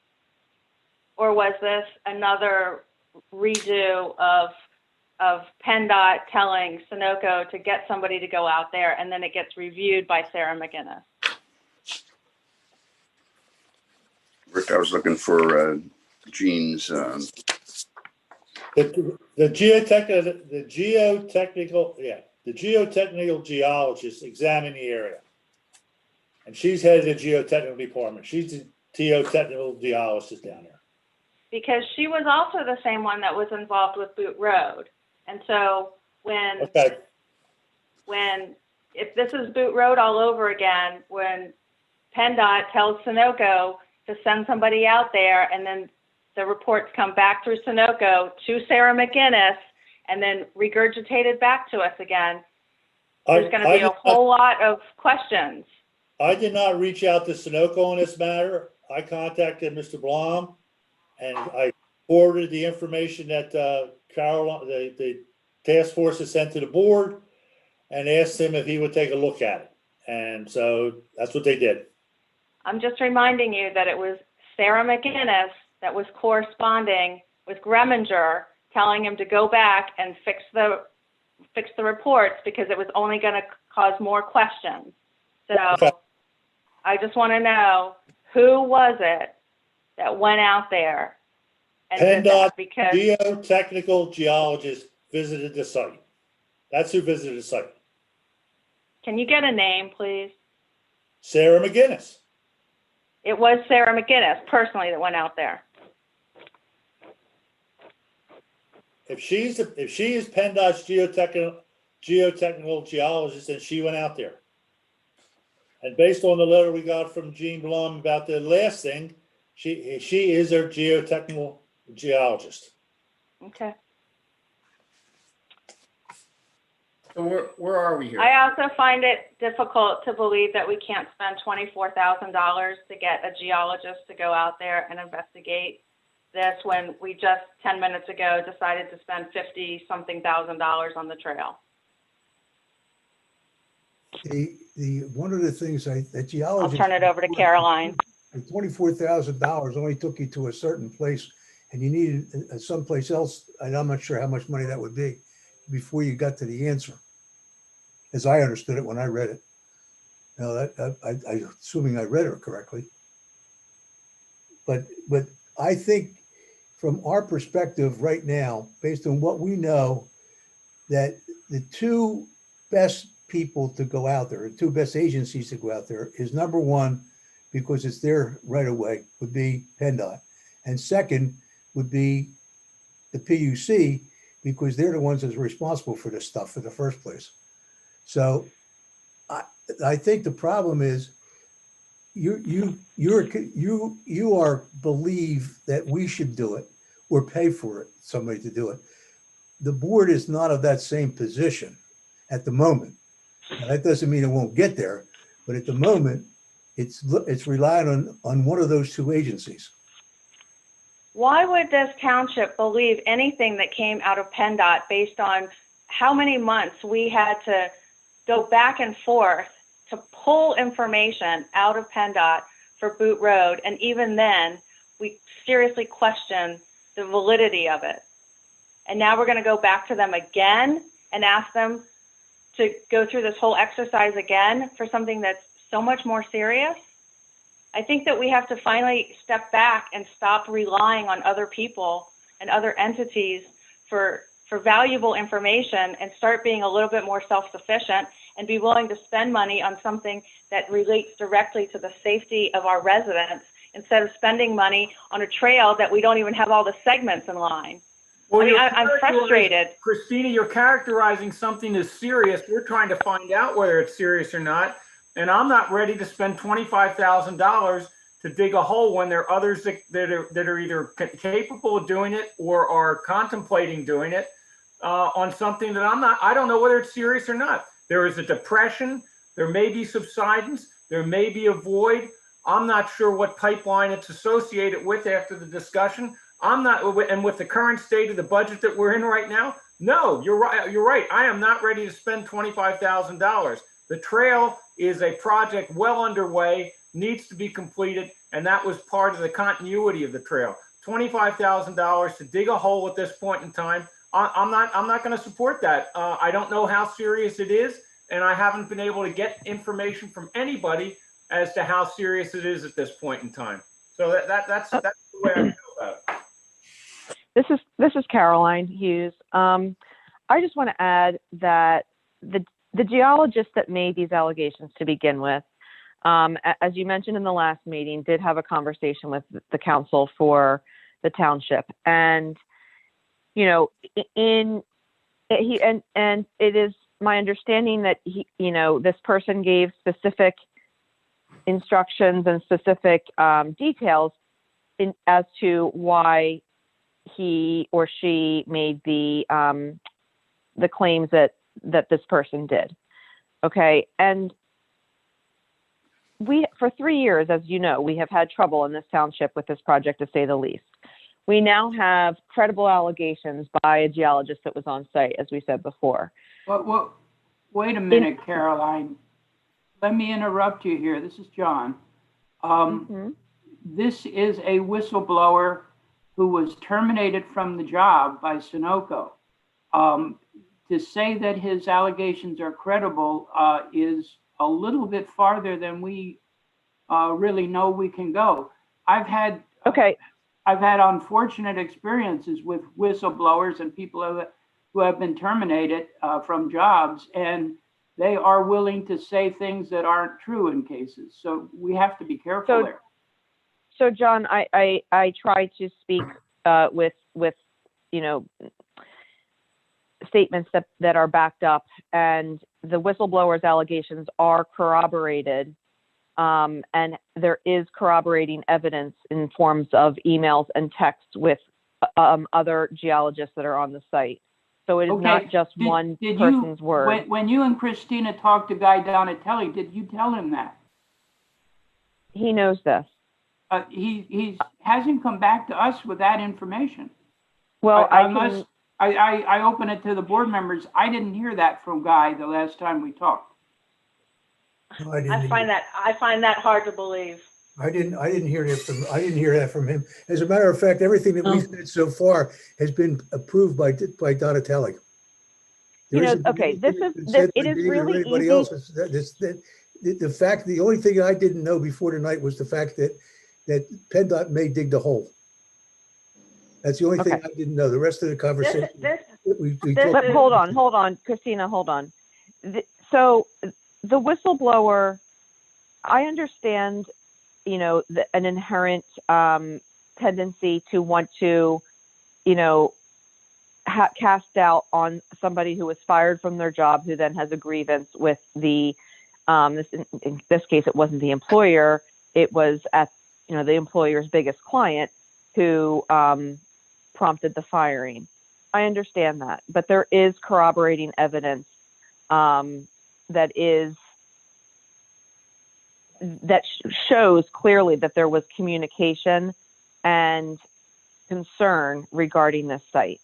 Speaker 16: Or was this another redo of PennDOT telling Sunoco to get somebody to go out there and then it gets reviewed by Sarah McInnes?
Speaker 3: Rick, I was looking for Gene's.
Speaker 2: The geotechnical geologist examined the area. And she's head of the geotechnical department. She's the geotechnical geologist down there.
Speaker 16: Because she was also the same one that was involved with Boot Road. And so if this is Boot Road all over again, when PennDOT tells Sunoco to send somebody out there and then the reports come back through Sunoco to Sarah McInnes and then regurgitated back to us again, there's going to be a whole lot of questions.
Speaker 2: I did not reach out to Sunoco on this matter. I contacted Mr. Blum and I forwarded the information that Carol, the task force has sent to the board and asked him if he would take a look at it. And so that's what they did.
Speaker 16: I'm just reminding you that it was Sarah McInnes that was corresponding with Greminger, telling him to go back and fix the reports because it was only going to cause more questions. So okay. I just want to know, who was it that went out there and did that? Because
Speaker 2: geotechnical geologist visited the site. That's who visited the site.
Speaker 16: Can you get a name, please?
Speaker 2: Sarah McInnes.
Speaker 16: It was Sarah McInnes personally that went out there.
Speaker 2: If she is PennDOT's geotechnical geologist, then she went out there. And based on the letter we got from Gene Blum about the last thing, she is our geotechnical geologist.
Speaker 16: Okay.
Speaker 8: So where are we here?
Speaker 16: I also find it difficult to believe that we can't spend $24,000 to get a geologist to go out there and investigate this when we just 10 minutes ago decided to spend $50-something thousand on the trail.
Speaker 1: One of the things that geologists.
Speaker 16: I'll turn it over to Caroline.
Speaker 1: $24,000 only took you to a certain place and you needed someplace else, and I'm not sure how much money that would be before you got to the answer, as I understood it when I read it. Now, I'm assuming I read it correctly. But I think from our perspective right now, based on what we know, that the two best people to go out there, the two best agencies to go out there is, number one, because it's there right away, would be PennDOT. And second would be the PUC, because they're the ones that's responsible for this stuff in the first place. So I think the problem is you believe that we should do it or pay for it, somebody to do it. The board is not of that same position at the moment. Now, that doesn't mean it won't get there, but at the moment, it's relying on one of those two agencies.
Speaker 16: Why would this township believe anything that came out of PennDOT based on how many months we had to go back and forth to pull information out of PennDOT for Boot Road. And even then, we seriously questioned the validity of it. And now we're going to go back to them again and ask them to go through this whole exercise again for something that's so much more serious. I think that we have to finally step back and stop relying on other people and other entities for valuable information and start being a little bit more self-sufficient and be willing to spend money on something that relates directly to the safety of our residents instead of spending money on a trail that we don't even have all the segments in line.
Speaker 8: Well,
Speaker 16: I mean, I'm frustrated.
Speaker 8: Christina, you're characterizing something as serious. We're trying to find out whether it's serious or not. And I'm not ready to spend $25,000 to dig a hole when there are others that are either capable of doing it or are contemplating doing it on something that I don't know whether it's serious or not. There is a depression. There may be subsidence. There may be a void. I'm not sure what pipeline it's associated with after the discussion. I'm not, and with the current state of the budget that we're in right now, no, you're right. You're right. I am not ready to spend $25,000. The trail is a project well underway, needs to be completed, and that was part of the continuity of the trail. $25,000 to dig a hole at this point in time. I'm not going to support that. I don't know how serious it is, and I haven't been able to get information from anybody as to how serious it is at this point in time. So that's the way I feel about it.
Speaker 7: This is Caroline Hughes. I just want to add that the geologist that made these allegations to begin with, as you mentioned in the last meeting, did have a conversation with the council for the township, and it is my understanding that this person gave specific instructions and specific details as to why he or she made the claims that this person did. Okay. And for 3 years, as you know, we have had trouble in this township with this project, to say the least. We now have credible allegations by a geologist that was on site, as we said before.
Speaker 13: Well, wait a minute, Caroline. Let me interrupt you here. This is John. This is a whistleblower who was terminated from the job by Sunoco. To say that his allegations are credible is a little bit farther than we really know we can go. I've had unfortunate experiences with whistleblowers and people who have been terminated from jobs, and they are willing to say things that aren't true in cases. So we have to be careful there.
Speaker 7: So John, I try to speak with statements that are backed up, and the whistleblower's allegations are corroborated, and there is corroborating evidence in forms of emails and texts with other geologists that are on the site. So it is not just one person's word.
Speaker 13: When you and Christina talked to Guy Donatelli, did you tell him that?
Speaker 7: He knows this.
Speaker 13: He hasn't come back to us with that information.
Speaker 7: Well,
Speaker 13: I open it to the board members. I didn't hear that from Guy the last time we talked.
Speaker 1: No,
Speaker 16: I find that hard to believe.
Speaker 1: I didn't hear that from him. As a matter of fact, everything that we've said so far has been approved by Donatelli.
Speaker 7: It is really easy.
Speaker 1: The fact, the only thing I didn't know before tonight was the fact that PennDOT may dig the hole. That's the only thing I didn't know. The rest of the conversation.
Speaker 7: Hold on, Christina, hold on. So the whistleblower, I understand, an inherent tendency to want to, cast doubt on somebody who was fired from their job, who then has a grievance with the, in this case, it wasn't the employer, it was at, the employer's biggest client who prompted the firing. I understand that, but there is corroborating evidence that shows clearly that there was communication and concern regarding this site.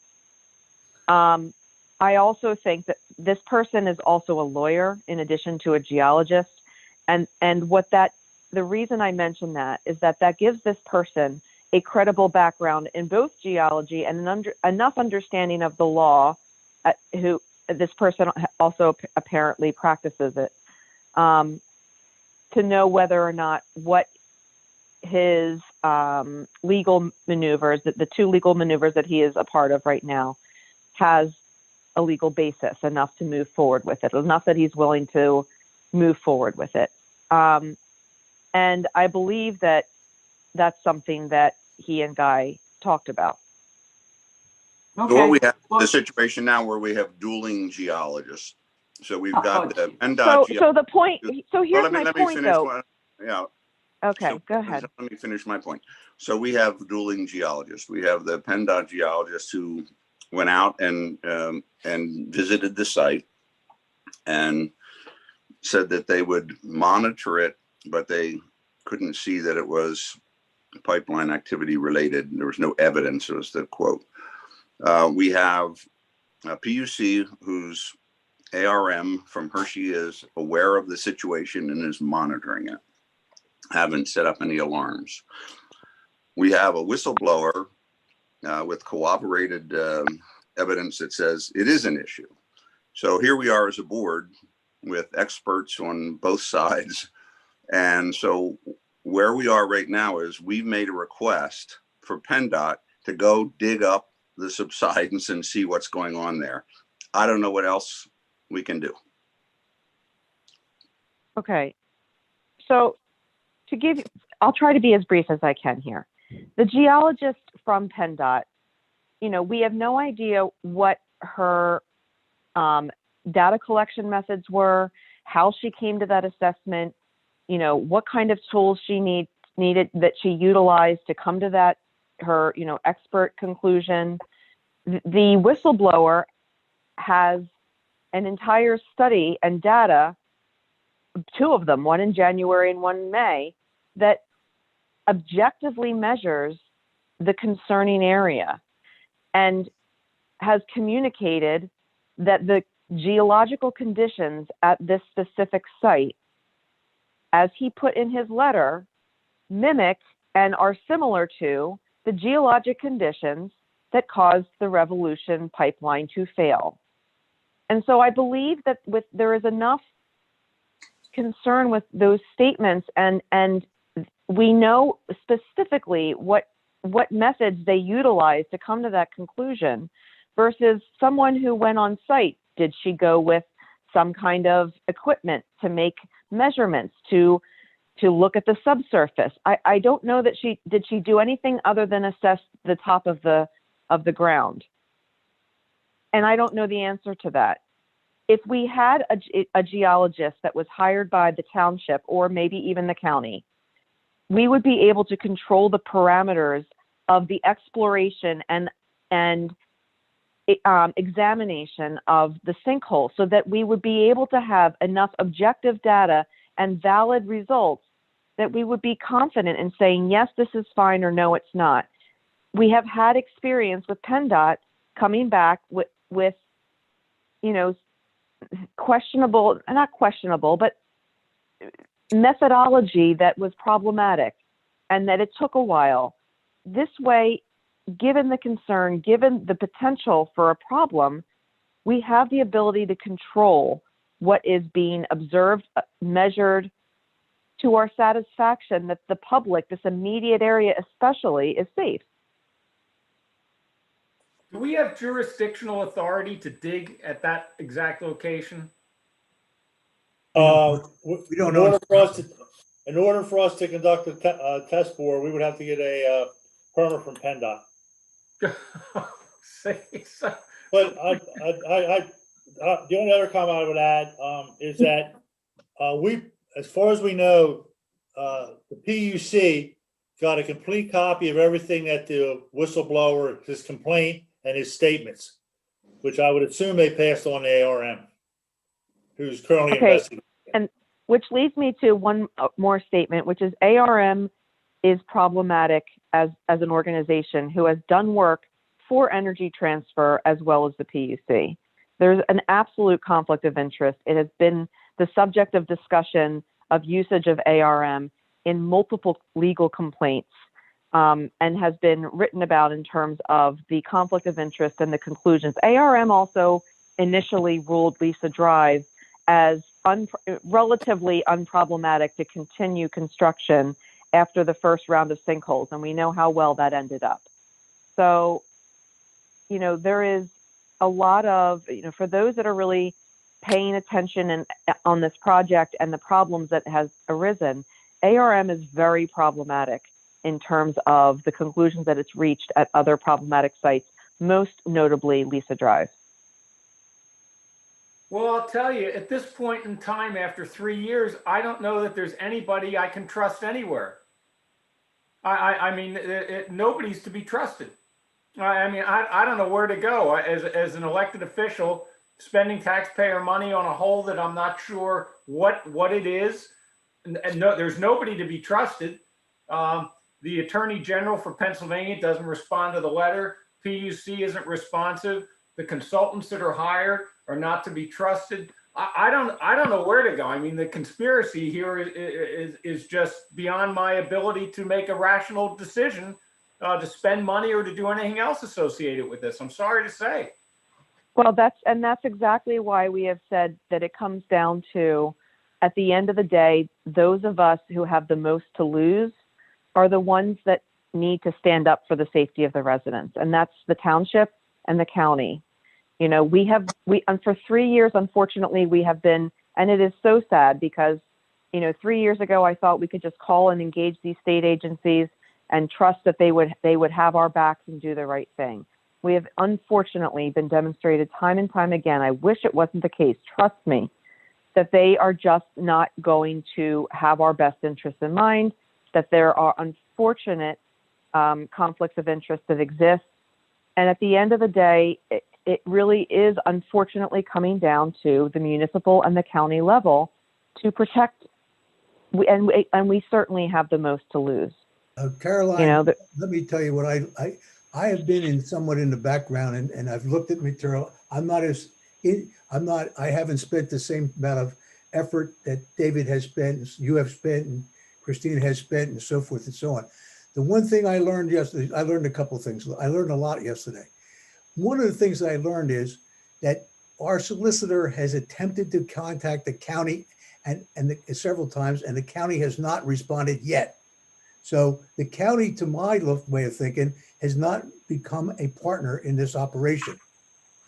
Speaker 7: I also think that this person is also a lawyer in addition to a geologist, and what that the reason I mention that is that that gives this person a credible background in both geology and enough understanding of the law, who this person also apparently practices it, to know whether or not what his legal maneuvers, the two legal maneuvers that he is a part of right now, has a legal basis enough to move forward with it, enough that he's willing to move forward with it. And I believe that that's something that he and Guy talked about.
Speaker 3: So what we have the situation now where we have dueling geologists. So we've got the PennDOT.
Speaker 7: So the point. So here's
Speaker 3: let me
Speaker 7: point,
Speaker 3: finish
Speaker 7: though.
Speaker 3: Yeah.
Speaker 7: Okay,
Speaker 3: So
Speaker 7: go ahead.
Speaker 3: let me finish my point. So we have dueling geologists. We have the PennDOT geologists who went out and visited the site and said that they would monitor it, but they couldn't see that it was pipeline activity related. There was no evidence, was the quote. We have a PUC whose ARM from Hershey is aware of the situation and is monitoring it. Haven't set up any alarms. We have a whistleblower with corroborated evidence that says it is an issue. So here we are as a board with experts on both sides. And so where we are right now is we've made a request for PennDOT to go dig up the subsidence and see what's going on there. I don't know what else we can do.
Speaker 7: Okay. So I'll try to be as brief as I can here. The geologist from PennDOT, we have no idea what her data collection methods were, how she came to that assessment, what kind of tools she needed that she utilized to come to that, her, expert conclusion. The whistleblower has an entire study and data, two of them, one in January and one in May, that objectively measures the concerning area and has communicated that the geological conditions at this specific site, as he put in his letter, mimic and are similar to the geologic conditions that caused the Revolution pipeline to fail. And so I believe that there is enough concern with those statements, and we know specifically what methods they utilized to come to that conclusion versus someone who went on site. Did she go with some kind of equipment to make measurements, to look at the subsurface? I don't know that she do anything other than assess the top of the ground. And I don't know the answer to that. If we had a geologist that was hired by the township or maybe even the county, we would be able to control the parameters of the exploration and examination of the sinkhole so that we would be able to have enough objective data and valid results that we would be confident in saying, yes, this is fine, or no, it's not. We have had experience with PennDOT coming back with questionable, not questionable, but methodology that was problematic and that it took a while. This way, given the concern, given the potential for a problem, we have the ability to control what is being observed, measured, to our satisfaction that the public, this immediate area especially, is safe.
Speaker 8: Do we have jurisdictional authority to dig at that exact location?
Speaker 1: We don't know.
Speaker 2: In order for us to conduct a test bore, we would have to get a permit from PennDOT. But the only other comment I would add is that as far as we know, the PUC got a complete copy of everything that the whistleblower, his complaint and his statements, which I would assume they passed on to ARM, who's currently investigating.
Speaker 7: And which leads me to one more statement, which is ARM is problematic as an organization who has done work for Energy Transfer as well as the PUC. There's an absolute conflict of interest. It has been the subject of discussion of usage of ARM in multiple legal complaints and has been written about in terms of the conflict of interest and the conclusions. ARM also initially ruled Lisa Drive as relatively unproblematic to continue construction after the first round of sinkholes, and we know how well that ended up. So, there is a lot of, for those that are really paying attention on this project and the problems that has arisen, ARM is very problematic in terms of the conclusions that it's reached at other problematic sites, most notably Lisa Drive.
Speaker 8: Well, I'll tell you, at this point in time, after 3 years, I don't know that there's anybody I can trust anywhere. I mean, nobody's to be trusted. I don't know where to go as an elected official, spending taxpayer money on a hole that I'm not sure what it is. And no, there's nobody to be trusted. The Attorney General for Pennsylvania doesn't respond to the letter. PUC isn't responsive. The consultants that are hired are not to be trusted. I don't know where to go. I mean, the conspiracy here is just beyond my ability to make a rational decision to spend money or to do anything else associated with this. I'm sorry to say.
Speaker 7: Well, that's exactly why we have said that it comes down to, at the end of the day, those of us who have the most to lose are the ones that need to stand up for the safety of the residents, and that's the township and the county. And for 3 years, unfortunately, we have been, and it is so sad because, 3 years ago, I thought we could just call and engage these state agencies and trust that they would have our backs and do the right thing. We have unfortunately been demonstrated time and time again. I wish it wasn't the case. Trust me, that they are just not going to have our best interests in mind, that there are unfortunate conflicts of interest that exist. And at the end of the day, it really is unfortunately coming down to the municipal and the county level to protect, and we certainly have the most to lose.
Speaker 1: Caroline, let me tell you what I have been somewhat in the background and I've looked at material. I haven't spent the same amount of effort that David has spent, you have spent, and Christine has spent, and so forth and so on. The one thing I learned yesterday, I learned a couple of things. I learned a lot yesterday. One of the things I learned is that our solicitor has attempted to contact the county several times, and the county has not responded yet. So the county, to my way of thinking, has not become a partner in this operation.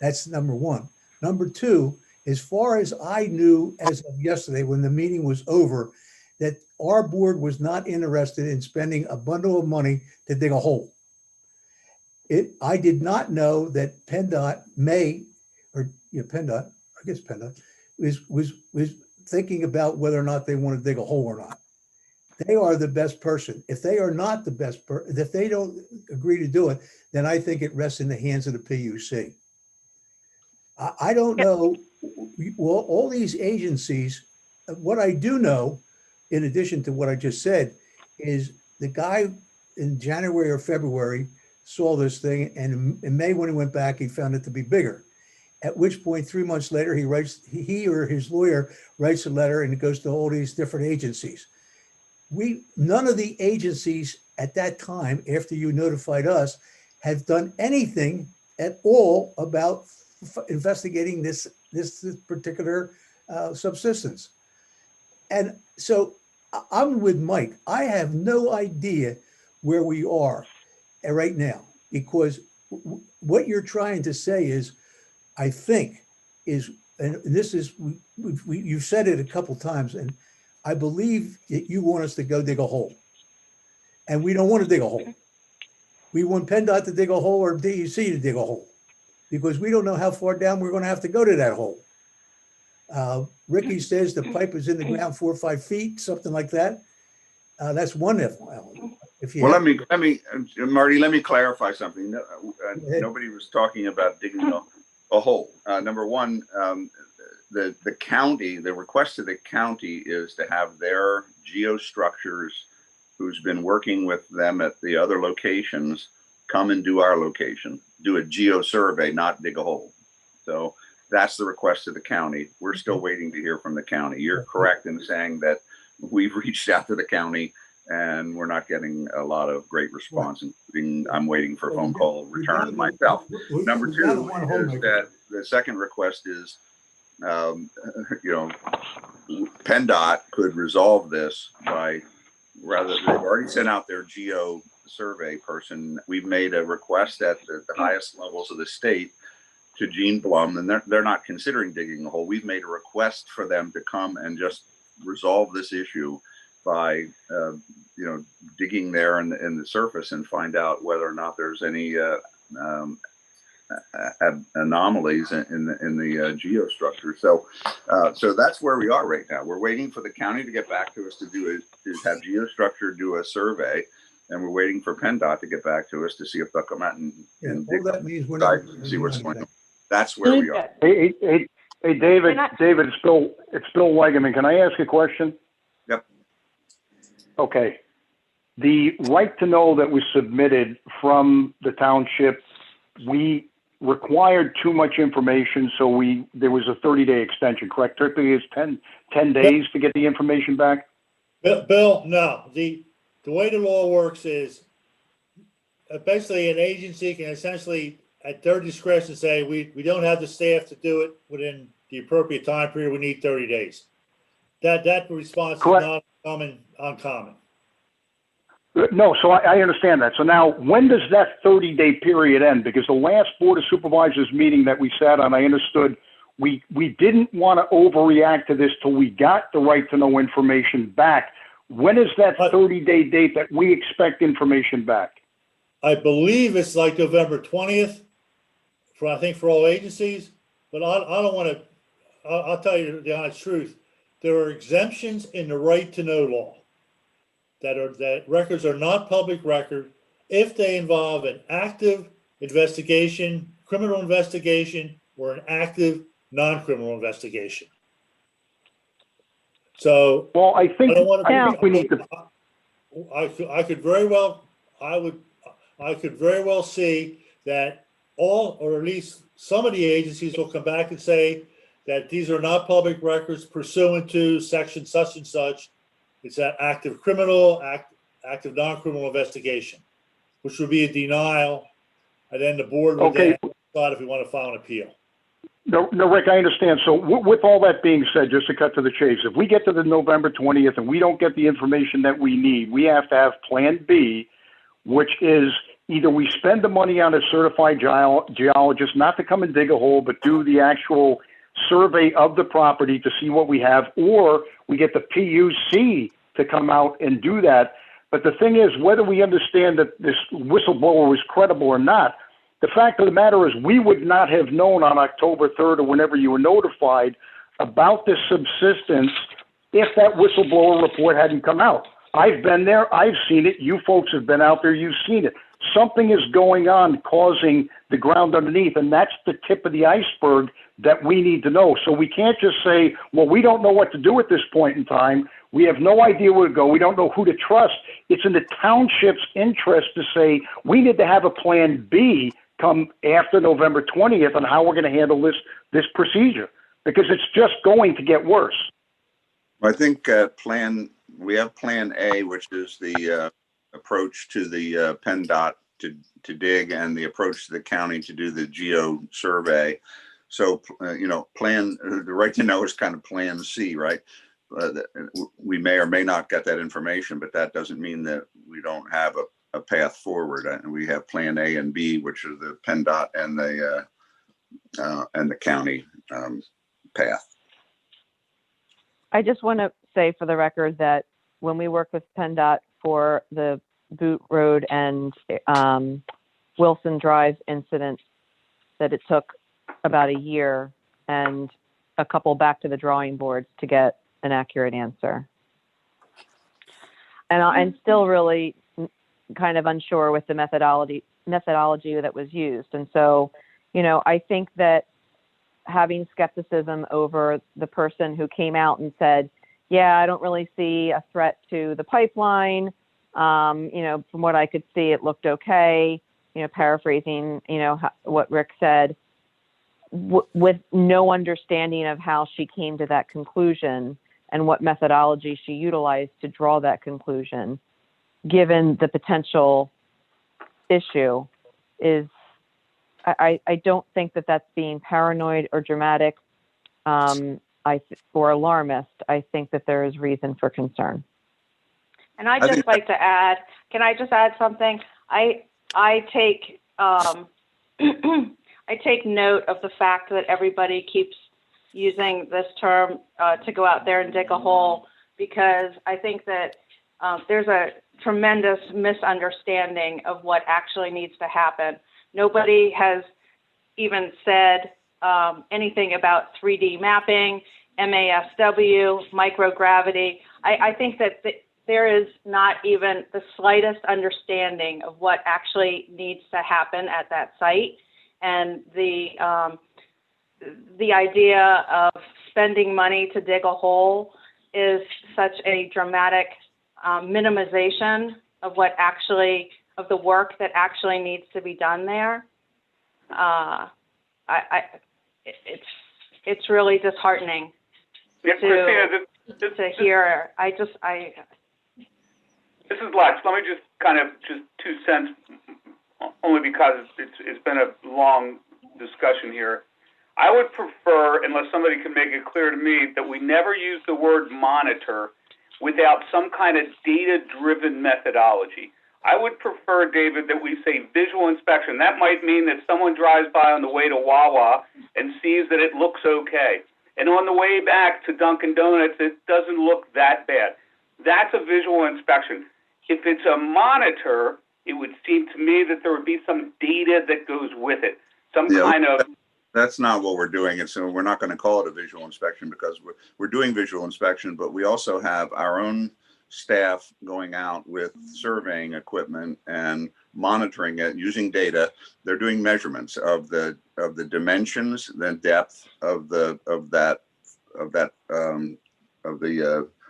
Speaker 1: That's number one. Number two, as far as I knew as of yesterday, when the meeting was over, that our board was not interested in spending a bundle of money to dig a hole. I did not know that PennDOT was thinking about whether or not they want to dig a hole or not. They are the best person. If they are not the best person, if they don't agree to do it, then I think it rests in the hands of the PUC. I don't know. Well, all these agencies, what I do know, in addition to what I just said, is the guy in January or February saw this thing, and in May when he went back, he found it to be bigger. At which point, 3 months later, he or his lawyer writes a letter, and it goes to all these different agencies. None of the agencies at that time, after you notified us, have done anything at all about investigating this particular subsistence. And so I'm with Mike. I have no idea where we are right now, because what you're trying to say is, I think, is, and this is, you've said it a couple times, and I believe that you want us to go dig a hole. And we don't want to dig a hole. We want PennDOT to dig a hole or DEC to dig a hole, because we don't know how far down we're going to have to go to that hole. Ricky says the pipe is in the ground 4 or 5 feet, something like that. That's one if you.
Speaker 3: Well, let me, Marty, let me clarify something. Nobody was talking about digging a hole. Number one, the county, the request to the county is to have their geostructures, who's been working with them at the other locations, come and do our location, do a geo survey, not dig a hole. So that's the request to the county. We're still waiting to hear from the county. You're correct in saying that we've reached out to the county and we're not getting a lot of great response, including I'm waiting for a phone call return myself. Number
Speaker 1: We got
Speaker 3: two
Speaker 1: one
Speaker 3: is
Speaker 1: homemaker.
Speaker 3: that the second request is, you know, PennDOT could resolve this by, rather, they've already sent out their geo survey person. We've made a request at the highest levels of the state to Gene Blum, and they're not considering digging a hole. We've made a request for them to come and just resolve this issue by, you know, digging there in the surface and find out whether or not there's any anomalies in the geostructure. So that's where we are right now. We're waiting for the county to get back to us to have geostructure do a survey, and we're waiting for PennDOT to get back to us to see if they'll come out and dig
Speaker 1: All that means we're not
Speaker 3: see what's going on. That's where we are.
Speaker 11: Hey, David, it's Bill Wegeman. Can I ask a question?
Speaker 3: Yep.
Speaker 11: Okay. The right to know that was submitted from the township, we required too much information, so there was a 30-day extension, correct? Typically it's 10 days to get the information back?
Speaker 2: Bill, no. The way the law works is basically an agency can essentially at their discretion say, we don't have the staff to do it within the appropriate time period, we need 30 days. That response
Speaker 11: Correct.
Speaker 2: is not uncommon.
Speaker 11: No, so I understand that. So now, when does that 30-day period end? Because the last Board of Supervisors meeting that we sat on, I understood we didn't want to overreact to this till we got the right to know information back. When is that 30-day date that we expect information back?
Speaker 2: I believe it's like November 20th for all agencies, but I don't want to, I'll tell you the honest truth. There are exemptions in the right to know law that records are not public record if they involve an active investigation, criminal investigation, or an active non-criminal investigation. So,
Speaker 11: well, I think we need to.
Speaker 2: I could very well see that all, or at least some of the agencies will come back and say that these are not public records pursuant to section such and such. It's an active criminal, active non-criminal investigation, which would be a denial, and then the board would then decide if we want to file an appeal.
Speaker 11: No, Rick, I understand. So with all that being said, just to cut to the chase, if we get to the November 20th and we don't get the information that we need, we have to have Plan B, which is either we spend the money on a certified geologist, not to come and dig a hole, but do the actual survey of the property to see what we have, or we get the PUC to come out and do that. But the thing is, whether we understand that this whistleblower was credible or not, the fact of the matter is we would not have known on October 3rd or whenever you were notified about this subsistence if that whistleblower report hadn't come out. I've been there. I've seen it. You folks have been out there. You've seen it. Something is going on causing the ground underneath, and that's the tip of the iceberg that we need to know. So we can't just say, well, we don't know what to do at this point in time. We have no idea where to go. We don't know who to trust. It's in the township's interest to say we need to have a Plan B come after November 20th on how we're going to handle this procedure, because it's just going to get worse.
Speaker 3: I think we have Plan A, which is the approach to the PennDOT to dig, and the approach to the county to do the geo survey. So, the right to know is kind of Plan C, right? We may or may not get that information, but that doesn't mean that we don't have a path forward. And we have Plan A and B, which are the PennDOT and the county path.
Speaker 7: I just want to say for the record that when we work with PennDOT for the Boot Road and Wilson Drive incident, that it took about a year and a couple back to the drawing boards to get an accurate answer. And I'm still really kind of unsure with the methodology that was used. And so, I think that having skepticism over the person who came out and said, yeah, I don't really see a threat to the pipeline. From what I could see, it looked okay, paraphrasing, what Rick said, with no understanding of how she came to that conclusion and what methodology she utilized to draw that conclusion. given the potential issue, is I don't think that that's being paranoid or dramatic or alarmist. I think that there is reason for concern.
Speaker 16: And I'd just like to add, can I just add something? I take I take note of the fact that everybody keeps using this term to go out there and dig a hole, because I think that there's a tremendous misunderstanding of what actually needs to happen. Nobody has even said anything about 3D mapping, MASW, microgravity. I think that there is not even the slightest understanding of what actually needs to happen at that site. And the idea of spending money to dig a hole is such a dramatic minimization of the work that actually needs to be done there. It's really disheartening to hear.
Speaker 12: This is Lex. Let me just kind of 2 cents, only because it's been a long discussion here. I would prefer, unless somebody can make it clear to me, that we never use the word monitor without some kind of data-driven methodology. I would prefer, David, that we say visual inspection. That might mean that someone drives by on the way to Wawa and sees that it looks okay. And on the way back to Dunkin' Donuts, it doesn't look that bad. That's a visual inspection. If it's a monitor, it would seem to me that there would be some data that goes with it, some kind of...
Speaker 3: That's not what we're doing. And so we're not going to call it a visual inspection, because we're doing visual inspection, but we also have our own staff going out with surveying equipment and monitoring it using data. They're doing measurements of the dimensions, the depth of the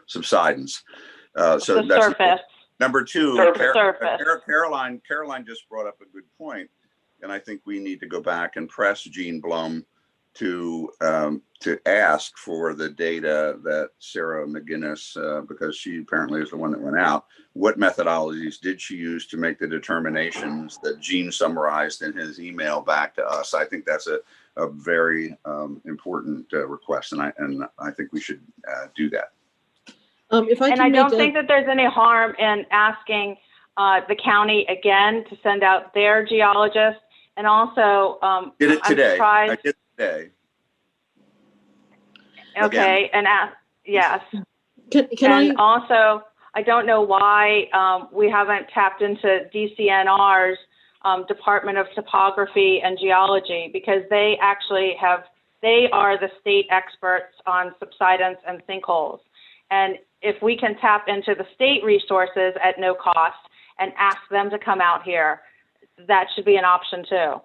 Speaker 3: subsidence. So that's
Speaker 16: surface.
Speaker 3: Number two.
Speaker 16: Surface.
Speaker 3: Caroline just brought up a good point, and I think we need to go back and press Gene Blum to ask for the data that Sarah McGinnis, because she apparently is the one that went out, what methodologies did she use to make the determinations that Gene summarized in his email back to us? I think that's a very important request, and I think we should do that.
Speaker 16: I don't think that there's any harm in asking the county again to send out their geologist, and also
Speaker 3: did it today.
Speaker 16: I
Speaker 3: did it today.
Speaker 16: Okay,
Speaker 3: Again.
Speaker 16: and yes.
Speaker 4: Can
Speaker 16: Also, I don't know why we haven't tapped into DCNR's Department of Topography and Geology, because they are the state experts on subsidence and sinkholes. And if we can tap into the state resources at no cost and ask them to come out here, that should be an option too.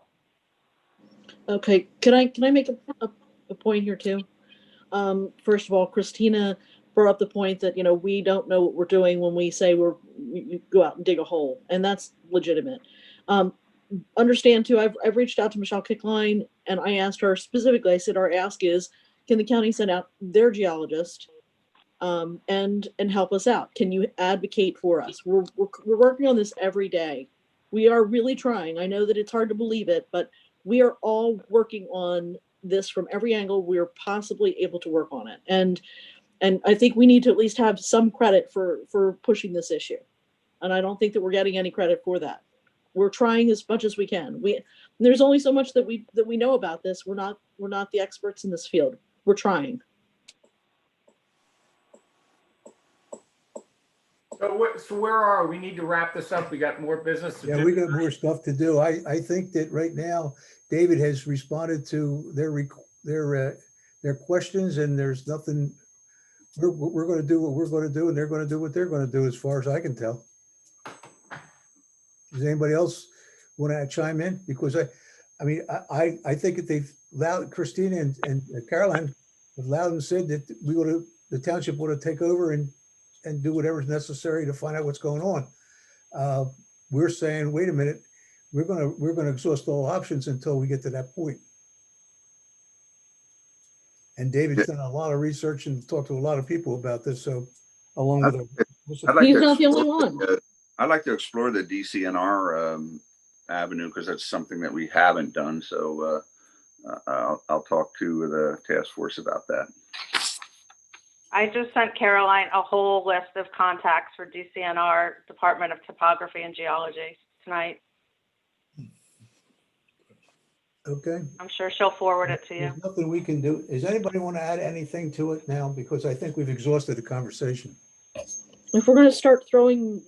Speaker 4: Okay, can I make a point here too? First of all, Christina brought up the point that, we don't know what we're doing when we say we go out and dig a hole, and that's legitimate. Understand too, I've reached out to Michelle Kickline, and I asked her specifically, I said, our ask is, can the county send out their geologist and help us out? Can you advocate for us? We're working on this every day. We are really trying. I know that it's hard to believe it, but we are all working on this from every angle we're possibly able to work on it. And I think we need to at least have some credit for pushing this issue. And I don't think that we're getting any credit for that. We're trying as much as we can. There's only so much that we know about this. We're not the experts in this field. We're trying.
Speaker 8: So where are we? We need to wrap this up. We got more business to do.
Speaker 1: Yeah, we got more stuff to do. I think that right now, David has responded to their questions, and there's nothing. We're going to do what we're going to do, and they're going to do what they're going to do, as far as I can tell. Does anybody else want to chime in? Because I think that they've allowed, Christina and Caroline have allowed and said that the township would take over and do whatever's necessary to find out what's going on. We're saying, wait a minute, we're going to exhaust all options until we get to that point. And David's done a lot of research and talked to a lot of people about this. So along with
Speaker 4: he's not the only one.
Speaker 3: I'd like to explore the DCNR avenue because that's something that we haven't done. So I'll talk to the task force about that.
Speaker 16: I just sent Caroline a whole list of contacts for DCNR, Department of Topography and Geology tonight.
Speaker 1: Okay.
Speaker 16: I'm sure she'll forward it to you.
Speaker 1: There's nothing we can do. Does anybody want to add anything to it now? Because I think we've exhausted the conversation.
Speaker 4: If we're going to start throwing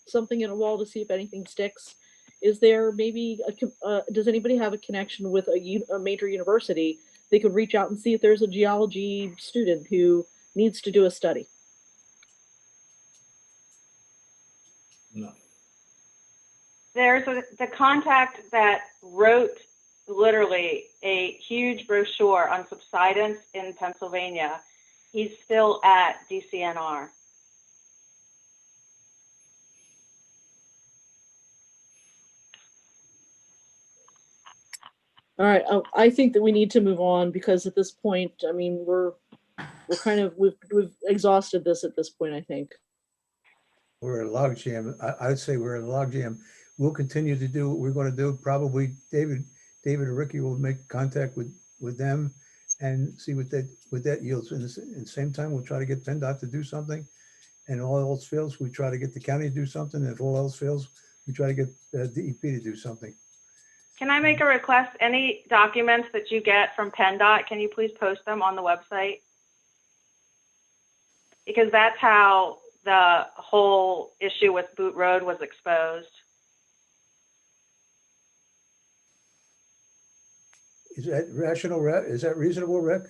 Speaker 4: something in a wall to see if anything sticks, is there maybe does anybody have a connection with a major university? They could reach out and see if there's a geology student who needs to do a study.
Speaker 2: No.
Speaker 16: There's the contact that wrote literally a huge brochure on subsidence in Pennsylvania. He's still at DCNR.
Speaker 4: All right, I think that we need to move on because at this point, I mean, we're kind of we've exhausted this at this point. I think
Speaker 1: We're at a log jam. I'd say we're at a log jam. We'll continue to do what we're going to do. Probably David or Ricky will make contact with them and see what that yields. And at the same time, we'll try to get PennDOT to do something. And all else fails, we try to get the county to do something. And if all else fails, we try to get DEP to do something.
Speaker 16: Can I make a request? Any documents that you get from PennDOT, can you please post them on the website? Because that's how the whole issue with Boot Road was exposed.
Speaker 1: Is that rational? Is that reasonable, Rick?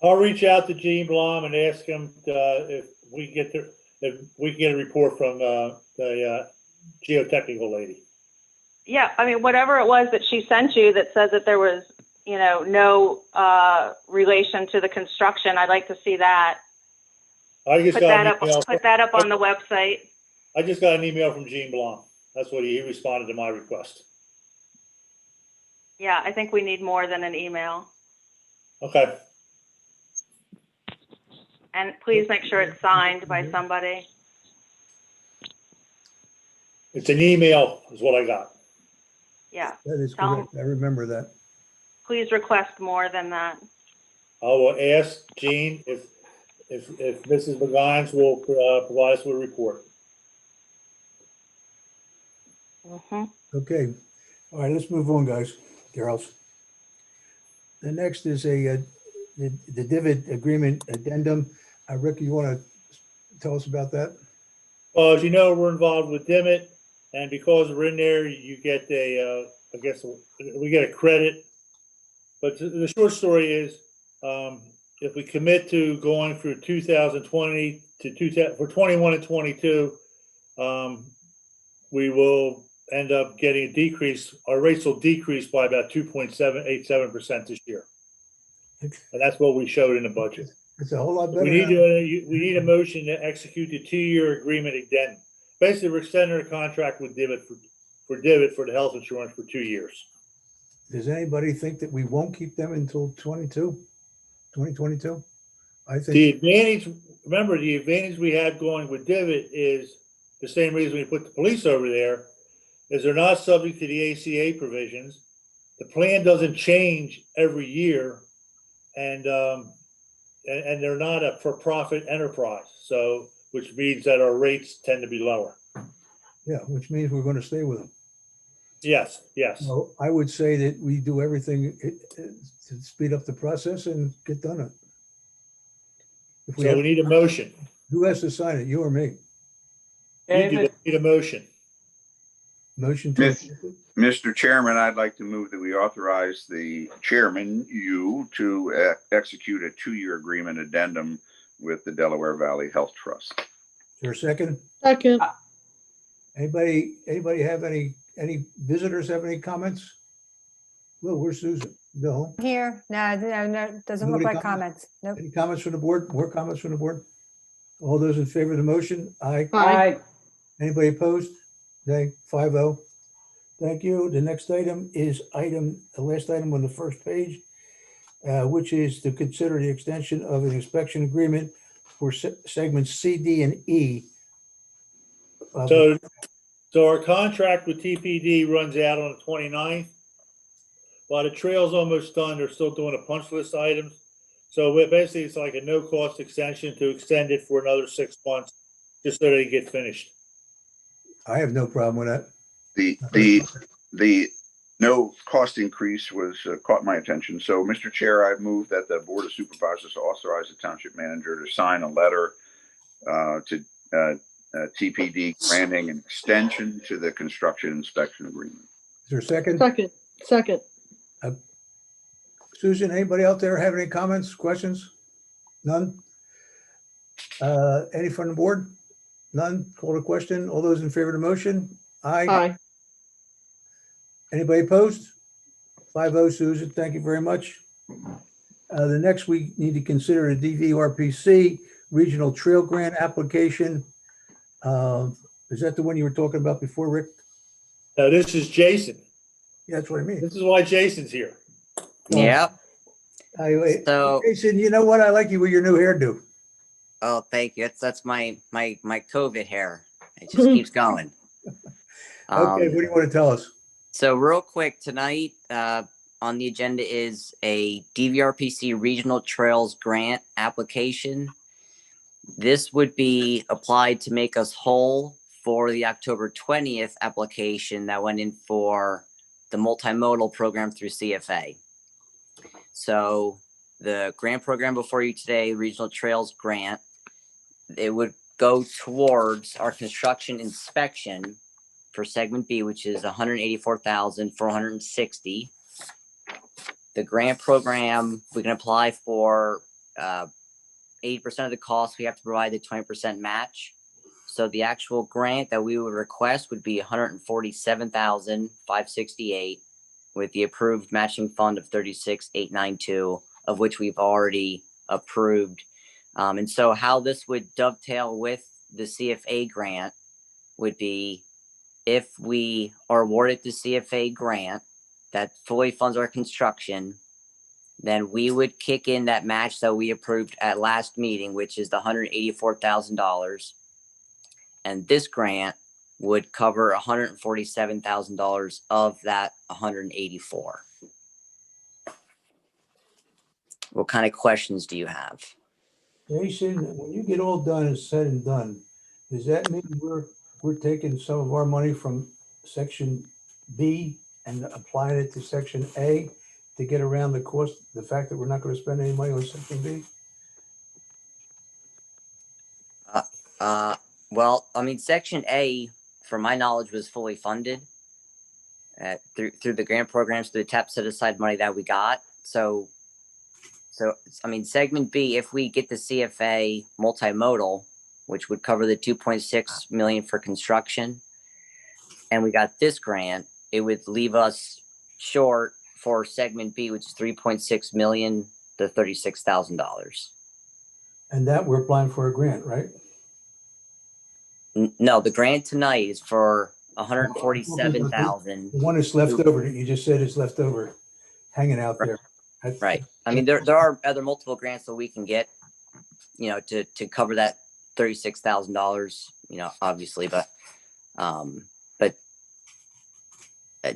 Speaker 2: I'll reach out to Gene Blom and ask him if we get a report from the geotechnical lady.
Speaker 16: Yeah, I mean, whatever it was that she sent you that says that there was, no relation to the construction, I'd like to see that. Put that up on the website.
Speaker 2: I just got an email from Gene Blom. That's what he responded to my request.
Speaker 16: Yeah, I think we need more than an email.
Speaker 2: Okay.
Speaker 16: And please make sure it's signed by somebody.
Speaker 2: It's an email is what I got.
Speaker 16: Yeah.
Speaker 1: That is correct. I remember that.
Speaker 16: Please request more than that.
Speaker 2: I will ask Gene if Mrs. McGines will provide us with a report.
Speaker 16: Mm-hmm.
Speaker 1: Okay. All right, let's move on, guys. Girls. The next is the divot agreement addendum. Rick, you want to tell us about that?
Speaker 2: Well, as you know, we're involved with Dimmitt, and because we're in there, you get I guess we get a credit. But the short story is, if we commit to going through 2020 for 21 and 22, we will end up getting a decrease. Our rates will decrease by about 2.787% this year, and that's what we showed in the budget.
Speaker 1: It's a whole lot better.
Speaker 2: We need a motion to execute the 2-year agreement addendum. Basically, we're extending our contract with Divot for the health insurance for 2 years.
Speaker 1: Does anybody think that we won't keep them until 2022? I think
Speaker 2: the advantage we have going with Divot is the same reason we put the police over there, is they're not subject to the ACA provisions. The plan doesn't change every year, and they're not a for-profit enterprise, so which means that our rates tend to be lower.
Speaker 1: Yeah, which means we're going to stay with them.
Speaker 2: Yes, yes.
Speaker 1: So I would say that we do everything to speed up the process and get done it.
Speaker 2: We need a motion.
Speaker 1: Who has to sign it, you or me?
Speaker 2: You do. We need a motion.
Speaker 1: Motion to.
Speaker 3: Mr. Chairman, I'd like to move that we authorize the chairman, you, to execute a 2-year agreement addendum with the Delaware Valley Health Trust.
Speaker 1: Is there a second?
Speaker 4: Second.
Speaker 1: Anybody have any visitors have any comments? Well, where's Susan? No.
Speaker 6: Here, no, doesn't look like comments. Nope.
Speaker 1: Any comments from the board? More comments from the board? All those in favor of the motion? Aye.
Speaker 13: Aye.
Speaker 1: Anybody opposed? Nay, 5-0. Thank you. The next item is the last item on the first page, which is to consider the extension of an inspection agreement for segments C, D, and E
Speaker 2: So our contract with TPD runs out on the 29th. While the trail's almost done, they're still doing a punch list items. So basically, it's like a no-cost extension to extend it for another 6 months, just so they get finished.
Speaker 1: I have no problem with that.
Speaker 3: The no cost increase was caught my attention. So, Mr. Chair, I move that the Board of Supervisors authorize the Township Manager to sign a letter to TPD granting an extension to the construction inspection agreement.
Speaker 1: Is there a second?
Speaker 4: Second.
Speaker 1: Susan, anybody out there have any comments, questions? None? Any from the board? None? Call the question. All those in favor of the motion? Aye.
Speaker 4: Aye.
Speaker 1: Anybody opposed? 5-0, Susan. Thank you very much. The next, we need to consider a DVRPC Regional Trail Grant application. Is that the one you were talking about before, Rick?
Speaker 2: Now, this is Jason.
Speaker 1: Yeah, that's what I mean.
Speaker 2: This is why Jason's here.
Speaker 15: Yep.
Speaker 1: So, Jason, you know what? I like you with your new hairdo.
Speaker 15: Oh, thank you. That's my COVID hair. It just keeps going.
Speaker 1: Okay, what do you want to tell us?
Speaker 15: So real quick, tonight on the agenda is a DVRPC Regional Trails Grant application. This would be applied to make us whole for the October 20th application that went in for the multimodal program through CFA. So the grant program before you today, Regional Trails Grant, it would go towards our construction inspection for segment B, which is $184,460. The grant program, we can apply for 80% of the cost. We have to provide the 20% match. So the actual grant that we would request would be $147,568 with the approved matching fund of $36,892, of which we've already approved. And so how this would dovetail with the CFA grant would be, if we are awarded the CFA grant that fully funds our construction, then we would kick in that match that we approved at last meeting, which is the $184,000. And this grant would cover $147,000 of that 184. What kind of questions do you have?
Speaker 1: Jason, when you get all done and said and done, does that mean we're taking some of our money from section B and applying it to section A to get around the cost, the fact that we're not going to spend any money on section B?
Speaker 15: Well, I mean, section A, from my knowledge, was fully funded through the grant programs, through the TAP set aside money that we got. So I mean, segment B, if we get the CFA multimodal, which would cover the 2.6 million for construction, and we got this grant, it would leave us short for segment B, which is 3.6 million to $36,000.
Speaker 1: And that we're applying for a grant, right?
Speaker 15: No, the grant tonight is for 147,000.
Speaker 1: The one that's left over that you just said is left over, hanging out there.
Speaker 15: Right. I mean, there are other multiple grants that we can get, you know, to cover that $36,000, you know, obviously, but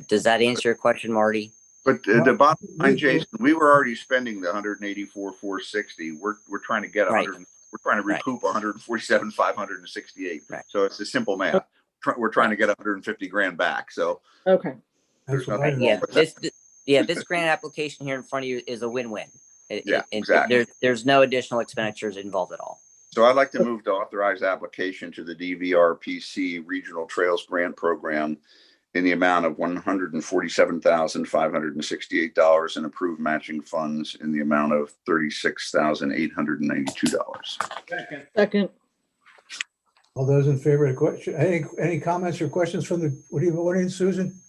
Speaker 15: does that answer your question, Marty?
Speaker 3: But the bottom line, Jason, we were already spending the 184,460. We're trying to get 100. Right. We're trying to recoup 147,568.
Speaker 15: Right.
Speaker 3: So it's a simple math. We're trying to get 150 grand back. So
Speaker 4: okay.
Speaker 3: There's nothing
Speaker 15: wrong with that. This grant application here in front of you is a win-win.
Speaker 3: Exactly.
Speaker 15: There's no additional expenditures involved at all.
Speaker 3: So I'd like to move to authorize application to the DVRPC Regional Trails Grant Program in the amount of $147,568 and approved matching funds in the amount of $36,892.
Speaker 4: Second.
Speaker 1: All those in favor of the question, any comments or questions from the audience, Susan?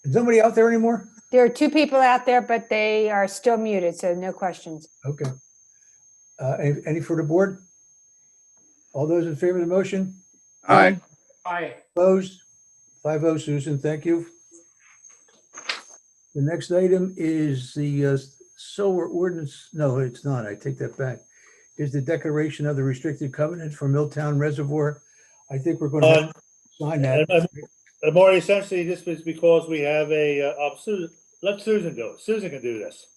Speaker 1: Is nobody out there anymore?
Speaker 6: There are two people out there, but they are still muted, so no questions.
Speaker 1: Okay. Any for the board? All those in favor of the motion?
Speaker 3: Aye.
Speaker 8: Aye.
Speaker 1: Opposed? 5-0, Susan, thank you. The next item is the solar ordinance. No, it's not. I take that back. Is the declaration of the restricted covenant for Milltown Reservoir. I think we're going to have to sign that.
Speaker 2: And Marty, essentially, this is because we have Susan, let Susan do it. Susan can do this.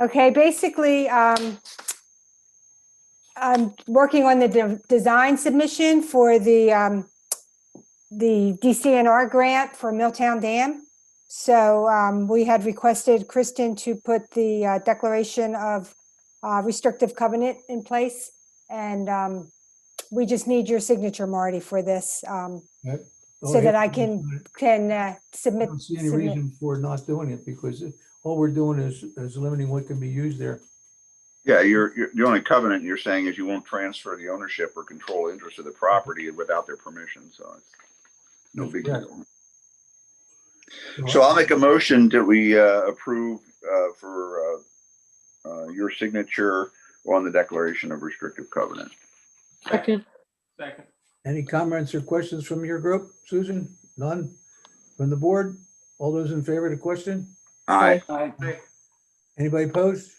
Speaker 6: Okay, basically, I'm working on the design submission for the DCNR grant for Milltown Dam. So we had requested Kristen to put the declaration of restrictive covenant in place. And we just need your signature, Marty, for this,
Speaker 1: Right.
Speaker 6: so that I can
Speaker 1: I
Speaker 6: submit.
Speaker 1: don't see any reason for not doing it, because all we're doing is limiting what can be used there.
Speaker 3: Yeah, you're the only covenant you're saying is you won't transfer the ownership or control interest of the property without their permission. So it's no big deal. So I'll make a motion that we approve for your signature on the declaration of restrictive covenant.
Speaker 4: Second.
Speaker 8: Second.
Speaker 1: Any comments or questions from your group, Susan? None from the board? All those in favor of the question?
Speaker 3: Aye.
Speaker 8: Aye.
Speaker 1: Anybody opposed?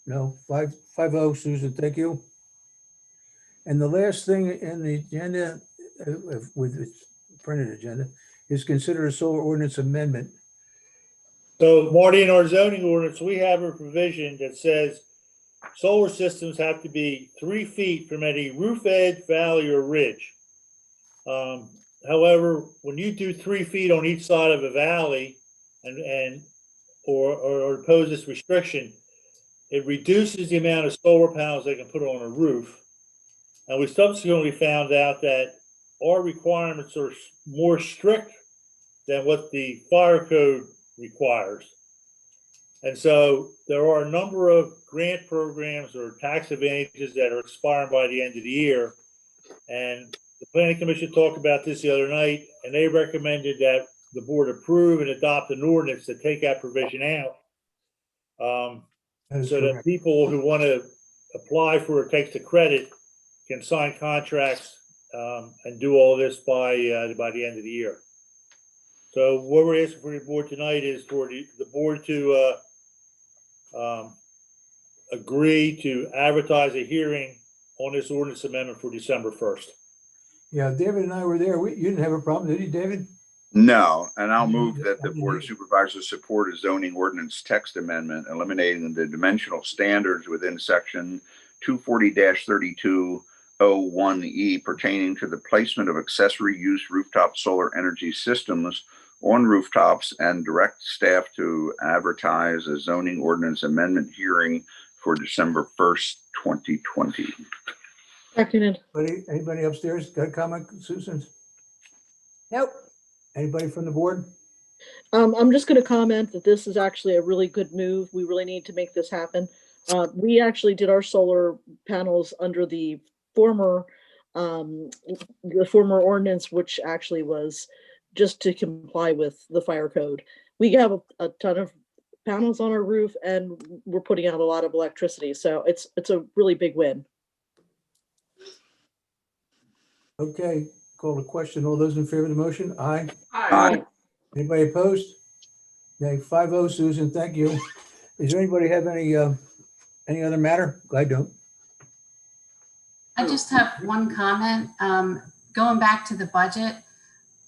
Speaker 1: No. 5-0, Susan, thank you. And the last thing in the agenda, with the printed agenda, is consider a solar ordinance amendment.
Speaker 2: So Marty, in our zoning ordinance, we have a provision that says solar systems have to be 3 feet from any roof edge, valley, or ridge. However, when you do 3 feet on each side of a valley or impose this restriction, it reduces the amount of solar panels they can put on a roof. And we subsequently found out that our requirements are more strict than what the fire code requires. And so there are a number of grant programs or tax advantages that are expiring by the end of the year. And the Planning Commission talked about this the other night, and they recommended that the board approve and adopt an ordinance to take that provision out. So that people who want to apply for or take the credit can sign contracts and do all this by the end of the year. So what we're asking for the board tonight is for the board to agree to advertise a hearing on this ordinance amendment for December 1st.
Speaker 1: Yeah, David and I were there. You didn't have a problem, did you, David?
Speaker 3: No, and I'll move that the Board of Supervisors support a zoning ordinance text amendment, eliminating the dimensional standards within section 240-3201E pertaining to the placement of accessory use rooftop solar energy systems on rooftops, and direct staff to advertise a zoning ordinance amendment hearing for December 1st, 2020.
Speaker 4: Seconded.
Speaker 1: Anybody upstairs got a comment, Susan?
Speaker 6: Nope.
Speaker 1: Anybody from the board?
Speaker 4: I'm just going to comment that this is actually a really good move. We really need to make this happen. We actually did our solar panels under the former ordinance, which actually was just to comply with the fire code. We have a ton of panels on our roof, and we're putting out a lot of electricity. So it's a really big win.
Speaker 1: Okay, call the question. All those in favor of the motion? Aye.
Speaker 8: Aye.
Speaker 1: Anybody opposed? Okay, 5-0, Susan, thank you. Does anybody have any other matter? I don't.
Speaker 14: I just have one comment. Going back to the budget,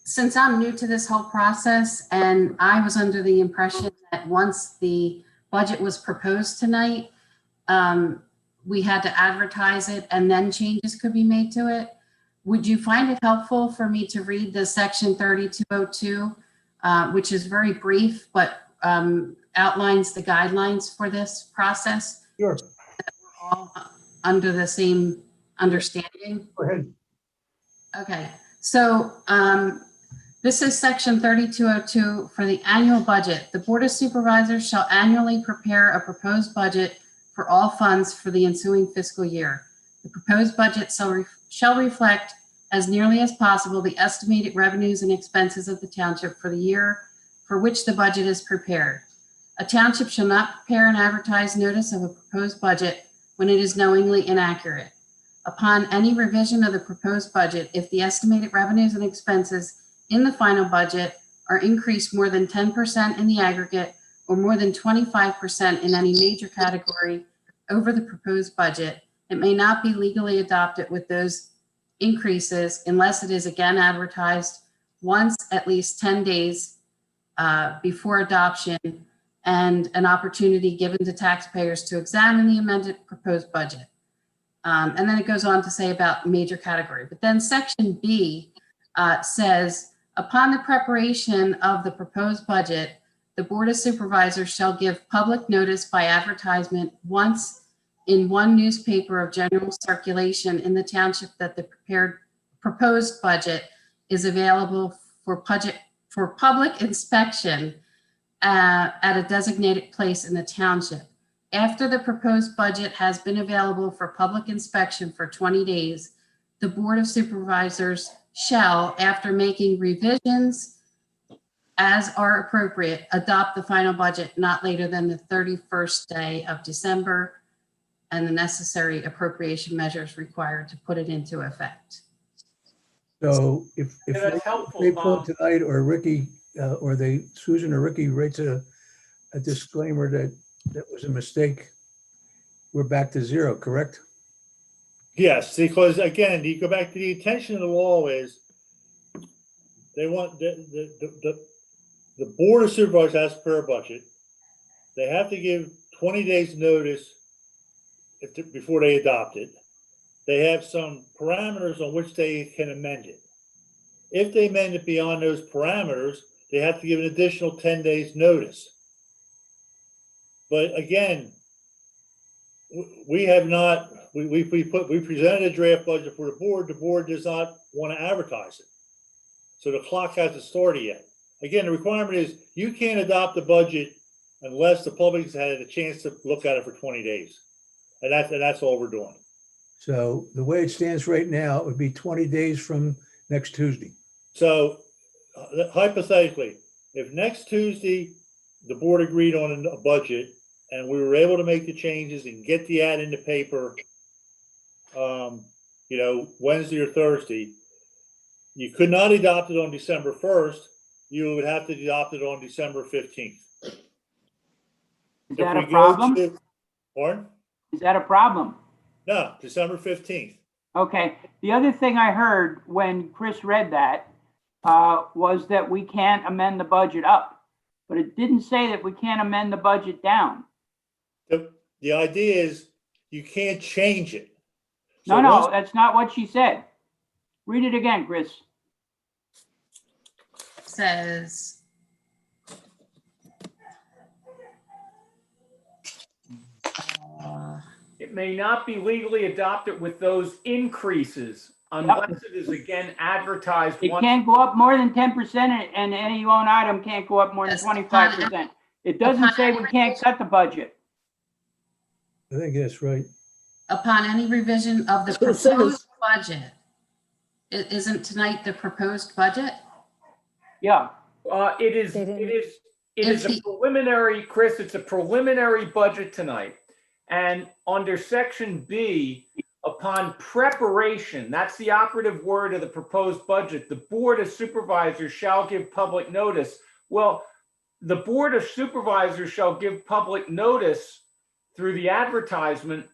Speaker 14: since I'm new to this whole process, and I was under the impression that once the budget was proposed tonight, we had to advertise it and then changes could be made to it. Would you find it helpful for me to read the section 3202, which is very brief, but outlines the guidelines for this process?
Speaker 1: Sure.
Speaker 14: That we're all under the same understanding.
Speaker 1: Go ahead.
Speaker 14: Okay, so this is section 3202 for the annual budget. The Board of Supervisors shall annually prepare a proposed budget for all funds for the ensuing fiscal year. The proposed budget shall reflect as nearly as possible the estimated revenues and expenses of the township for the year for which the budget is prepared. A township shall not prepare and advertise notice of a proposed budget when it is knowingly inaccurate. Upon any revision of the proposed budget, if the estimated revenues and expenses in the final budget are increased more than 10% in the aggregate or more than 25% in any major category over the proposed budget, it may not be legally adopted with those increases unless it is again advertised once at least 10 days before adoption, and an opportunity given to taxpayers to examine the amended proposed budget. And then it goes on to say about major category. But then section B says, upon the preparation of the proposed budget, the Board of Supervisors shall give public notice by advertisement once in one newspaper of general circulation in the township that the proposed budget is available for public inspection at a designated place in the township. After the proposed budget has been available for public inspection for 20 days, the Board of Supervisors shall, after making revisions as are appropriate, adopt the final budget not later than the 31st day of December and the necessary appropriation measures required to put it into effect.
Speaker 1: So if
Speaker 8: Yeah, that's helpful.
Speaker 1: they pull it tonight, or Ricky, or Susan or Ricky writes a disclaimer that was a mistake, we're back to zero, correct?
Speaker 2: Yes, because again, you go back to the intention of the law is they want the Board of Supervisors has per budget. They have to give 20 days notice before they adopt it. They have some parameters on which they can amend it. If they amend it beyond those parameters, they have to give an additional 10 days notice. But again, we have not, we presented a draft budget for the board does not want to advertise it. So the clock hasn't started yet. Again, the requirement is you can't adopt the budget unless the public's had a chance to look at it for 20 days. And that's all we're doing.
Speaker 1: So the way it stands right now, it would be 20 days from next Tuesday.
Speaker 2: So hypothetically, if next Tuesday the board agreed on a budget and we were able to make the changes and get the ad in the paper, Wednesday or Thursday, you could not adopt it on December 1st. You would have to adopt it on December 15th.
Speaker 13: Is that a problem?
Speaker 2: Pardon?
Speaker 13: Is that a problem?
Speaker 2: No, December 15th.
Speaker 13: Okay. The other thing I heard when Chris read that was that we can't amend the budget up, but it didn't say that we can't amend the budget down.
Speaker 2: The idea is you can't change it.
Speaker 13: No, that's not what she said. Read it again, Chris.
Speaker 14: Says,
Speaker 8: It may not be legally adopted with those increases unless it is again advertised.
Speaker 13: It can't go up more than 10%, and any one item can't go up more than 25%. It doesn't say we can't cut the budget.
Speaker 1: I think that's right.
Speaker 14: upon any revision of the proposed budget. Isn't tonight the proposed budget?
Speaker 8: Yeah, it is a preliminary, Chris, it's a preliminary budget tonight. And under section B, upon preparation, that's the operative word of the proposed budget, the Board of Supervisors shall give public notice. Well, the Board of Supervisors shall give public notice through the advertisement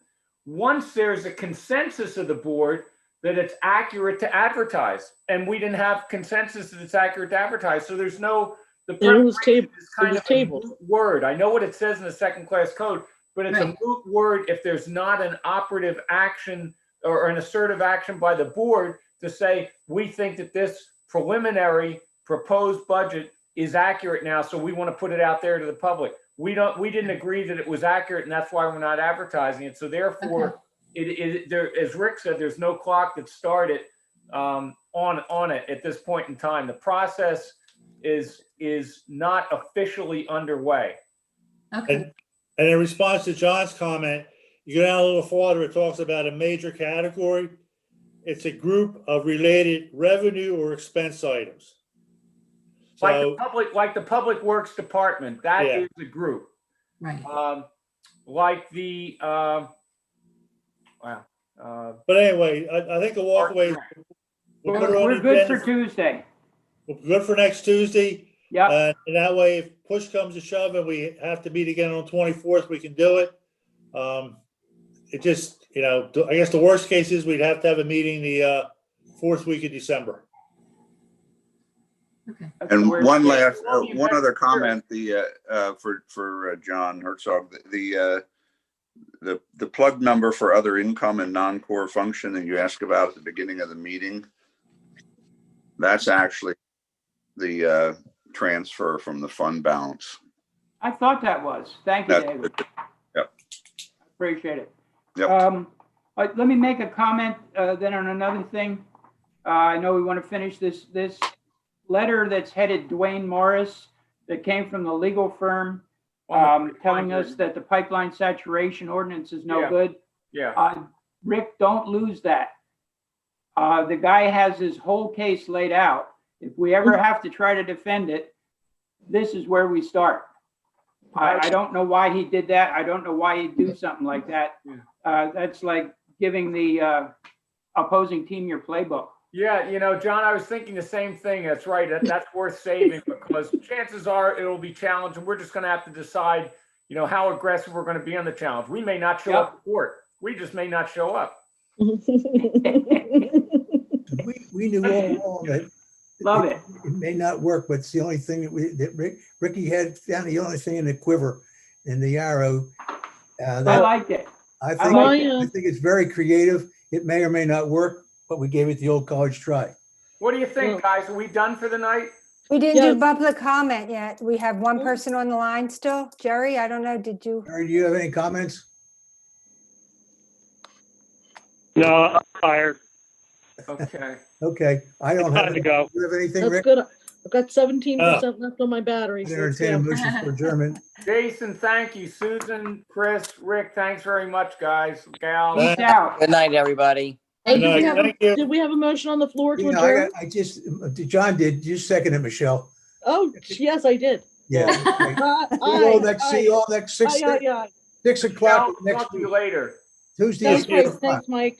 Speaker 8: once there's a consensus of the board that it's accurate to advertise. And we didn't have consensus that it's accurate to advertise. So there's no, the preparation is kind of a moot word. I know what it says in the second class code, but it's a moot word if there's not an operative action or an assertive action by the board to say, we think that this preliminary proposed budget is accurate now, so we want to put it out there to the public. We didn't agree that it was accurate, and that's why we're not advertising it. So therefore, there, as Rick said, there's no clock that started on it at this point in time. The process is not officially underway.
Speaker 14: Okay.
Speaker 2: And in response to John's comment, you go down a little farther, it talks about a major category. It's a group of related revenue or expense items. So,
Speaker 8: like the public works department, that is a group.
Speaker 14: Right.
Speaker 8: Like the
Speaker 2: but anyway, I think the walkway.
Speaker 13: We're good for Tuesday.
Speaker 2: We're good for next Tuesday.
Speaker 13: Yeah.
Speaker 2: And that way, if push comes to shove and we have to meet again on 24th, we can do it. It just, I guess the worst case is we'd have to have a meeting the fourth week of December.
Speaker 3: And
Speaker 13: We're-
Speaker 3: one last,
Speaker 8: all the
Speaker 3: one
Speaker 8: events
Speaker 3: other
Speaker 8: here.
Speaker 3: comment, for John Herzog, the plug number for other income and non-core function that you asked about at the beginning of the meeting, that's actually the transfer from the fund balance.
Speaker 13: I thought that was. Thank you,
Speaker 3: That's
Speaker 13: David.
Speaker 3: Yep.
Speaker 13: Appreciate it.
Speaker 3: Yep.
Speaker 13: Let me make a comment then on another thing. I know we want to finish this letter that's headed Dwayne Morris that came from the legal firm telling us that the pipeline saturation ordinance is no
Speaker 8: Yeah.
Speaker 13: good.
Speaker 8: Yeah.
Speaker 13: Rick, don't lose that. The guy has his whole case laid out. If we ever have to try to defend it, this is where we start. I don't know why he did that. I don't know why he'd do something like that. That's like giving the opposing team your playbook.
Speaker 8: Yeah, John, I was thinking the same thing. That's right. That's worth saving because chances are it'll be challenged and we're just going to have to decide, how aggressive we're going to be on the challenge. We may not show up to court. We just may not show up.
Speaker 1: We knew all along that.
Speaker 13: Love it.
Speaker 1: It may not work, but it's the only thing that Ricky had found the only thing in the quiver, in the arrow.
Speaker 13: I liked it.
Speaker 1: I think it's very creative. It may or may not work, but we gave it the old college try.
Speaker 8: What do you think, guys? Are we done for the night?
Speaker 6: We didn't do public comment yet. We have one person on the line still. Jerry, I don't know, did you?
Speaker 1: Jerry, do you have any comments?
Speaker 10: No, I'm tired.
Speaker 8: Okay.
Speaker 1: Okay, I don't have.
Speaker 10: Time to go.
Speaker 1: Do you have anything,
Speaker 4: That's
Speaker 1: Rick?
Speaker 4: good. I've got 17% left on my battery.
Speaker 1: I
Speaker 4: So let's
Speaker 1: entertain a
Speaker 4: go.
Speaker 1: motion for adjournment.
Speaker 8: Jason, thank you. Susan, Chris, Rick, thanks very much, guys, gals.
Speaker 13: Peace out.
Speaker 15: Good night, everybody.
Speaker 4: Hey,
Speaker 2: Good night. Thank you.
Speaker 4: did we have a motion on the floor to
Speaker 1: You know,
Speaker 4: adjourn?
Speaker 1: John did, you second it, Michelle.
Speaker 4: Oh, yes, I did.
Speaker 1: Yeah. Okay. See you all next 6 o'clock
Speaker 8: I'll
Speaker 1: next
Speaker 8: talk to
Speaker 1: week.
Speaker 8: you later.
Speaker 1: Tuesday.
Speaker 4: Thanks,
Speaker 1: at
Speaker 4: Mike.
Speaker 1: 6 o'clock.
Speaker 4: Thanks, Mike.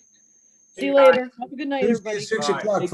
Speaker 4: See you
Speaker 8: Bye.
Speaker 4: later. Have a good night,
Speaker 1: Tuesday
Speaker 4: everybody.
Speaker 1: at 6
Speaker 8: Bye.
Speaker 1: o'clock.